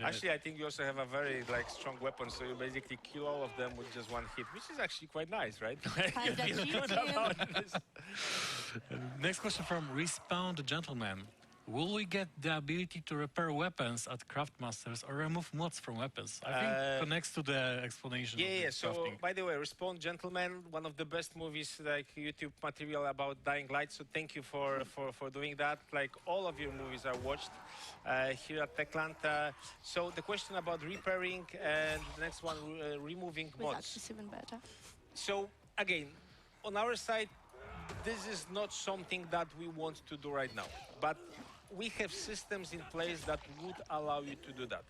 Actually, I think you also have a very strong weapon, so you basically kill all of them with just one hit, which is actually quite nice, right? Kinda cheating. Next question from Respawn the Gentleman. Will we get the ability to repair weapons at Craftmasters or remove mods from weapons? I think connects to the explanation. Yeah. Of So, crafting. by the way, Respawn Gentleman, one of the best movies, YouTube material about Dying Light. So, thank you for doing that. All of your movies are watched here at Techland. So, the question about repairing and the next one, removing mods. It's even better. So, again, on our side, this is not something that we want to do right now, but we have systems in place that would allow you to do that.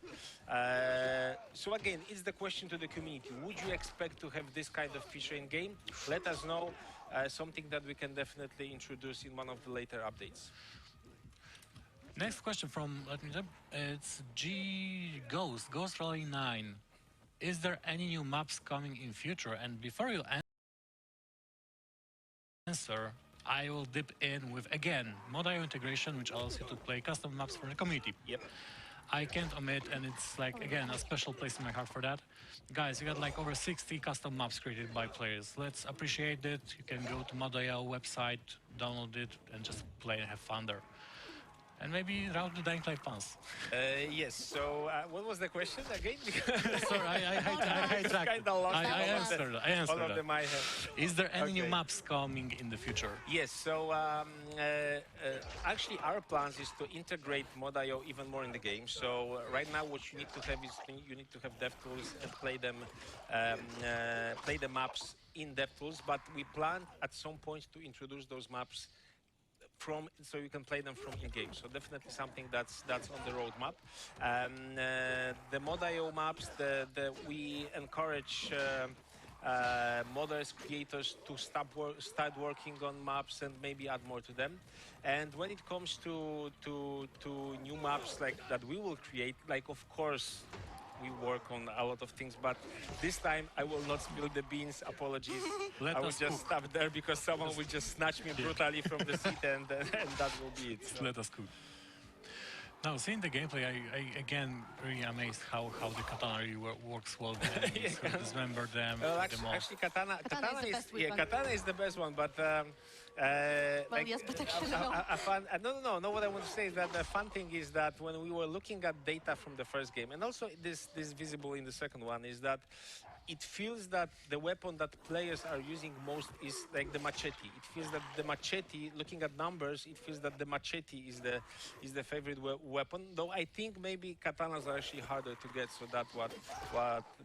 So again, it's the question to the community. Would you expect to have this kind of feature in game? Let us know. Something that we can definitely introduce in one of the later updates. Next question from, it's Ghost Rally 9. Is there any new maps coming in future? And before you answer, I will dip in with, again, Mod.io integration, which allows you to play custom maps for the community. Yep. I can't omit, and it's again, a special place in my heart for that. Guys, you got over 60 custom maps created by players. Let's appreciate it. You can go to Mod.io website, download it, and just play and have fun there. And maybe route the Dying Light puns. Yes, so what was the question again? Sorry, I answered all of that. them I have. Is there any new maps coming in the future? Yes, so actually our plans is to integrate Mod.io even more in the game. So right now what you need to have is you need to have DevTools and play the maps in DevTools, but we plan at some point to introduce those maps so you can play them from in-game. So definitely something that's on the roadmap. The Mod.io maps, we encourage modders, creators to start working on maps and maybe add more to them. And when it comes to new maps that we will create, of course, we work on a lot of things, but this time I will not spill the beans. Apologies. I will just stop there because someone will just snatch me brutally from the seat, and that will be it. So. Let us cook. Now, seeing the gameplay, I again really amazed how the katana really works well. The enemies, who dismember them. Actually, katana is the best one, but. Yes, but actually no. No. What I want to say is that the fun thing is that when we were looking at data from the first game, and also this visible in the second one, is that it feels that the weapon that players are using most is like the machete. It feels that the machete, looking at numbers, it feels that the machete is the favorite weapon. Though I think maybe katanas are actually harder to get, so that's what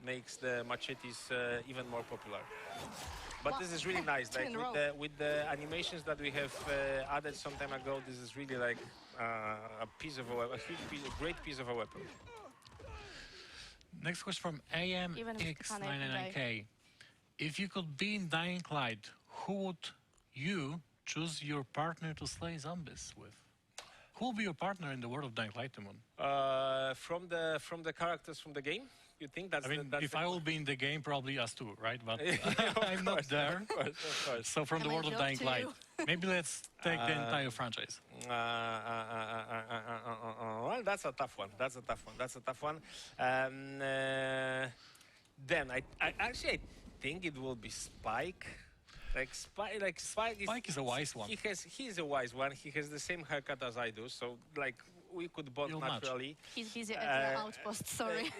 makes the machetes even more popular. But this is really nice. Like with the animations that we have added some time ago, this is really like a piece of a huge piece, a great piece of a weapon. Next question from AMX99K. If you could be in Dying Light, who would you choose your partner to slay zombies with? Who will be your partner in the world of Dying Light, Timon? From the characters from the game? You think that's? I mean, if I will be in the game, probably us two, right? But I'm course, not there. Of course. So from the world of Dying Light, maybe let's take the entire franchise. Well, that's a tough one. That's a tough one. Then I think it will be Spike. Spike is a wise one. He's a wise one. He has the same haircut as I do, so like we could bond naturally. He's busy at the outpost. Sorry.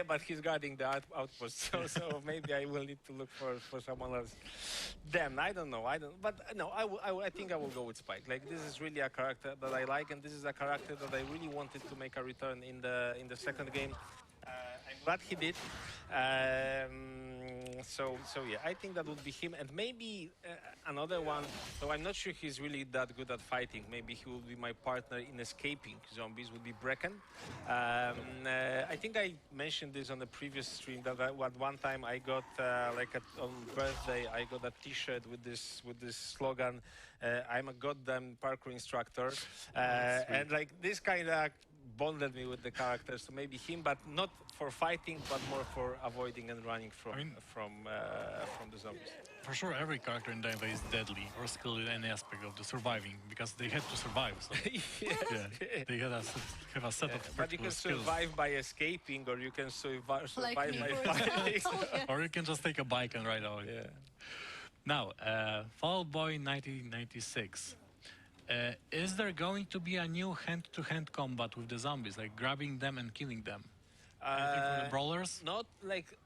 But he's guarding the outpost, so maybe I will need to look for someone else. Then I don't know. But no, I think I will go with Spike. Like this is really a character that I like, and this is a character that I really wanted to make a return in the second game. I'm glad he did. So yeah, I think that would be him, and maybe another one. Though I'm not sure he's really that good at fighting. Maybe he will be my partner in escaping zombies. Would be Brecken. I think I mentioned this on the previous stream that at one time I got on birthday I got a T-shirt with this slogan. I'm a goddamn parkour instructor, and like this kind of bonded me with the characters, so maybe him, but not for fighting, but more for avoiding and running from the zombies. For sure, every character in Dying Light is deadly or skilled in any aspect of the surviving, because they had to survive. So. They have a set of but you can survive by escaping, or you can survive by fighting. Or you can just take a bike and ride out. Yeah. Now, Fall Boy 1996. Is there going to be a new hand-to-hand combat with the zombies, like grabbing them and killing them? Anything for the brawlers? Not like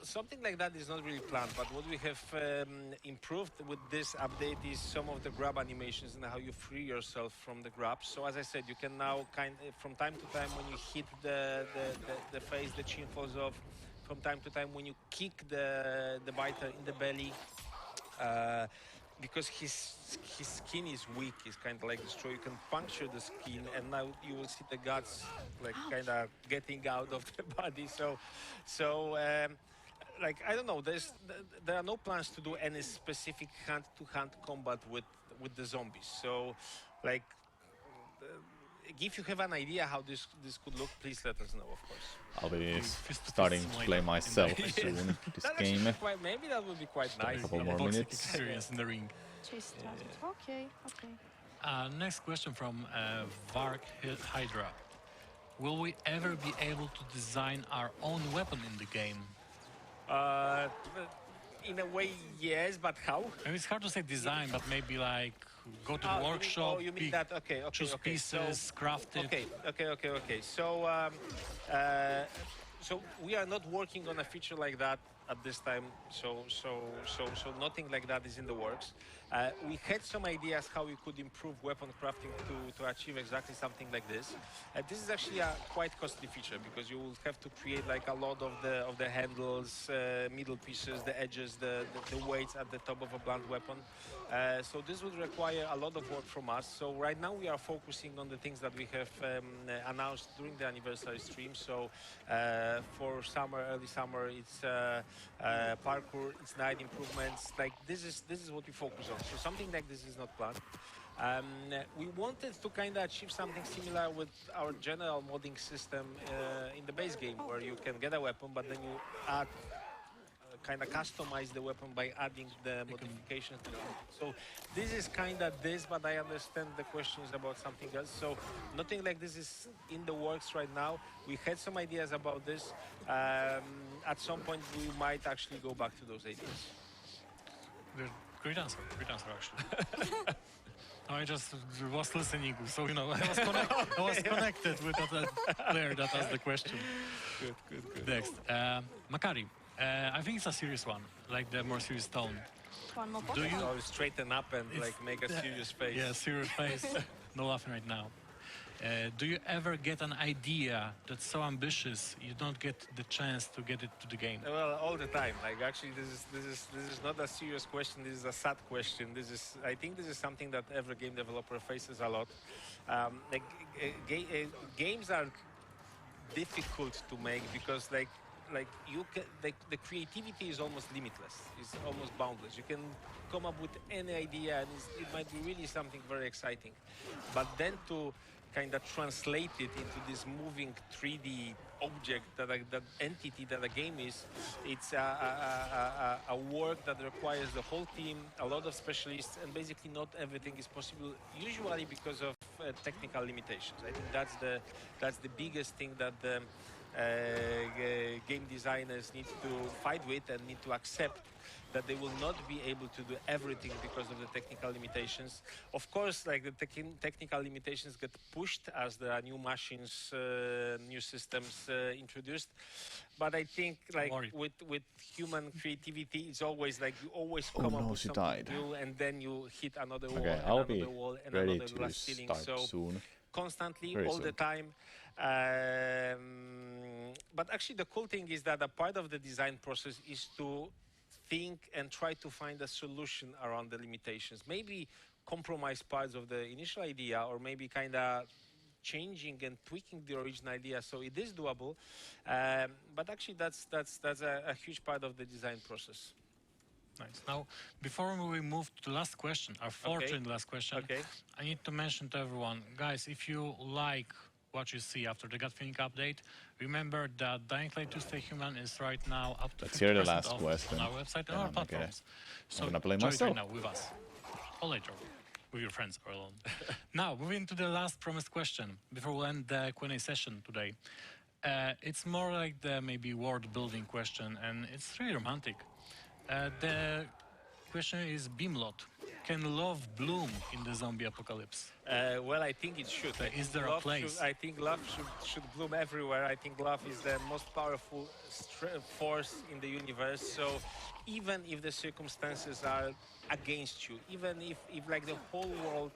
something like that is not really planned. But what we have improved with this update is some of the grab animations and how you free yourself from the grabs. So as I said, you can now from time to time when you hit the face, the chin falls off. From time to time when you kick the biter in the belly. Because his skin is weak, he's kind of like destroyed. You can puncture the skin, and now you will see the guts like kind of getting out of the body. So like I don't know. There are no plans to do any specific hand-to-hand combat with the zombies. So like. If you have an idea how this could look, please let us know, of course. I'll be starting to play myself soon, this game. Maybe that would be quite nice. A couple more minutes. Experience in the ring. Okay. Next question from Vark Hydra. Will we ever be able to design our own weapon in the game? In a way, yes, but how? I mean, it's hard to say design, but maybe like go to the workshop, you mean that? Okay, choose pieces, craft it. Okay. So we are not working on a feature like that at this time. So nothing like that is in the works. We had some ideas how we could improve weapon crafting to achieve exactly something like this. This is actually a quite costly feature because you will have to create like a lot of the handles, middle pieces, the edges, the weights at the top of a blunt weapon. So this would require a lot of work from us. So right now we are focusing on the things that we have announced during the anniversary stream. So for early summer, it's parkour, it's night improvements. Like this is what we focus on. So something like this is not planned. We wanted to kind of achieve something similar with our general modding system in the base game, where you can get a weapon, but then you add kind of customize the weapon by adding the modifications. So this is kind of this, but I understand the question is about something else. So nothing like this is in the works right now. We had some ideas about this. At some point, we might actually go back to those ideas. Great answer actually. I just was listening, so you know, I was connected with that player that asked the question. Good. Next, Makari. I think it's a serious one, like the more serious tone. One more Do box. you? So straighten up and like make a serious face. Yeah, serious face. No laughing right now. Do you ever get an idea that's so ambitious you don't get the chance to get it to the game? Well, all the time. Like actually, this is not a serious question. This is a sad question. I think this is something that every game developer faces a lot. Games are difficult to make because you can the creativity is almost limitless. It's almost boundless. You can come up with any idea and it might be really something very exciting, but then to kind of translate it into this moving 3D object, that entity that a game is, it's a work that requires the whole team, a lot of specialists, and basically not everything is possible, usually because of technical limitations. I think that's the biggest thing that the game designers need to fight with and need to accept, that they will not be able to do everything because of the technical limitations. Of course, like the technical limitations get pushed as there are new machines, new systems introduced. But I think like with human creativity, it's always like you always come up with something new, and then you hit another wall, and another wall, and another glass ceiling. So soon. Constantly, Very all soon. the time. But actually, the cool thing is that a part of the design process is to think and try to find a solution around the limitations. Maybe compromise parts of the initial idea, or maybe kind of changing and tweaking the original idea so it is doable. But actually, that's a huge part of the design process. Nice. Now, before we move to the last question, our fourth and last question, I need to mention to everyone, guys, if you like what you see after the gut feeling update, remember that Dying Light 2 Stay Human is right now up to 50% off on our website and our platforms. So I'm gonna play enjoy it myself. right now with us, or later with your friends or alone. Now, moving to the last promised question before we end the Q&A session today. It's more like the maybe world building question, and it's really romantic. The question is Beamlot. Can love bloom in the zombie apocalypse? Well, I think it should. Is there a place? I think love should bloom everywhere. I think love is the most powerful force in the universe. So even if the circumstances are against you, even if like the whole world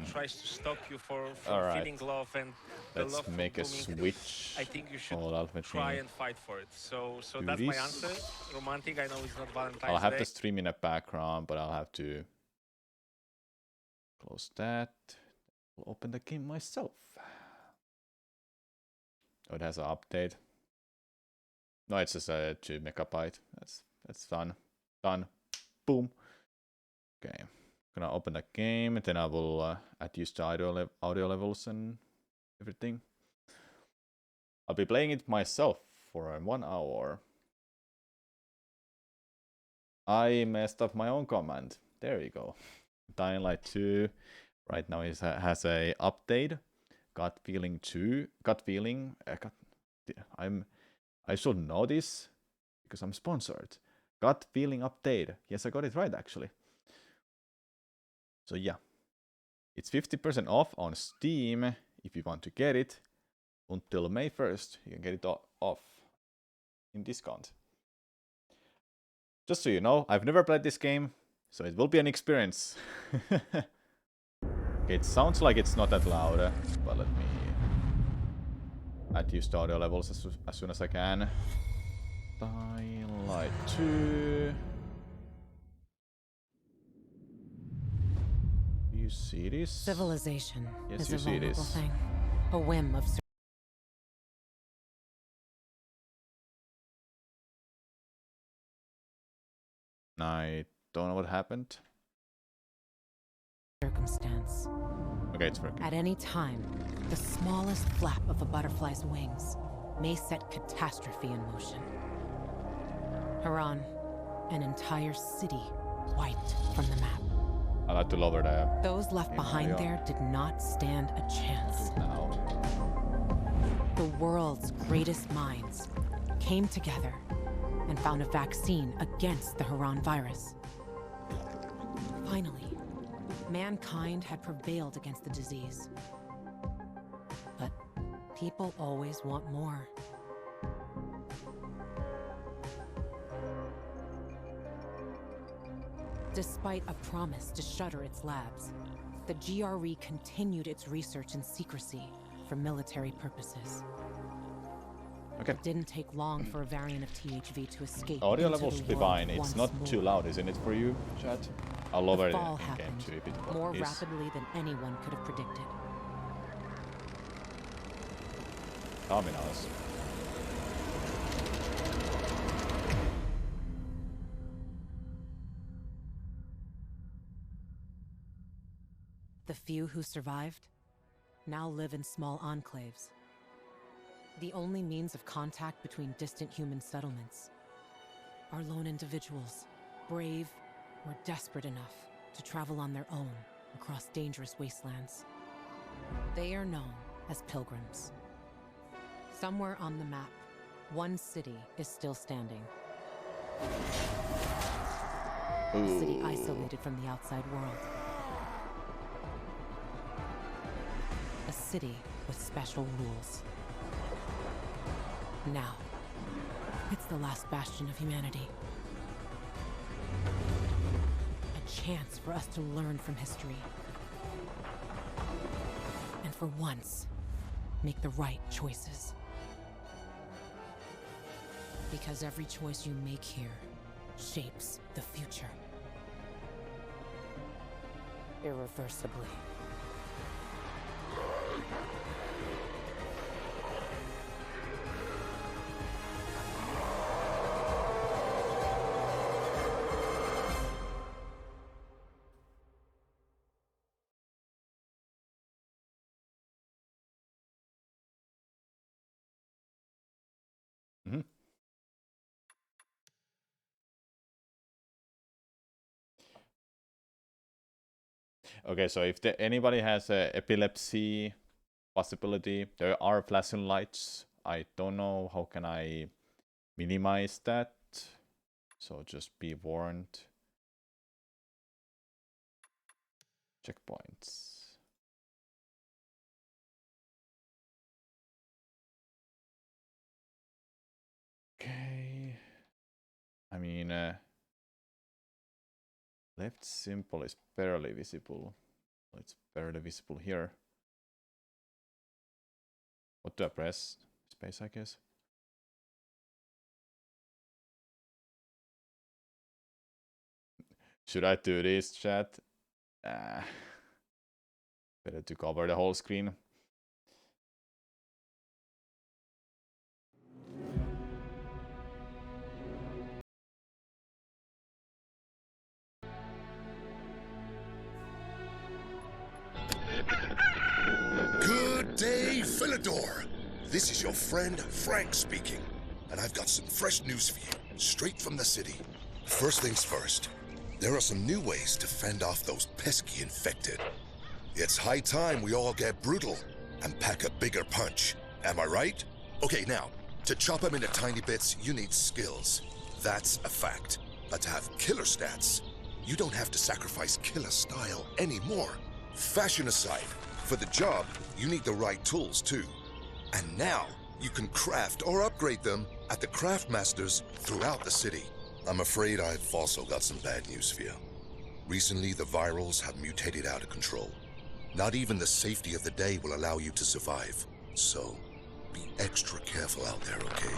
tries to stop you from feeling love and the love make a blooming, switch. I think you should Ultimate try Team. and fight for it. So Do that's my this. answer. Romantic. I know it's not Valentine's I'll have Day. the stream in the background, but I'll have to close that. I'll open the game myself. Oh, it has an update. No, it's just a 2 megabyte. That's fun. Done. Boom. Okay. Gonna open the game, and then I will adjust the audio levels and everything. I'll be playing it myself for 1 hour. I messed up my own command. There you go. Dying Light 2 right now has a update. Gut Feeling 2. Gut Feeling. I should know this because I'm sponsored. Gut Feeling update. Yes, I got it right actually. So yeah, it's 50% off on Steam if you want to get it. Until May 1st, you can get it off in discount. Just so you know, I've never played this game, so it will be an experience. Okay, it sounds like it's not that loud, but let me adjust the audio levels as soon as I can. Dying Light 2. You see this? Civilization Yes, is you a see vulnerable this. thing. A whim of I don't know what happened. circumstance. Okay, it's working. At any time, the smallest flap of a butterfly's wings may set catastrophe in motion. Haran, an entire city wiped from the map. I'll have to lower the... Those left behind there did not stand a chance. Now. The world's greatest minds came together and found a vaccine against the Haran virus. Finally, Mankind had prevailed against the disease. But people always want more. Despite a promise to shutter its labs, the GRE continued its research in secrecy for military purposes. Okay. It didn't take long for a variant of THV to escape. Audio into levels the divine. world It's once not more. too loud, isn't it, for you, chat? I'll lower it fall in game happened too if it more is. rapidly than anyone could have predicted. Dominus. The few who survived now live in small enclaves. The only means of contact between distant human settlements are lone individuals, brave or desperate enough to travel on their own across dangerous wastelands. They are known as pilgrims. Somewhere on the map, one city is still standing. A city isolated from the outside world. A city with special rules. Now, it's the last bastion of humanity. A chance for us to learn from history. And for once, make the right choices. Because every choice you make here shapes the future. Irreversibly. Okay, so if anybody has epilepsy possibility, there are flashing lights. I don't know how can I minimize that. So just be warned. Checkpoints. Okay. I mean, left symbol is barely visible. It's barely visible here. What do I press? Space, I guess. Should I do this, chat? Better to cover the whole screen. Good day, Philidor. This is your friend, Frank speaking. And I've got some fresh news for you, straight from the city. First things first, there are some new ways to fend off those pesky infected. It's high time we all get brutal and pack a bigger punch. Am I right? Okay, now, to chop them into tiny bits, you need skills. That's a fact. But to have killer stats, you don't have to sacrifice killer style anymore. Fashion aside, for the job, you need the right tools too. And now, you can craft or upgrade them at the craft masters throughout the city. I'm afraid I've also got some bad news for you. Recently, the virals have mutated out of control. Not even the safety of the day will allow you to survive. So, be extra careful out there, okay?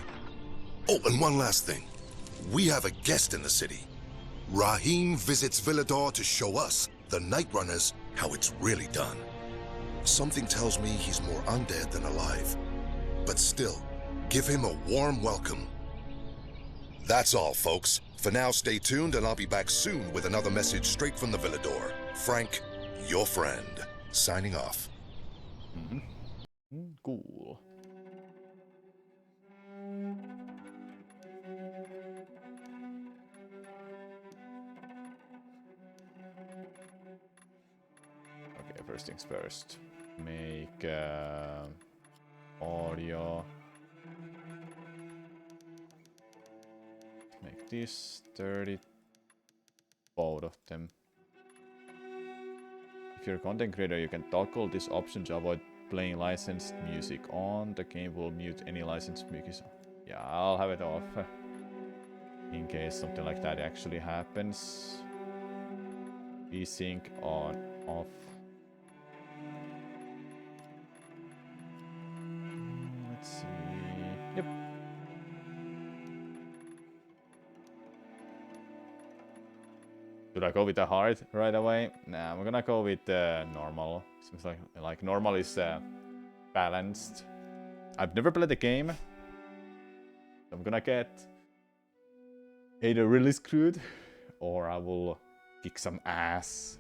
Oh, and one last thing. We have a guest in the city. Raheem visits Villador to show us, the Night Runners, how it's really done. Something tells me he's more undead than alive. But still, give him a warm welcome. That's all, folks. For now, stay tuned and I'll be back soon with another message straight from the Villador. Frank, your friend, signing off. Cool. Okay, first things first. Make audio. Make this 30. Both of them. If you're a content creator, you can toggle this option to avoid playing licensed music on. The game will mute any licensed music. Yeah, I'll have it off in case something like that actually happens. Desync on, off. Let's see. Yep. Should I go with the hard right away? Nah, I'm gonna go with normal. Seems like normal is balanced. I've never played the game. I'm gonna get either really screwed or I will kick some ass.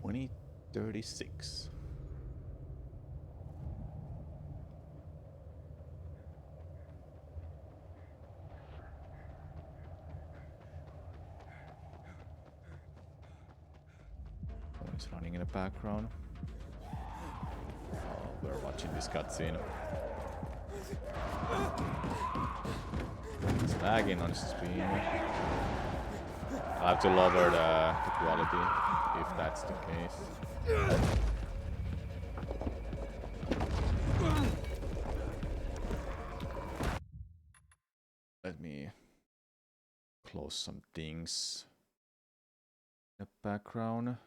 $20.36. Someone's running in the background. Oh, we're watching this cutscene. It's lagging on stream. I'll have to lower the quality if that's the case. Let me close some things in the background.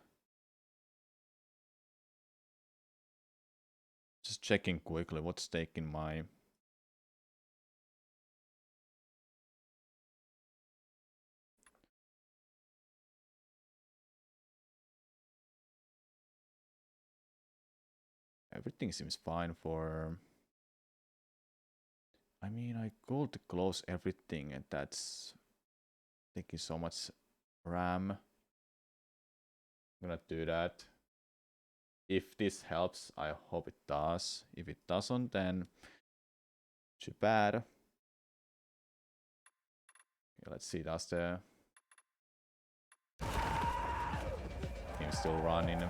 Just checking quickly what's taking my everything seems fine for I mean I go to close everything and that's taking so much RAM. I'm gonna do that. If this helps, I hope it does. If it doesn't, then too bad. Okay, let's see, does the game still run in 10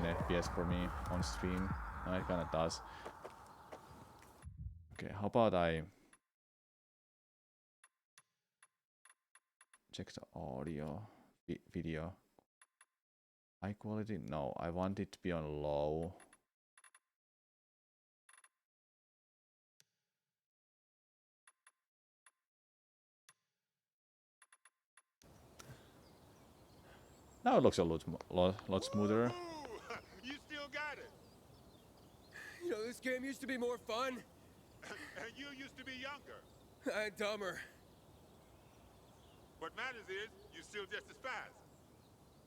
FPS for me on stream? No, it kinda does. Okay, how about I check the audio, video. High quality? No, I want it to be on low. Now it looks a lot smoother. You still got it. You know, this game used to be more fun. And you used to be younger. And dumber. What matters is you're still just as fast.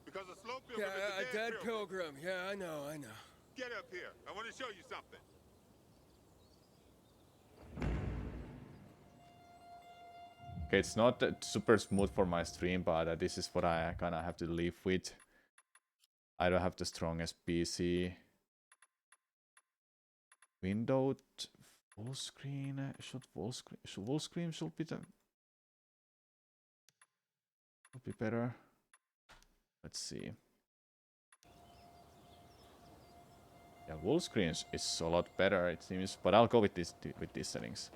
Because a slow pilgrim Yeah, is a dead pilgrim. Yeah, I know. Get up here. I want to show you something. Okay, it's not super smooth for my stream, but this is what I kind of have to live with. I don't have the strongest PC. Windowed full screen. Full screen should be better. Let's see. Yeah, full screen is a lot better, it seems, but I'll go with these settings.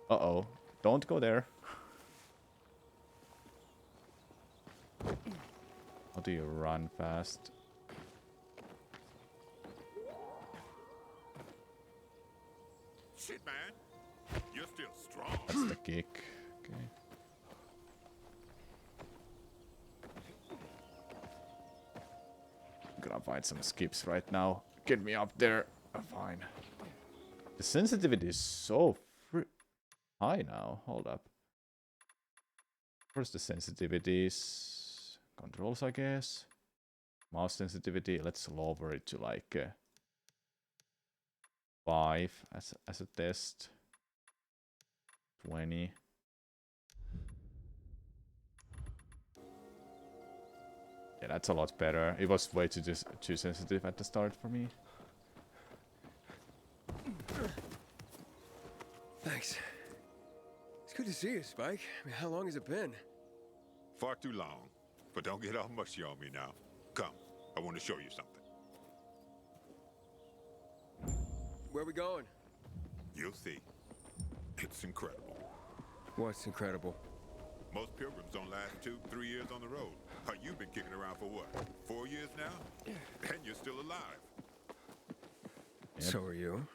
Uh-oh. Don't go there. How do you run fast? Shit, man. You're still strong. That's the kick. Okay. I'm gonna find some skips right now. Get me up there. Fine. The sensitivity is so high now. Hold up. Where's the sensitivities? Controls, I guess. Mouse sensitivity. Let's lower it to like 5 as a test. 20. Yeah, that's a lot better. It was way too sensitive at the start for me. Thanks. It's good to see you, Spike. I mean, how long has it been? Far too long. But don't get all mushy on me now. Come, I want to show you something. Where are we going? You'll see. It's incredible. What's incredible? Most pilgrims don't last 2-3 years on the road. You've been kicking around for what, 4 years now? And you're still alive. Yep. So are you?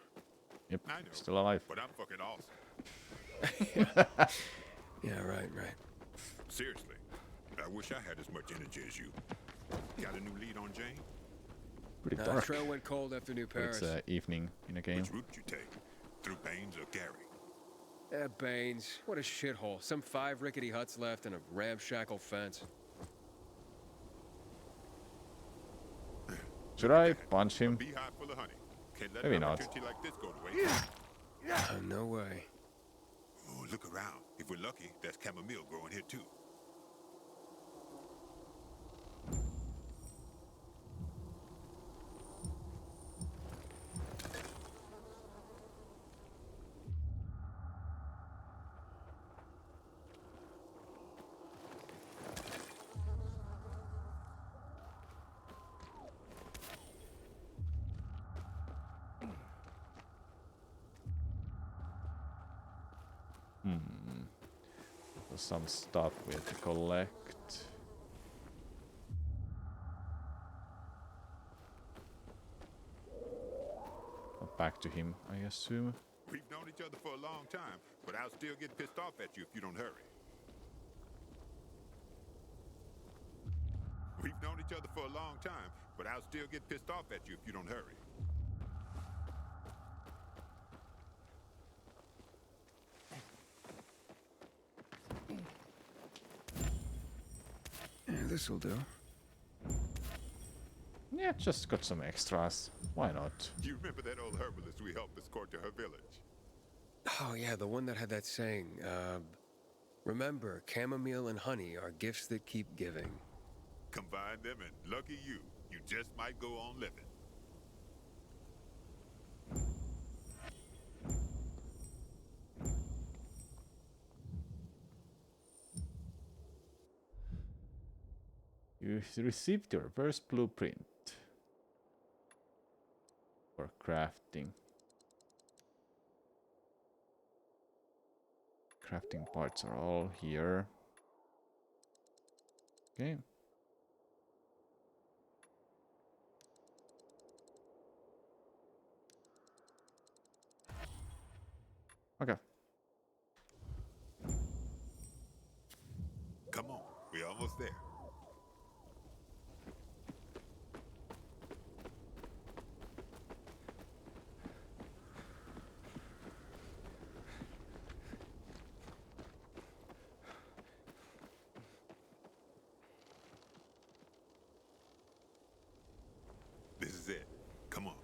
Yep, I know, still alive. But I'm fucking awesome. Yeah, right. Seriously, I wish I had as much energy as you. Got a new lead on Jane? Pretty The dark. trail went cold after New Paris. It's evening in a game. Which route you take? Through Baines or Gary? Baines. What a shithole. Some 5 rickety huts left and a ramshackle fence. Should I punch him? Beehive full of honey. Can't let Maybe an not. opportunity like this go to waste. No way. Oh, look around. If we're lucky, there's chamomile growing here too. There's some stuff we have to collect. Back to him, I assume. We've known each other for a long time, but I'll still get pissed off at you if you don't hurry. We've known each other for a long time, but I'll still get pissed off at you if you don't hurry. Yeah, this'll do. Yeah, just got some extras. Why not? You remember that old herbalist we helped escort to her village? Oh, yeah, the one that had that saying, remember, chamomile and honey are gifts that keep giving. Combine them and lucky you, you just might go on living. You received your first blueprint for crafting. Crafting parts are all here. Okay. Okay. Come on, we're almost there. This is it. Come on.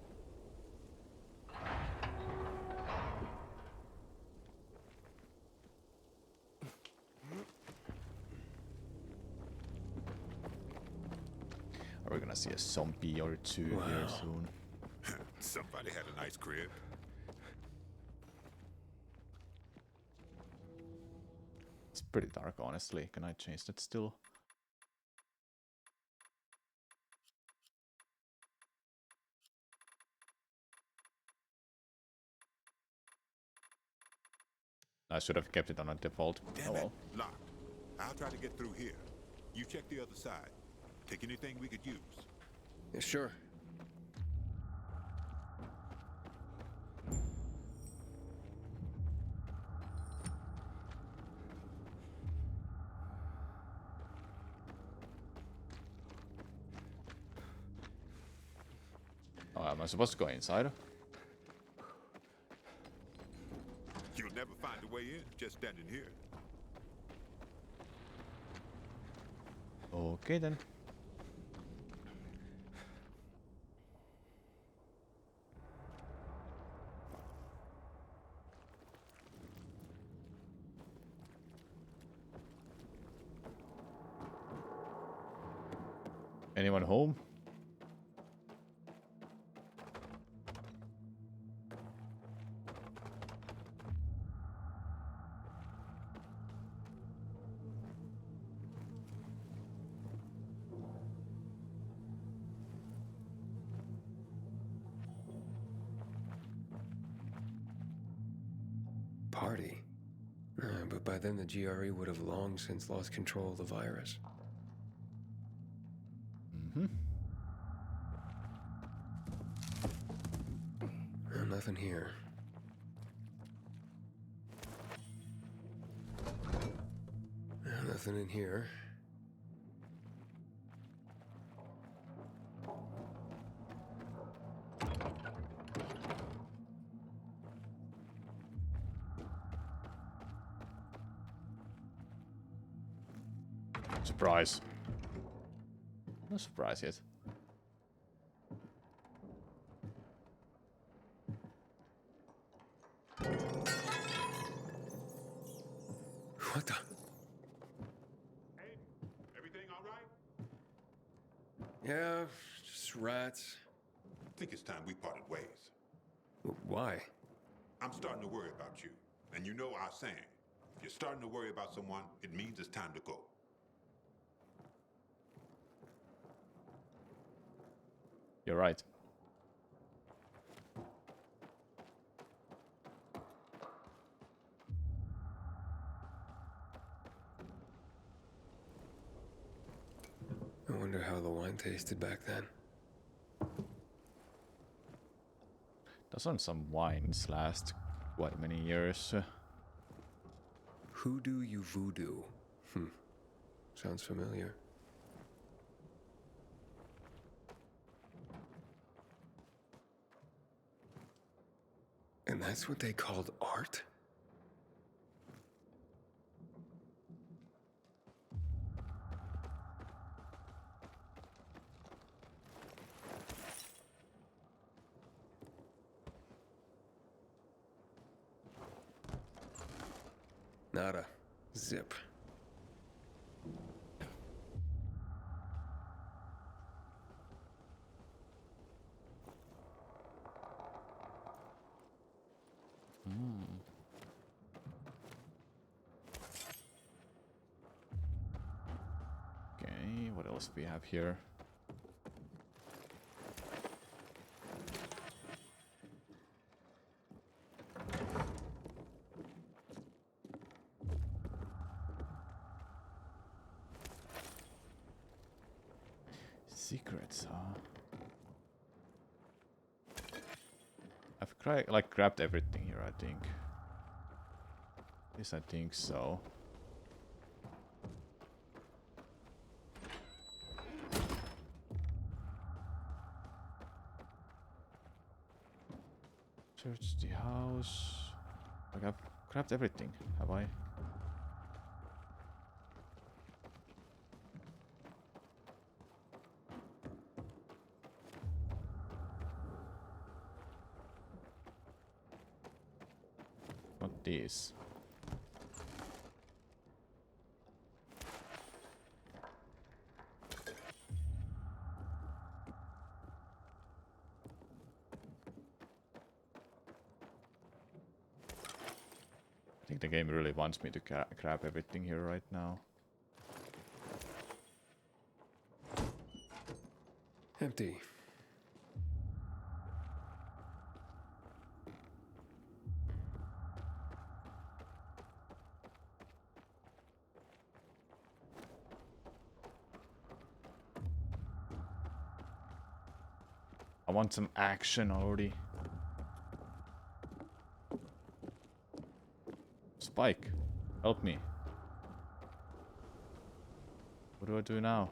Are we gonna see a zombie or two here soon? Somebody had a nice crib. It's pretty dark, honestly. Can I change that still? I should have kept it on a default. Damn Oh well. it, locked. I'll try to get through here. You check the other side. Take anything we could use. Yeah, sure. Oh, am I supposed to go inside? You'll never find a way in just standing here. Okay then. Anyone home? Party? But by then the GRE would have long since lost control of the virus. Mm-hmm. Nothing here. Nothing in here. Surprise. No surprise yet. What the? Hey, everything all right? Yeah, just rats. I think it's time we parted ways. Why? I'm starting to worry about you. And you know our saying. If you're starting to worry about someone, it means it's time to go. You're right. I wonder how the wine tasted back then. Doesn't some wines last quite many years? Hoodoo you voodoo. Sounds familiar. And that's what they called art? Nada. Zip. Okay, what else do we have here? Secrets, huh? I've grabbed everything here, I think. Yes, I think so. Search the house. Like I've grabbed everything, have I? Not these. I think the game really wants me to grab everything here right now. Empty. I want some action already. Spike, help me. What do I do now?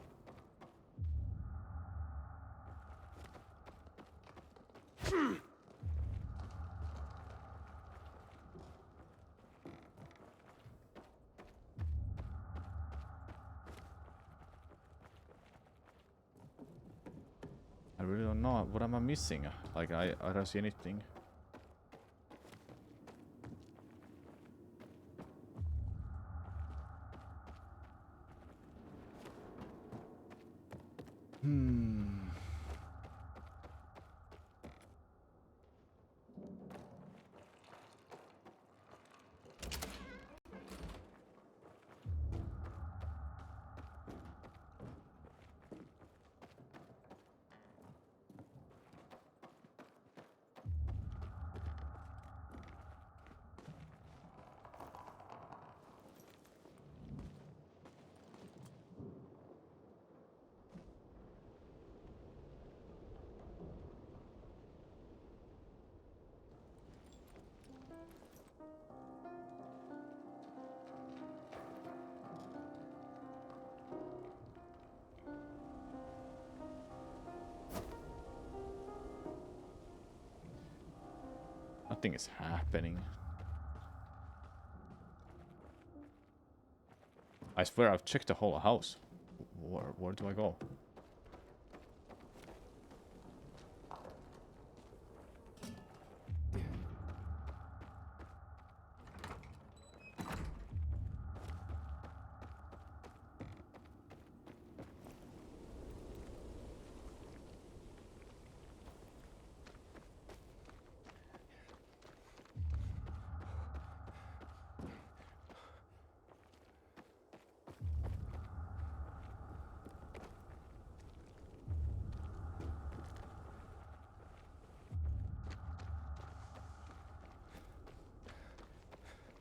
I really don't know. What am I missing? Like, I don't see anything. Nothing is happening. I swear I've checked the whole house. Where do I go?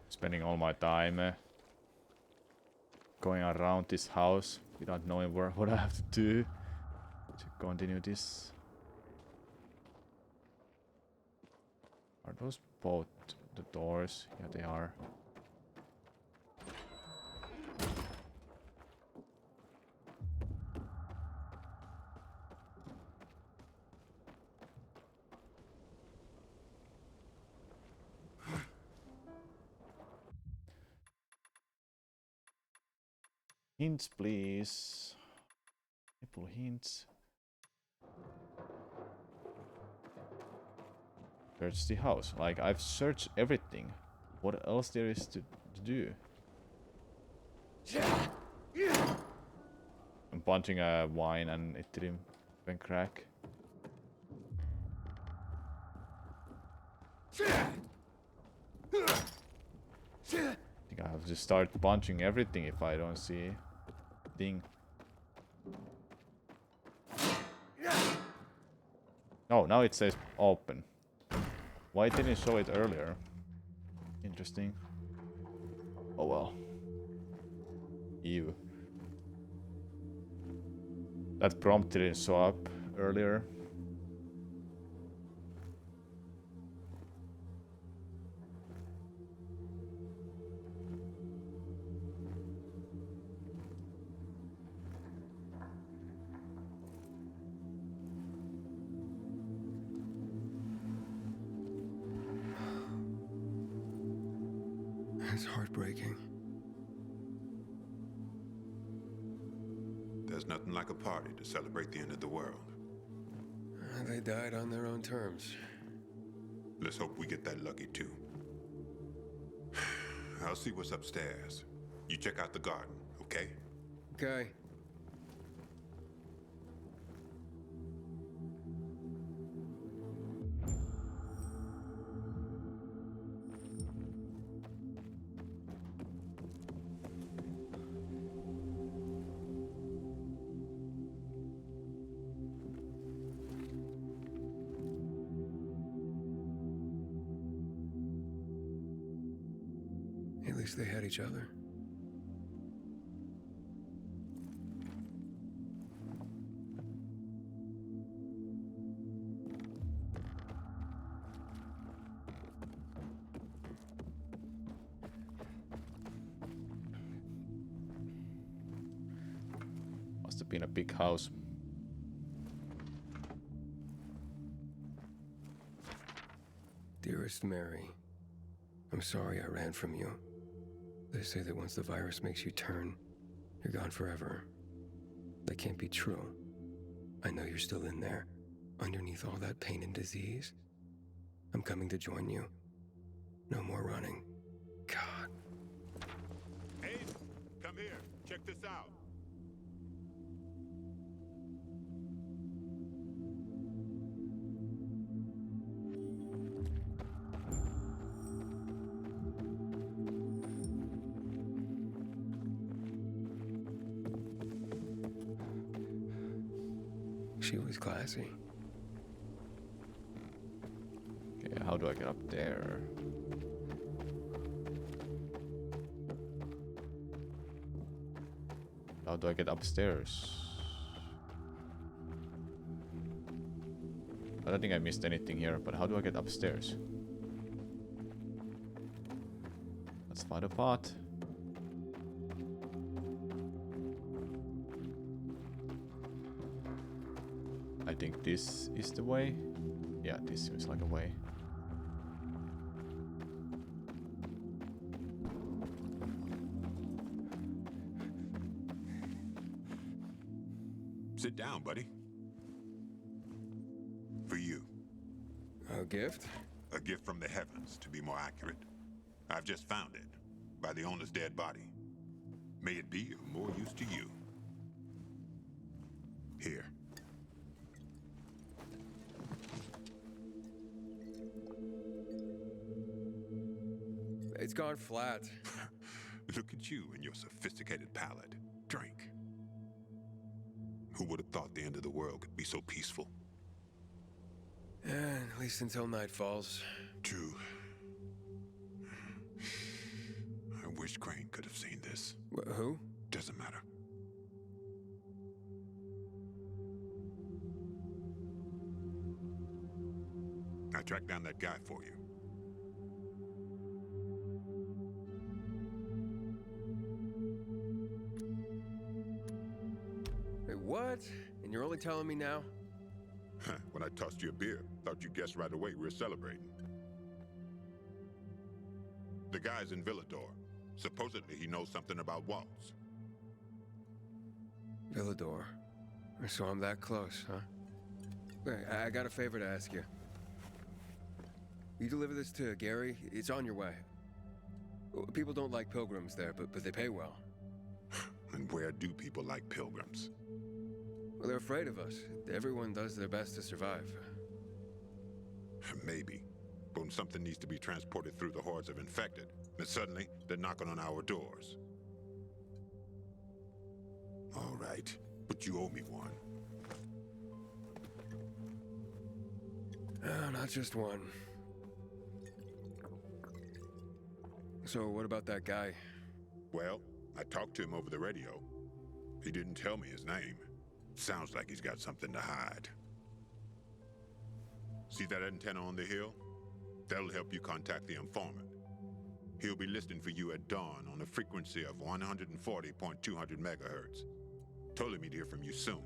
Spending all my time going around this house without knowing what I have to do to continue this. Are those both the doors? Yeah, they are. Hints, please. Apple hints. Search the house. Like, I've searched everything. What else there is to do? I'm punching a wine and it didn't even crack. I think I have to start punching everything if I don't see a thing. Oh, now it says open. Why didn't it show it earlier? Interesting. Oh well. Ew. That prompt didn't show up earlier. It's heartbreaking. There's nothing like a party to celebrate the end of the world. They died on their own terms. Let's hope we get that lucky too. I'll see what's upstairs. You check out the garden, okay? Okay. At least they had each other. Must have been a big house. Dearest Mary, I'm sorry I ran from you. They say that once the virus makes you turn, you're gone forever. That can't be true. I know you're still in there, underneath all that pain and disease. I'm coming to join you. No more running. God. Hey, come here. Check this out. She was classy. Okay, how do I get up there? How do I get upstairs? I don't think I missed anything here, but how do I get upstairs? Let's find a pot. I think this is the way. Yeah, this seems like a way. Sit down, buddy. For you. A gift? A gift from the heavens, to be more accurate. I've just found it, by the owner's dead body. May it be of more use to you. Here. It's gone flat. Look at you and your sophisticated palate. Drink. Who would have thought the end of the world could be so peaceful? At least until night falls. True. I wish Crane could have seen this. Who? Doesn't matter. I tracked down that guy for you. Wait, what? And you're only telling me now? When I tossed you a beer, thought you guessed right away we were celebrating. The guy's in Villador. Supposedly he knows something about waltz. Villador. So I'm that close, huh? Wait, I got a favor to ask you. You deliver this to Gary? It's on your way. People don't like pilgrims there, but they pay well. And where do people like pilgrims? Well, they're afraid of us. Everyone does their best to survive. Maybe. But when something needs to be transported through the hordes of infected, then suddenly they're knocking on our doors. All right, but you owe me one. Not just one. So what about that guy? Well, I talked to him over the radio. He didn't tell me his name. Sounds like he's got something to hide. See that antenna on the hill? That'll help you contact the informant. He'll be listening for you at dawn on a frequency of 140.200 megahertz. Told him he'd hear from you soon.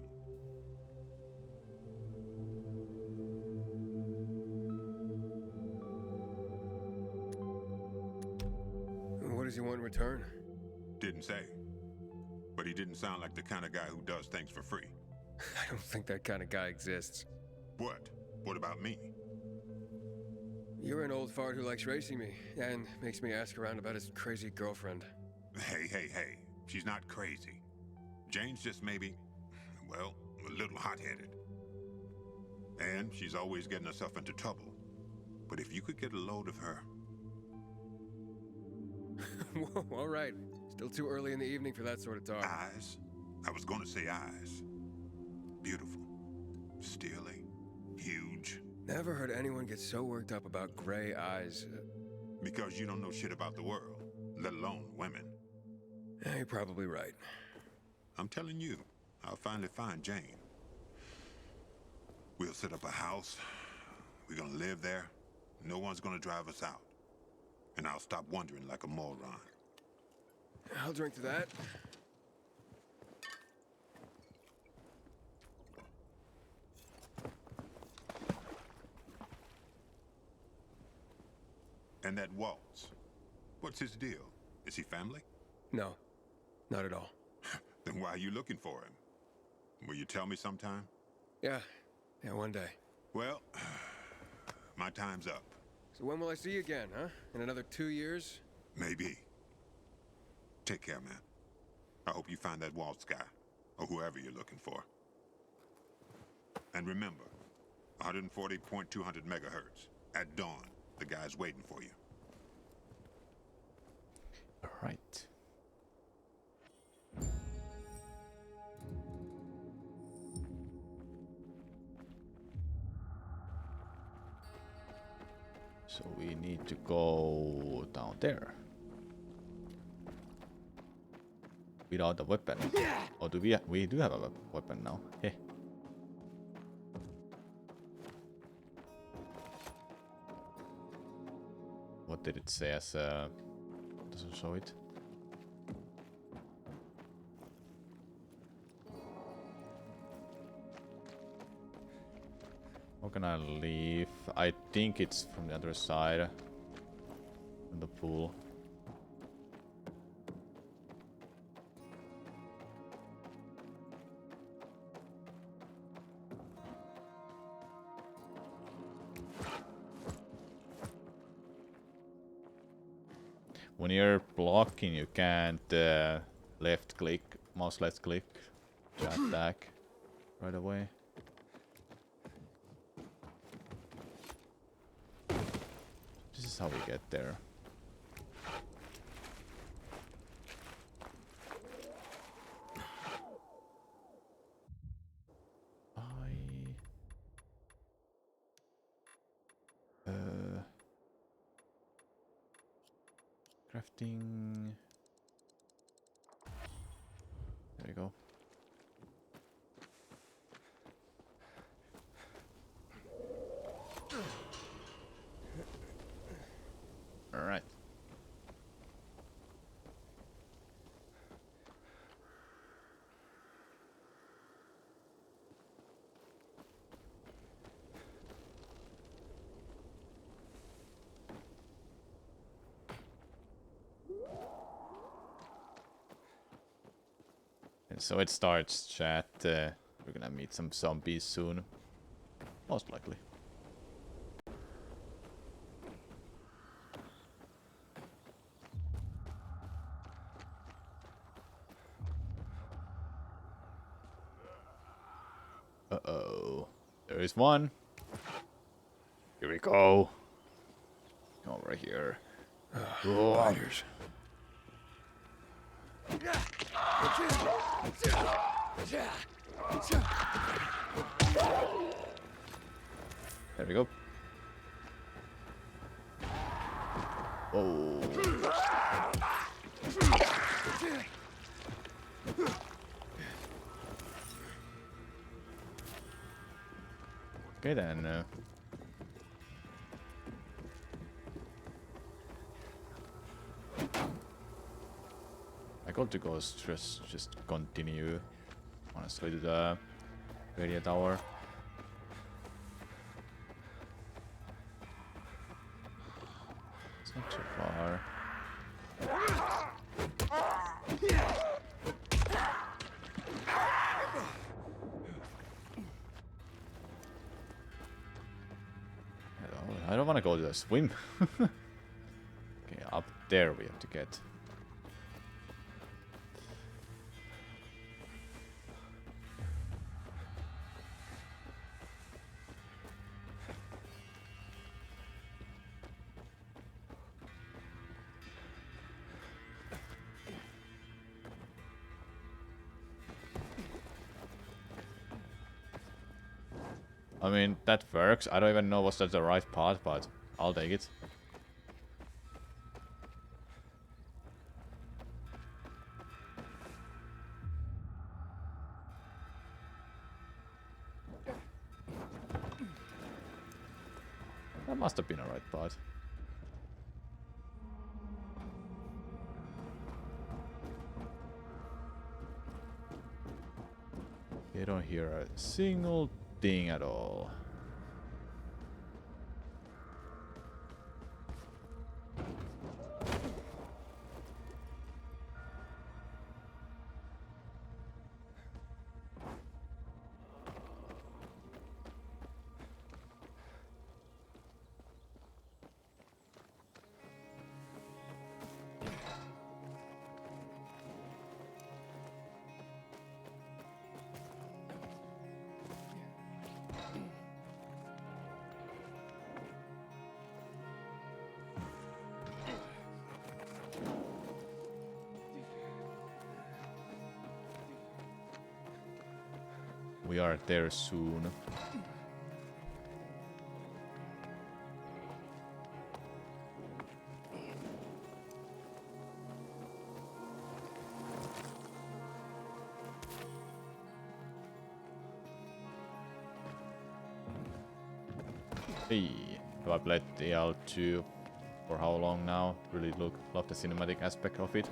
What does he want in return? Didn't say. But he didn't sound like the kind of guy who does things for free. I don't think that kind of guy exists. What? What about me? You're an old fart who likes racing me, and makes me ask around about his crazy girlfriend. Hey. She's not crazy. Jane's just maybe, well, a little hot-headed. And she's always getting herself into trouble. But if you could get a load of her... Whoa, all right. Still too early in the evening for that sort of talk. Eyes? I was going to say eyes. Beautiful. Steely. Huge. Never heard anyone get so worked up about gray eyes. Because you don't know shit about the world, let alone women. You're probably right. I'm telling you, I'll finally find Jane. We'll set up a house. We're gonna live there. No one's gonna drive us out. And I'll stop wondering like a moron. I'll drink to that. And that Waltz, what's his deal? Is he family? No, not at all. Then why are you looking for him? Will you tell me sometime? Yeah, one day. Well, my time's up. So when will I see you again, huh? In another 2 years? Maybe. Take care, man. I hope you find that Waltz guy, or whoever you're looking for. And remember, 140.200 megahertz. At dawn, the guy's waiting for you. All right. So we need to go down there. Without a weapon. Or do we? We do have a weapon now. Heh. What did it say as doesn't show it? How can I leave? I think it's from the other side. From the pool. When you're blocking, you can't left click, mouse left click to attack right away. This is how we get there. Crafting. There we go. All right. And so it starts, chat. We're gonna meet some zombies soon. Most likely. Uh-oh. There is one. Here we go. Come over here. Spiders. There we go. Whoa. Okay then. I got to go just continue honestly to the radio tower. It's not too far. I don't want to go to the swim. Okay, up there we have to get. I mean, that works. I don't even know was that the right path, but I'll take it. That must have been a right path. You don't hear a single thing at all. We are there soon. Hey, have I played DL2 for how long now? Really love the cinematic aspect of it.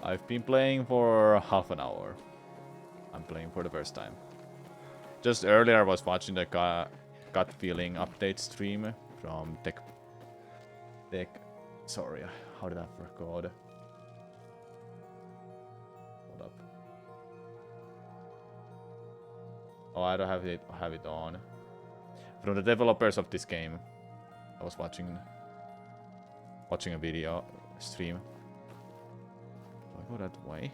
I've been playing for half an hour. I'm playing for the first time. Just earlier I was watching the Gut Feeling update stream from Tech. Sorry, how did I forget? Hold up. Oh, I don't have it on. From the developers of this game, I was watching a video stream. Do I go that way?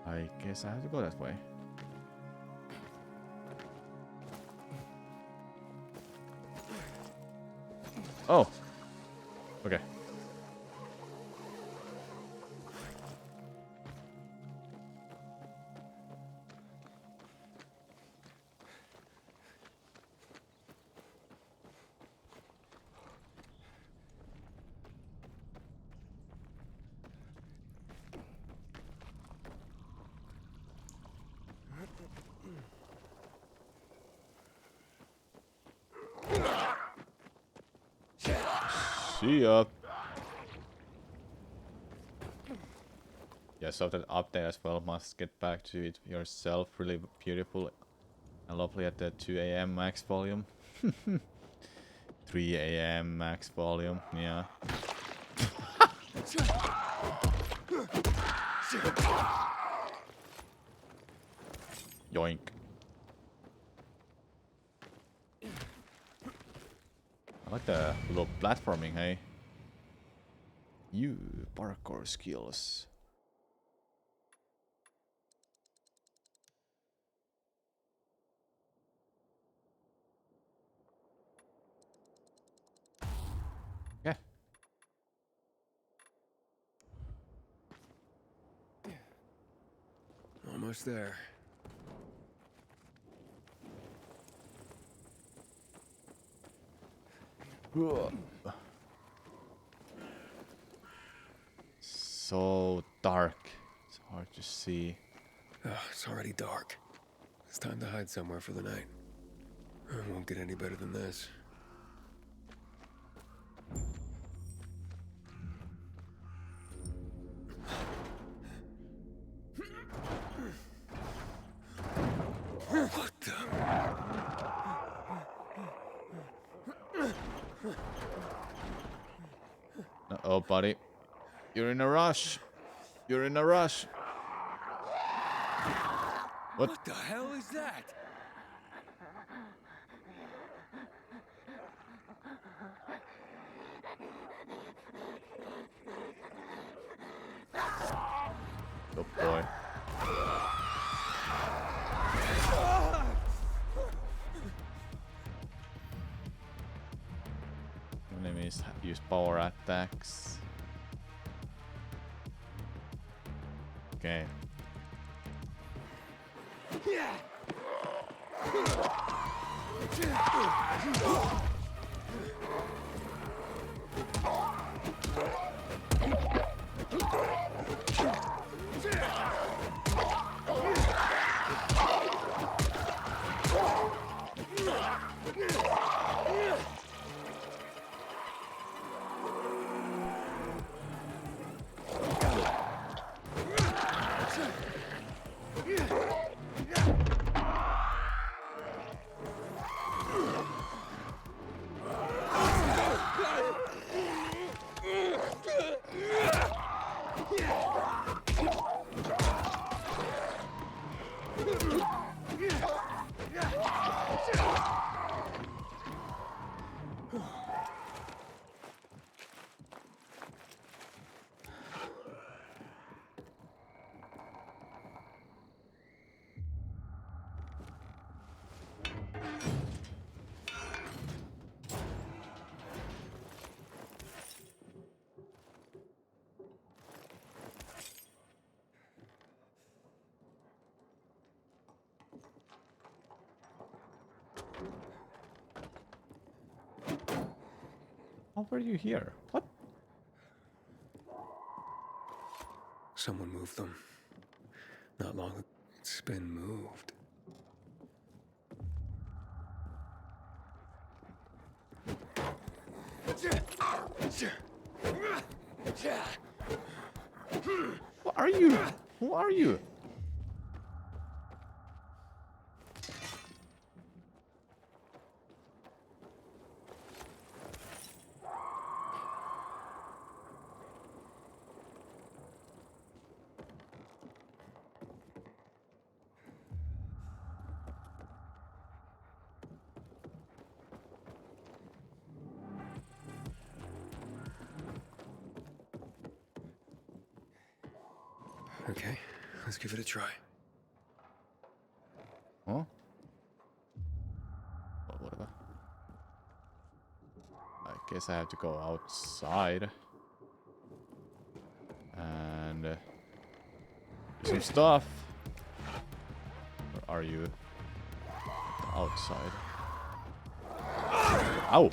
I guess I have to go that way. Oh! Okay. See ya. Yeah, so that update as well, must get back to it yourself. Really beautiful and lovely at the 2 AM max volume. 3 AM max volume, yeah. Yoink. I like the little platforming, hey? You parkour skills. Yeah. Almost there. So dark. It's hard to see. It's already dark. It's time to hide somewhere for the night. It won't get any better than this. What the? Uh-oh, buddy. You're in a rush. You're in a rush. What the hell is that? Oh boy. Enemies use power attacks. Okay. How were you here? What? Someone moved them. Not long ago. It's been moved. What are you? Who are you? Okay, let's give it a try. Huh? Well, whatever. I guess I have to go outside. And do some stuff. Where are you? Outside. Ow!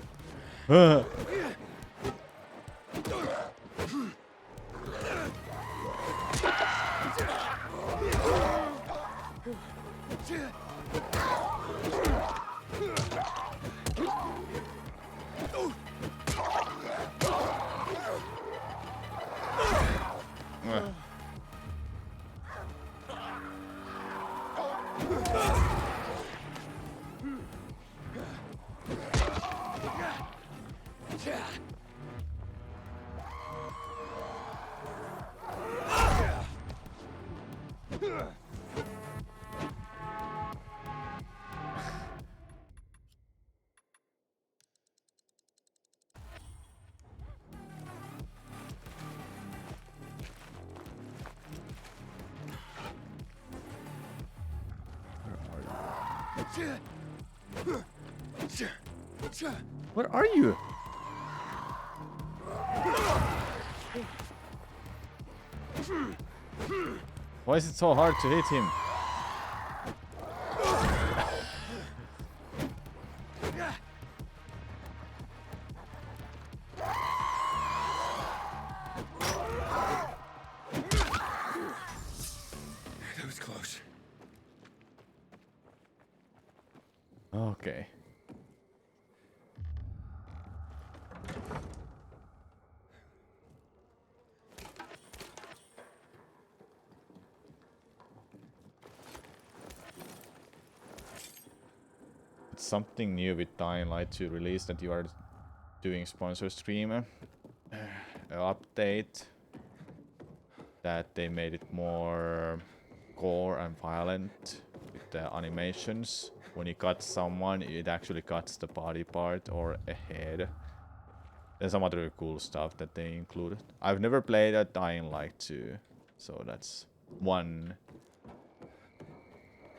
Where are you? Why is it so hard to hit him? That was close. Okay. It's something new with Dying Light 2 release that you are doing sponsor stream update that they made it more gore and violent with the animations. When you cut someone, it actually cuts the body part or a head. There's some other cool stuff that they included. I've never played a Dying Light 2, so that's one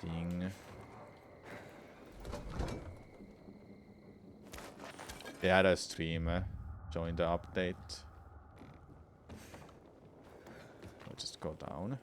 thing. They had a streamer join the update. I'll just go down.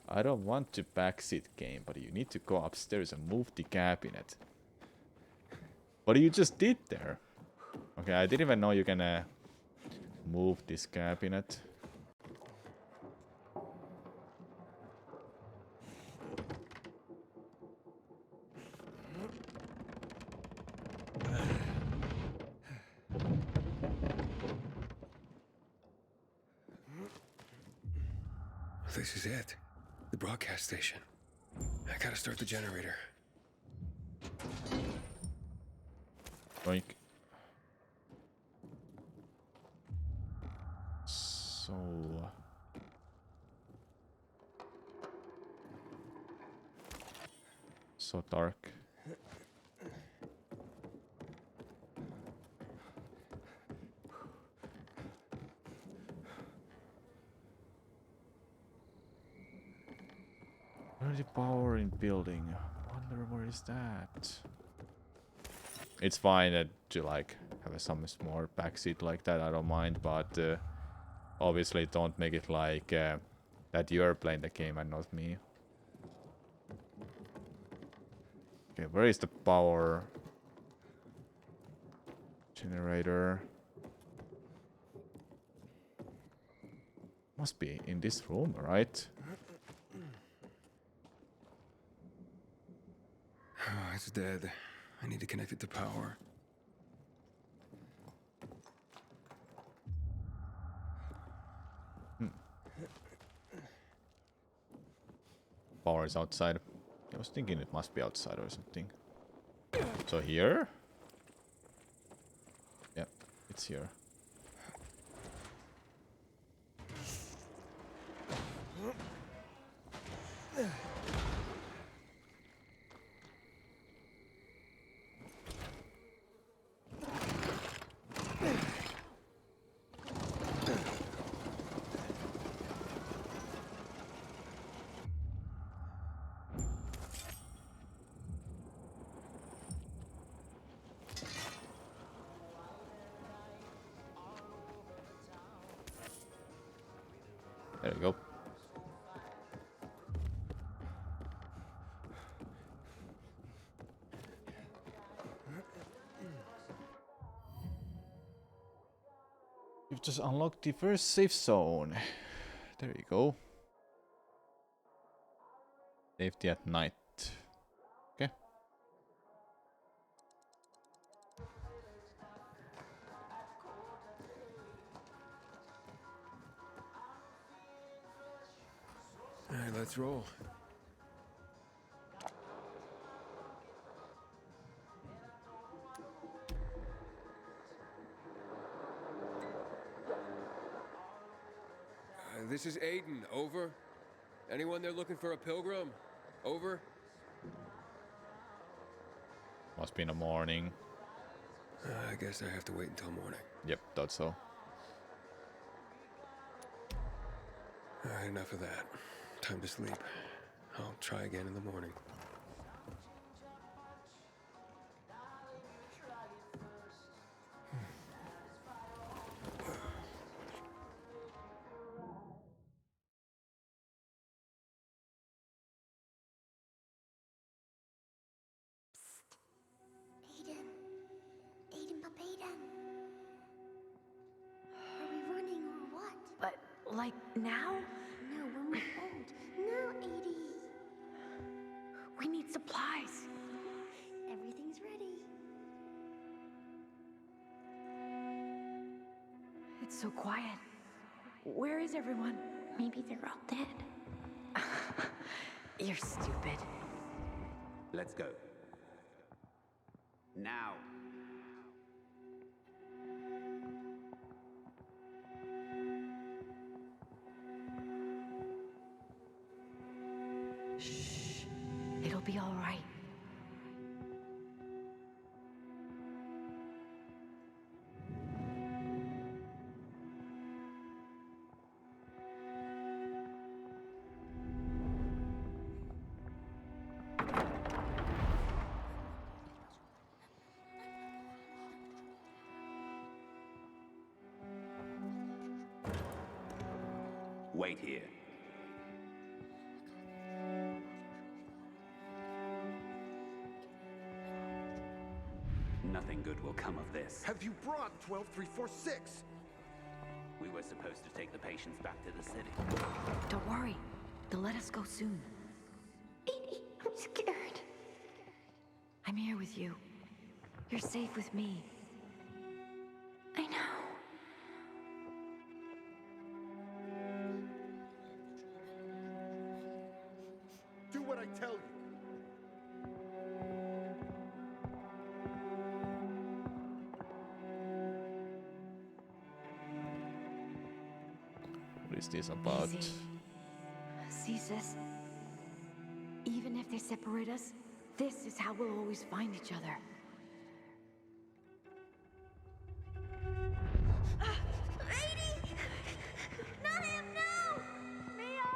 I don't want to backseat game, but you need to go upstairs and move the cabinet. What you just did there? Okay, I didn't even know you can move this cabinet. This is it. The broadcast station. I gotta start the generator. Boink. So... so dark. Where's the power in building? Wonder where is that? It's fine to like have some small backseat like that. I don't mind, but obviously don't make it like that you're playing the game and not me. Okay, where is the power generator? Must be in this room, right? Oh, it's dead. I need to connect it to power. Power is outside. I was thinking it must be outside or something. So here? Yep, it's here. There we go. You've just unlocked the first safe zone. There you go. Safety at night. Okay. All right, let's roll. This is Aiden. Over. Anyone there looking for a pilgrim? Over. Must be in the morning. I guess I have to wait until morning. Yep, thought so. All right, enough of that. Time to sleep. I'll try again in the morning. Aiden, Papa Aiden. Are we running or what? But, like, now? No, when we're old. No, Edie. We need supplies. Everything's ready. It's so quiet. Where is everyone? Maybe they're all dead. You're stupid. Let's go. Now. Shh. It'll be all right. Wait here. Nothing good will come of this. Have you brought 12346? We were supposed to take the patients back to the city. Don't worry. They'll let us go soon. Edie, I'm scared. I'm here with you. You're safe with me. I know. Do what I tell you. What is this about? Easy. See, sis? Even if they separate us, this is how we'll always find each other. Edie! Not him, no! Mia!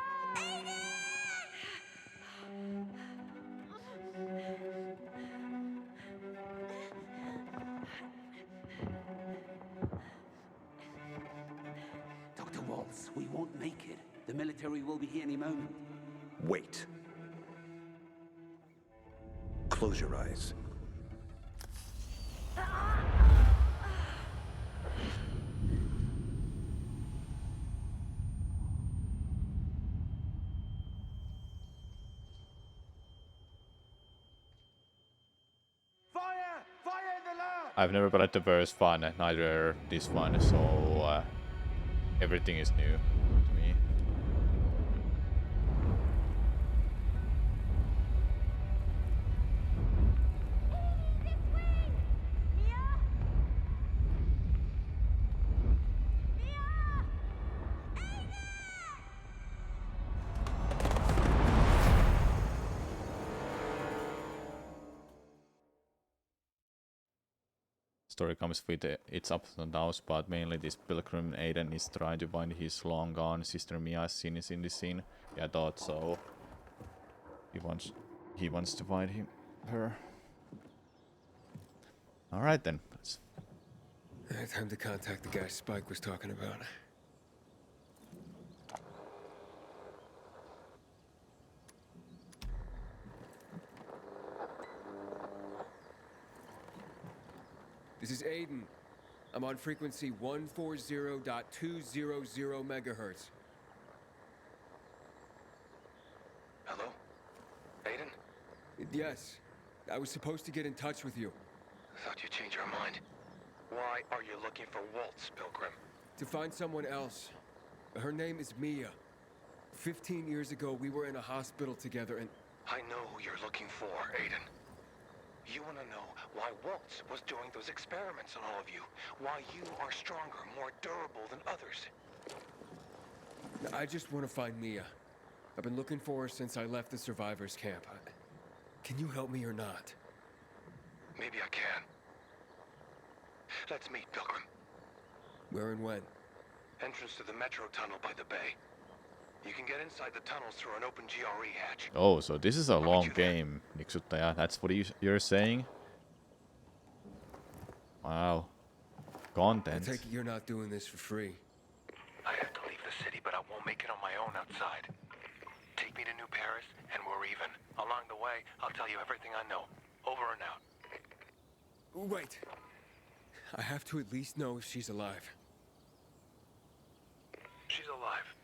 Dr. Waltz, we won't make it. The military will be here any moment. Wait. Close your eyes. I've never played the first one, neither this one, so everything is new to me. Story comes with its ups and downs, but mainly this pilgrim Aiden is trying to find his long gone sister Mia's scene is in the scene. Yeah, I thought so. He wants to find her. All right then. Time to contact the guy Spike was talking about. This is Aiden. I'm on frequency 140.200 megahertz. Hello? Aiden? Yes. I was supposed to get in touch with you. Thought you'd change your mind. Why are you looking for Waltz, Pilgrim? To find someone else. Her name is Mia. 15 years ago, we were in a hospital together and... I know who you're looking for, Aiden. You want to know why Waltz was doing those experiments on all of you. Why you are stronger, more durable than others. I just want to find Mia. I've been looking for her since I left the survivors camp. Can you help me or not? Maybe I can. Let's meet, Pilgrim. Where and when? Entrance to the metro tunnel by the bay. You can get inside the tunnels through an open GRE hatch. Oh, so this is a long game, Niksuttaja. That's what you're saying? Wow. Content. I take it you're not doing this for free. I have to leave the city, but I won't make it on my own outside. Take me to New Paris, and we're even. Along the way, I'll tell you everything I know. Over and out. Wait. I have to at least know if she's alive. She's alive.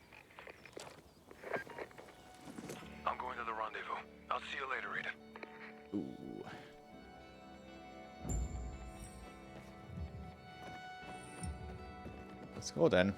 I'm going to the rendezvous. I'll see you later, Rita. Ooh. Let's go then.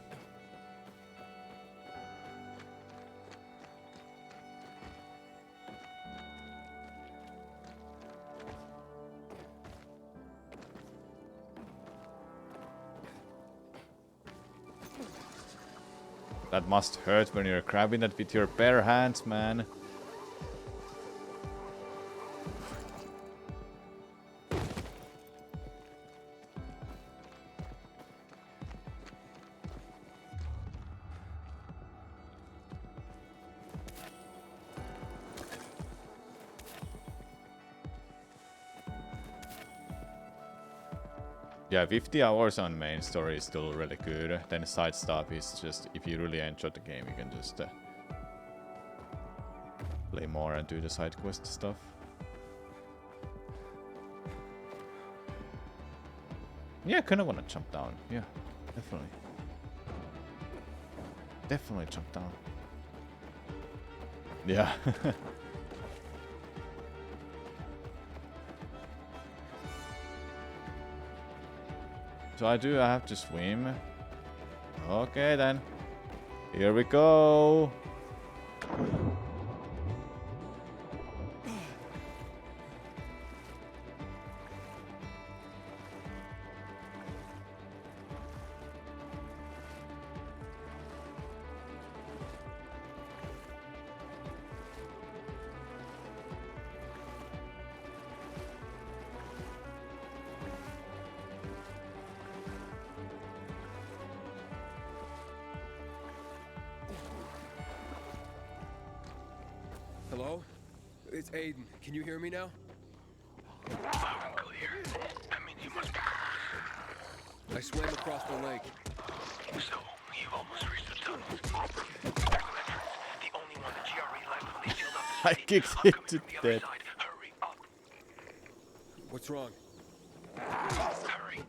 That must hurt when you're grabbing that with your bare hands, man. Yeah, 50 hours on main story is still really good. Then side stuff is just, if you really enjoy the game, you can just play more and do the side quest stuff. Yeah, I kinda wanna jump down. Yeah, definitely. Definitely jump down. Yeah. So I have to swim. Okay then. Here we go. Hello? It's Aiden. Can you hear me now? Loud and clear. That means you must be... I swam across the lake. So, you've almost reached the tunnel. There's an entrance. The only one the GRE left when they sealed up the I city. kicked I'm it coming to from the other death. side. Hurry up. What's wrong? Hurry.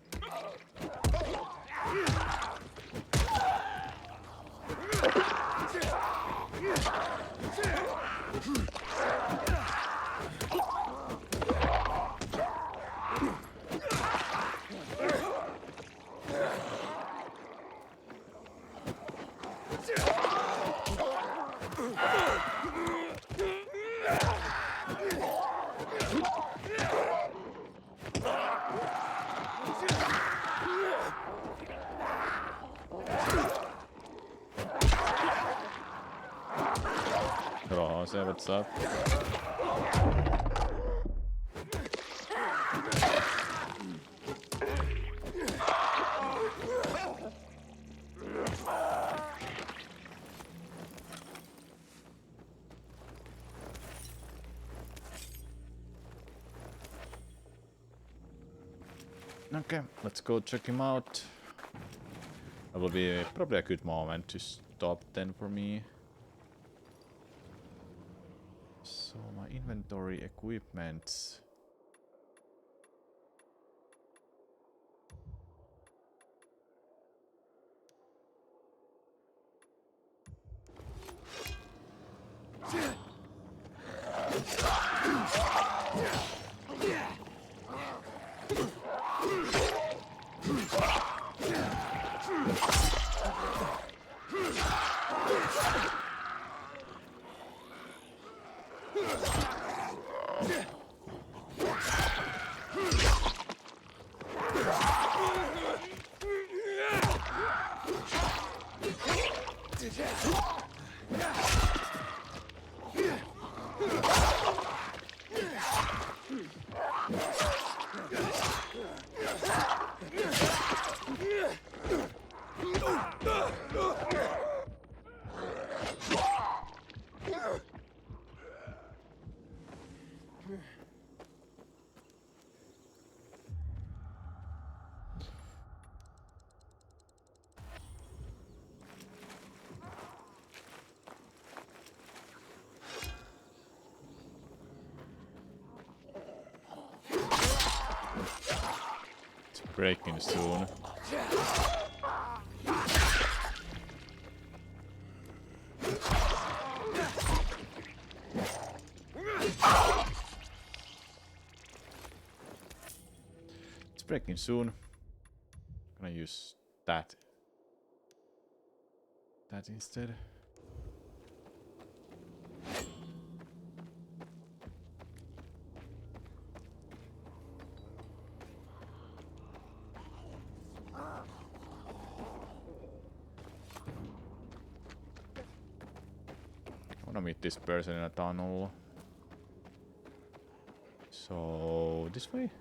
Hello, Jose, what's up? Okay, let's go check him out. That will be probably a good moment to stop then for me. So my inventory equipment. It's breaking soon. It's breaking soon. I'm gonna use that instead. I wanna meet this person in a tunnel. So this way?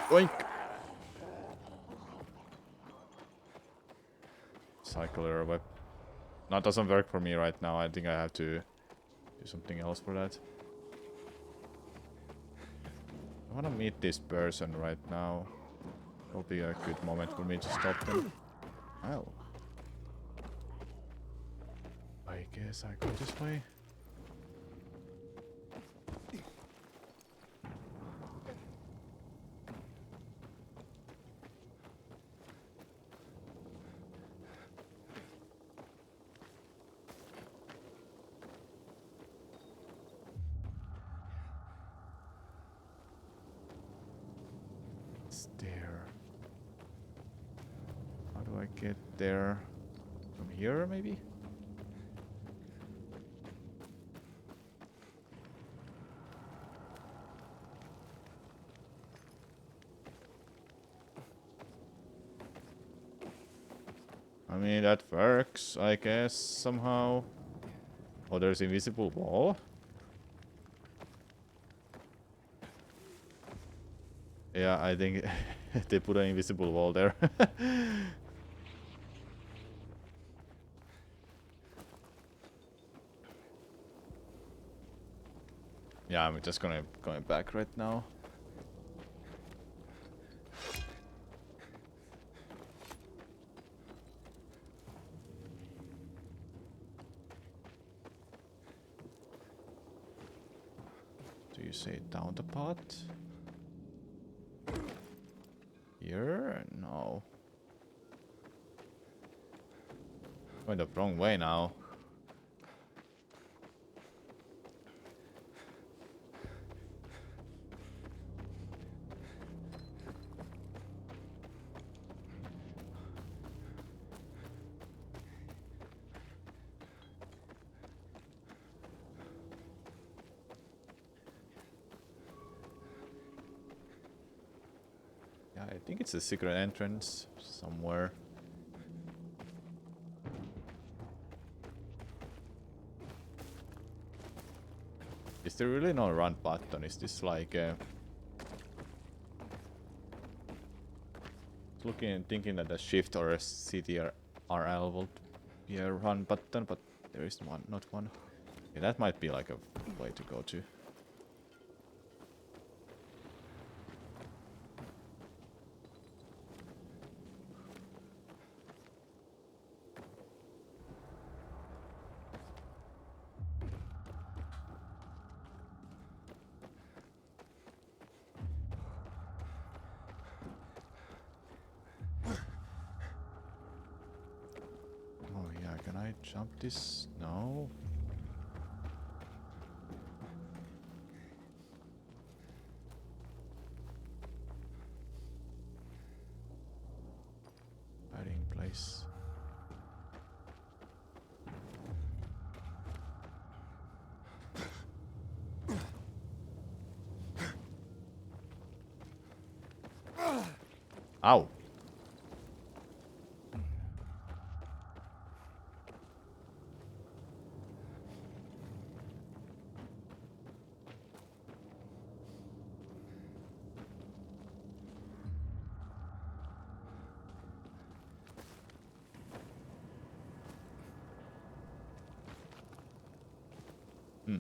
Oink! Cycler web. No, it doesn't work for me right now. I think I have to do something else for that. I wanna meet this person right now. It'll be a good moment for me to stop them. Oh. I guess I go this way. It's there. How do I get there? From here, maybe? I mean, that works, I guess, somehow. Oh, there's invisible wall? Yeah, I think they put an invisible wall there. Yeah, I'm just going back right now. you say down the pot? Here? No. Going the wrong way now. Yeah, I think it's a secret entrance somewhere. Is there really no run button? Is this like looking and thinking that a shift or a CTRL will be a run button, but there is one, not one. Yeah, that might be like a way to go to. Oh yeah, can I jump this? No. Hiding place. Ow. Hmm.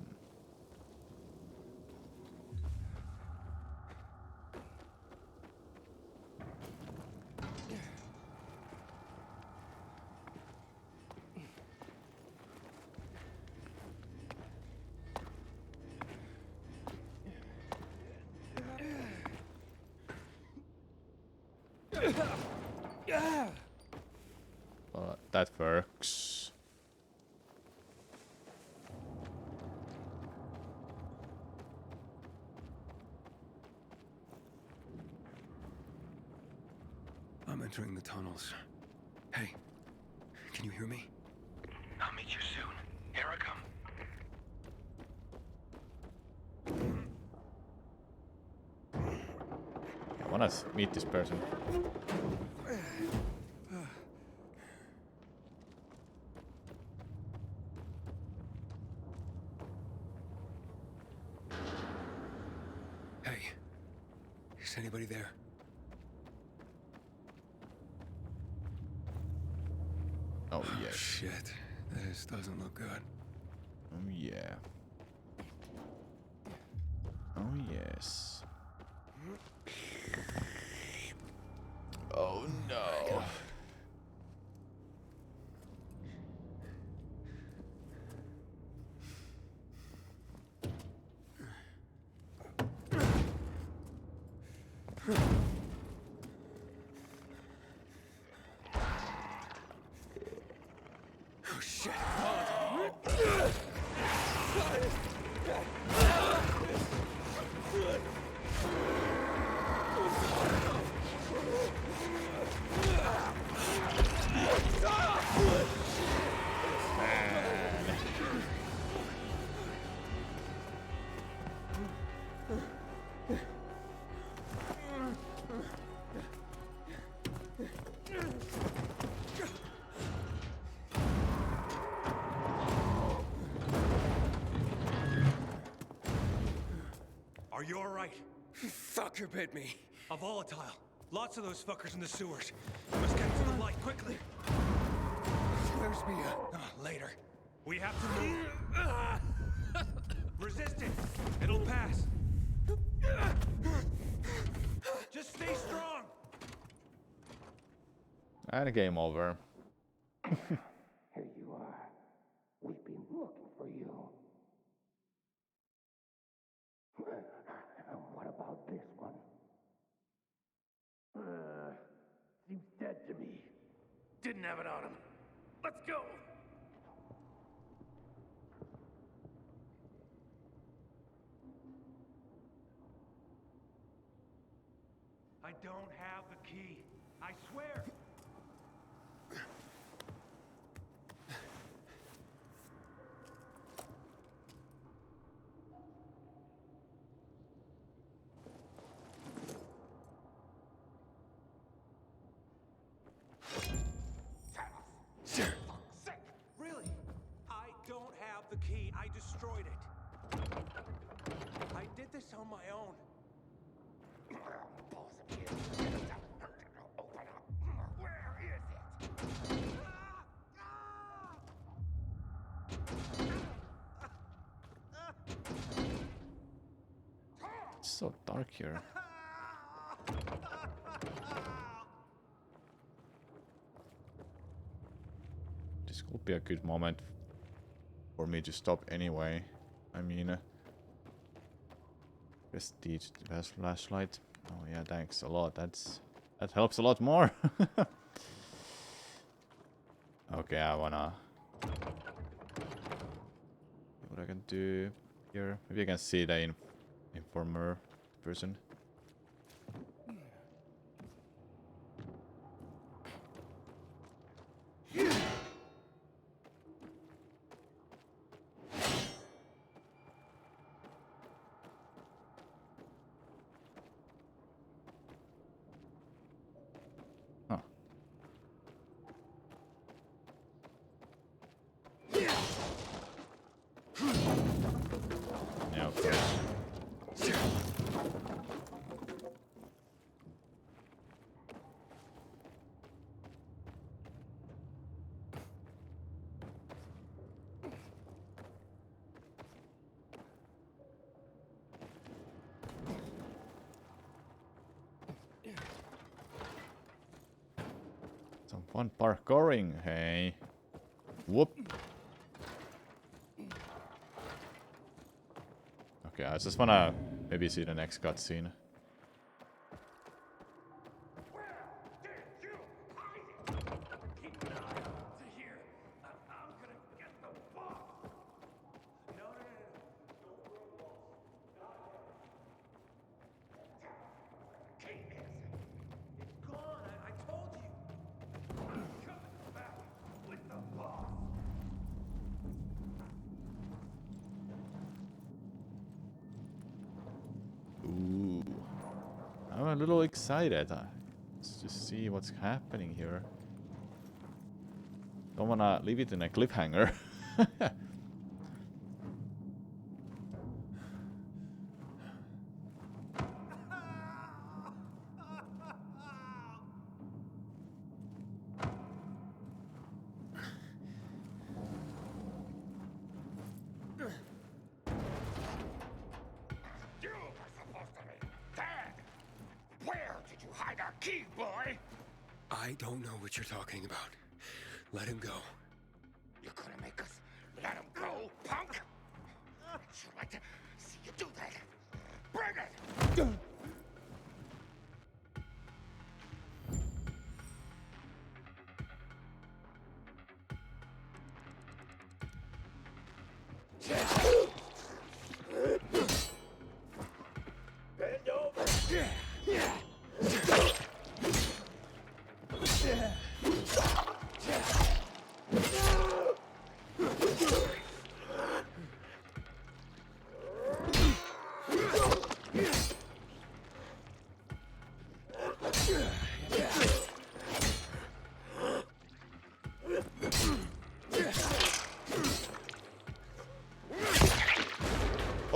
Well, that works. I'm entering the tunnels. Hey, can you hear me? I'll meet you soon. Here I come. I wanna meet this person. Hey, is anybody there? Oh yes. Shit, this doesn't look good. Oh yeah. Oh yes. Oh no. Oh shit. Are you alright? Fucker bit me. A volatile. Lots of those fuckers in the sewers. We must get to the light quickly. Where's Mia? Later. We have to move. Resist it. It'll pass. Just stay strong. And game over. Here you are. We've been looking for you. didn't have it on him. Let's go. I don't have the key. I swear. Really? I don't have the key. I destroyed it. I did this on my own. Where is it? It's so dark here. This could be a good moment for me to stop anyway. I mean, prestige flashlight. Oh yeah, thanks a lot. That helps a lot more. Okay, I wanna see what I can do here. Maybe I can see the informer person. Huh. Yeah, of course. Some fun parkouring, hey. Whoop. Okay, I just wanna maybe see the next cutscene. Ooh. I'm a little excited. Let's just see what's happening here. Don't wanna leave it in a cliffhanger. You were supposed to be dead. Where did you hide our key, boy? I don't know what you're talking about. Let him go. You're gonna make us let him go, punk? I'd sure like to see you do that. Bring it! Bend over.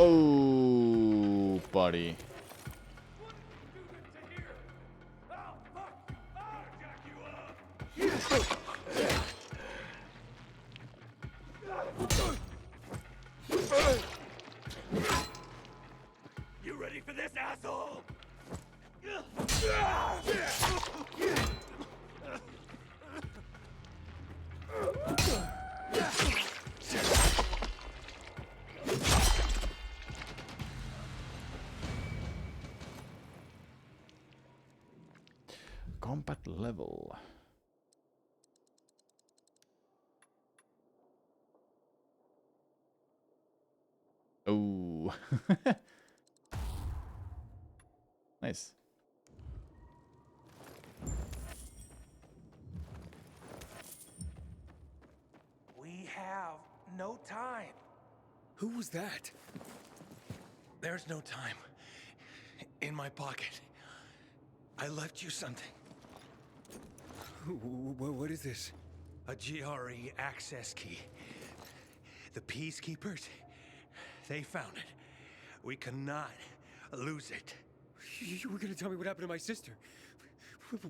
Oh, buddy. You ready for this, asshole? Combat level. Ooh. Nice. We have no time. Who was that? There's no time. In my pocket. I left you something. What is this? A GRE access key. The Peacekeepers, they found it. We cannot lose it. You were gonna tell me what happened to my sister.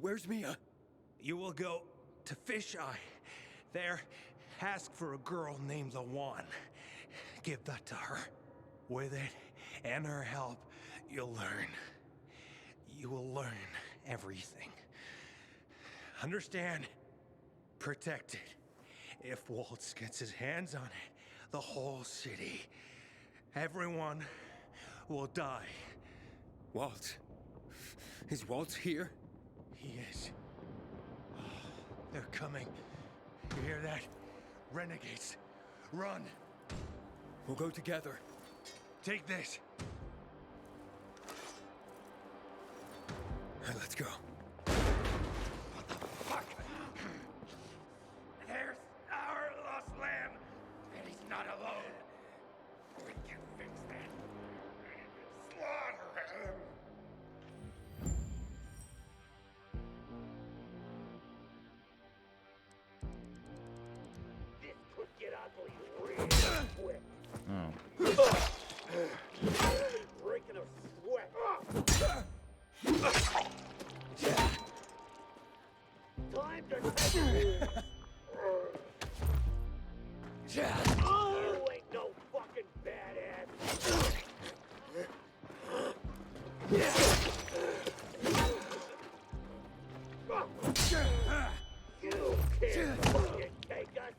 Where's Mia? You will go to Fisheye. There, ask for a girl named Lawan. Give that to her. With it and her help, you'll learn. You will learn everything. Understand? Protect it. If Waltz gets his hands on it, the whole city, everyone will die. Waltz? Is Waltz here? He is. They're coming. You hear that? Renegades. Run. We'll go together. Take this. Let's go. What the fuck? There's our lost lamb, and he's not alone. We can fix that. Slaughter him. This could get ugly real quick. Oh. Breaking a sweat. Time to You ain't no fucking badass. You can't fucking take us.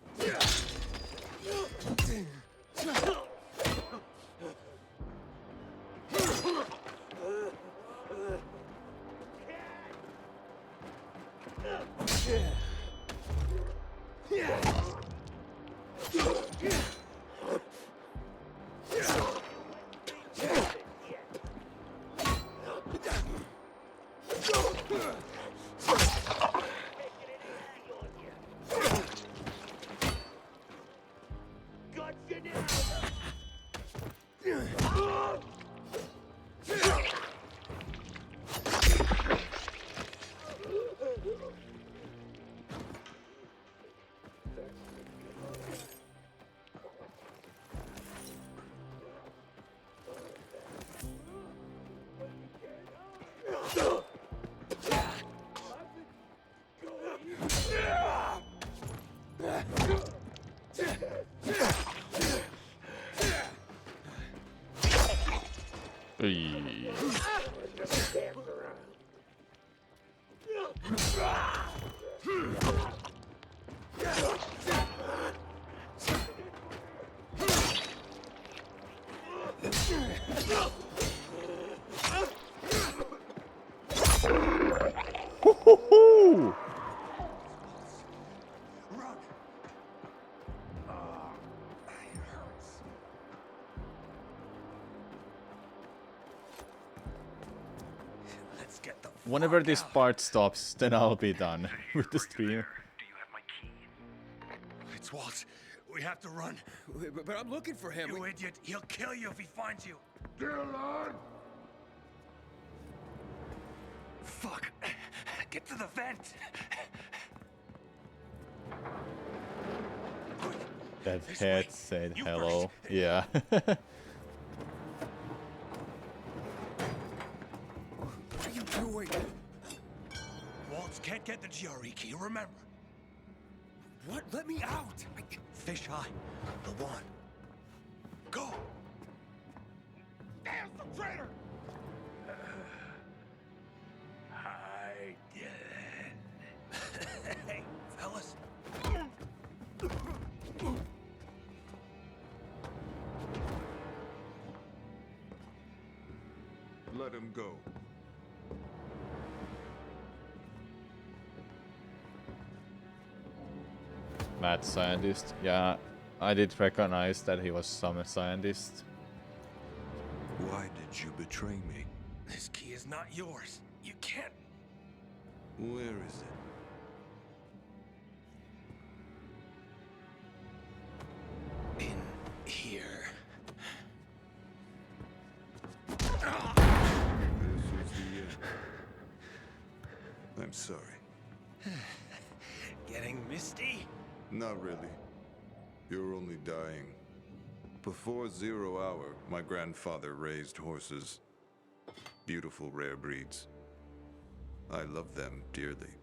Woohoo! Whenever this part stops, then I'll be done with the stream. It's Walt. We have to run. But I'm looking for him. You idiot. He'll kill you if he finds you. Dylan! Fuck. Get to the vent. That head said hello. Yeah. What are you doing? Waltz can't get the GRE key, remember. What? Let me out! Fish eye. The one. Go! Damn, the traitor! I did. Hey, fellas. Let him go. Mad scientist. Yeah, I did recognize that he was some scientist. Did you betray me? This key is not yours. You can't. Where is it? In here. This is the end. I'm sorry. Getting misty? Not really. You're only dying. Before 0 hour, my grandfather raised horses. Beautiful rare breeds. I love them dearly.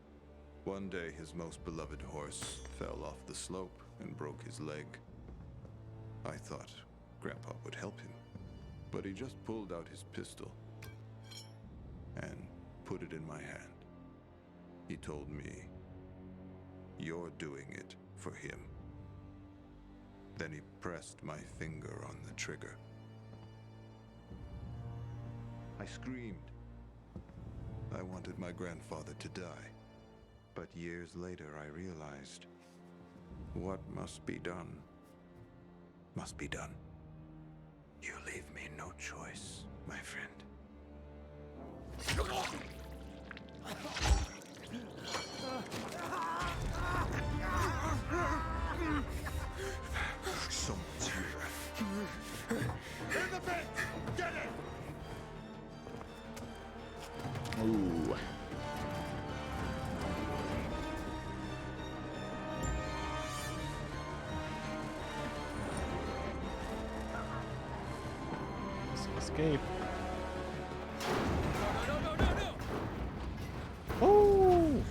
One day, his most beloved horse fell off the slope and broke his leg. I thought Grandpa would help him, but he just pulled out his pistol and put it in my hand. He told me, "You're doing it for him." Then he pressed my finger on the trigger. I screamed. I wanted my grandfather to die. But years later, I realized what must be done must be done. You leave me no choice, my friend. Someone's here. In the vent! Get it! Ooh. Escape. Oh!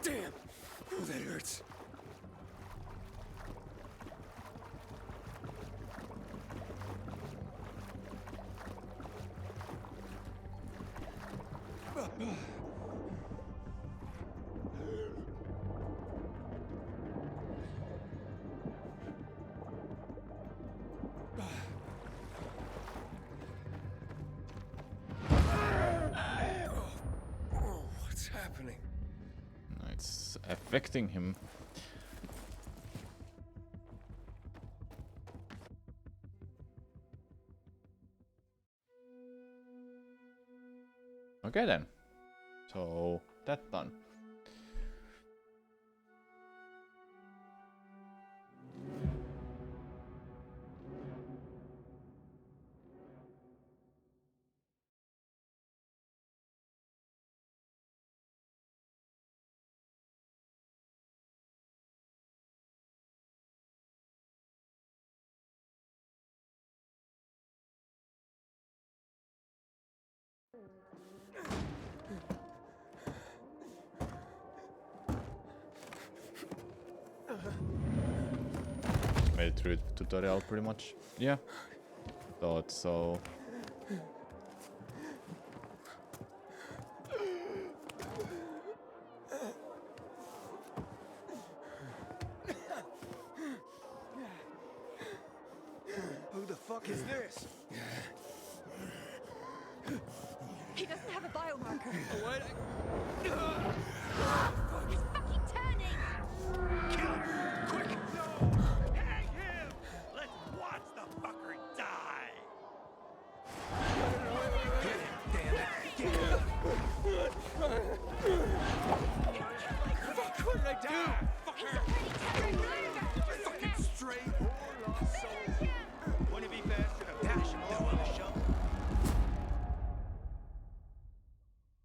Damn! Oh, that hurts. What's happening? It's affecting him. Okay then. So that done. Made it through the tutorial pretty much. Yeah. Thought so. Who the fuck is this? He doesn't have a biomarker. What? He's fucking turning! Kill him! Quick! No! Hang him! Let's watch the fucker die! Get him, damn it! Get him! Fuck, what did I do? Fucker! Fucking straight! Wouldn't it be faster to dash him down on the show?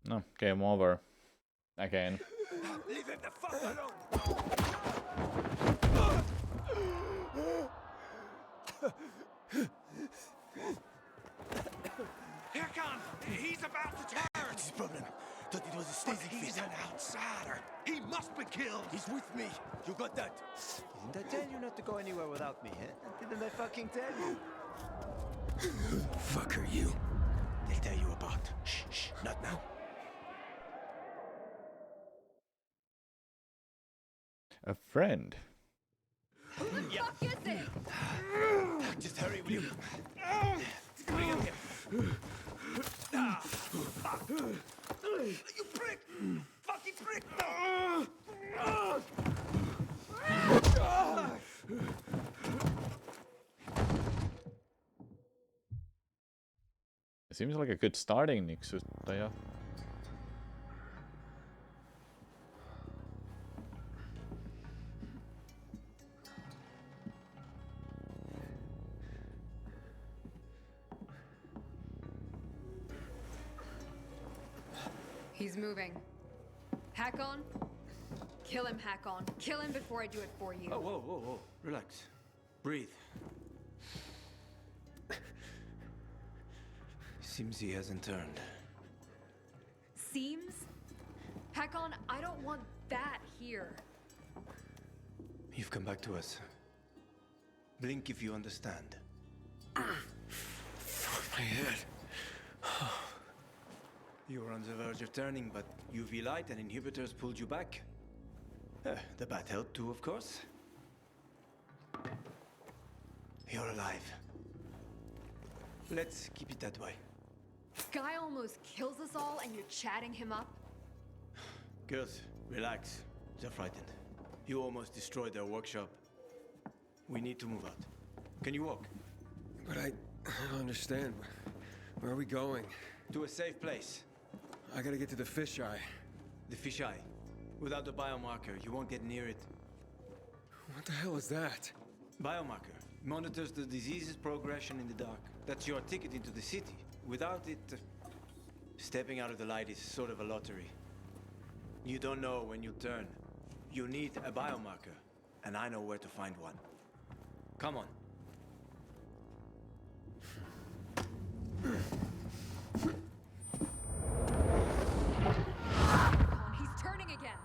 No, game over. Again. Leave him the fuck alone! Here comes! He's about to turn! What's his problem? Thought it was a staging fit. He's an outsider. He must be killed. He's with me. You got that? Didn't I tell you not to go anywhere without me, eh? Didn't I fucking tell you? Who the fuck are you? They'll tell you about. Shh, shh, not now. A friend. Who the fuck is it? Just hurry, will you? Bring him here. Fuck. You prick! Fucking prick! It seems like a good starting, Nixuttaja. He's moving. Hakon? Kill him, Hakon. Kill him before I do it for you. Oh, whoa, whoa, whoa. Relax. Breathe. Seems he hasn't turned. Seems? Hakon, I don't want that here. You've come back to us. Blink if you understand. Fuck my head. You were on the verge of turning, but UV light and inhibitors pulled you back. The bat helped too, of course. You're alive. Let's keep it that way. Guy almost kills us all and you're chatting him up? Girls, relax. They're frightened. You almost destroyed their workshop. We need to move out. Can you walk? But I don't understand. Where are we going? To a safe place. I gotta get to the fisheye. The fisheye. Without the biomarker, you won't get near it. What the hell is that? Biomarker. Monitors the disease's progression in the dark. That's your ticket into the city. Without it, stepping out of the light is sort of a lottery. You don't know when you'll turn. You need a biomarker, and I know where to find one. Come on. He's turning again.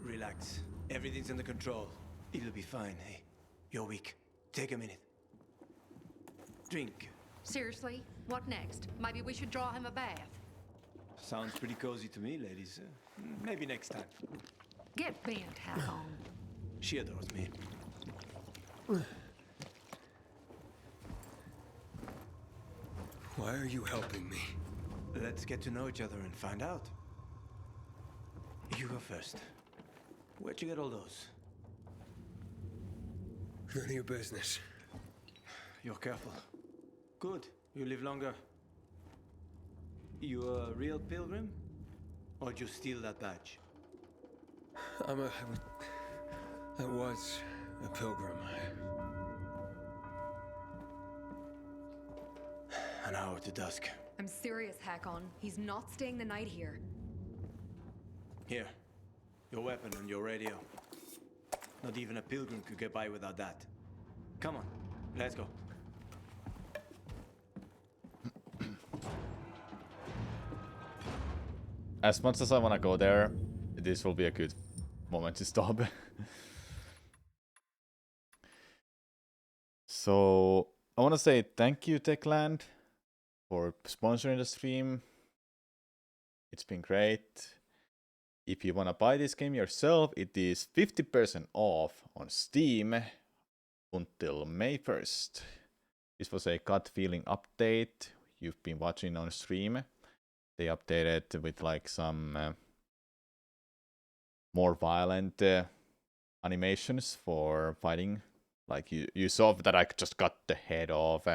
Relax. Everything's under control. It'll be fine. Hey, you're weak. Take a minute. Drink. Seriously? What next? Maybe we should draw him a bath. Sounds pretty cozy to me, ladies. Maybe next time. Get bent, Hakon. She adores me. Why are you helping me? Let's get to know each other and find out. You go first. Where'd you get all those? None of your business. You're careful. Good. You live longer. You a real pilgrim? Or did you steal that badge? I was a pilgrim. An hour to dusk. I'm serious, Hakon. He's not staying the night here. Here. Your weapon and your radio. Not even a pilgrim could get by without that. Come on. Let's go. As much as I want to go there, this will be a good moment to stop. So, I want to say thank you, Techland, for sponsoring the stream. It's been great. If you want to buy this game yourself, it is 50% off on Steam until May 1st. This was a gut feeling update you've been watching on stream. They updated with like some more violent animations for fighting. Like you saw that I just cut the head off,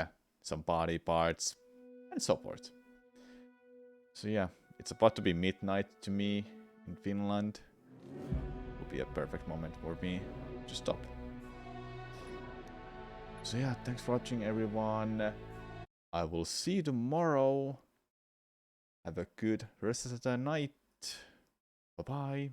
some body parts, and so forth. So yeah, it's about to be midnight to me in Finland. It will be a perfect moment for me to stop. So yeah, thanks for watching, everyone. I will see you tomorrow. Have a good rest of the night. Bye-bye.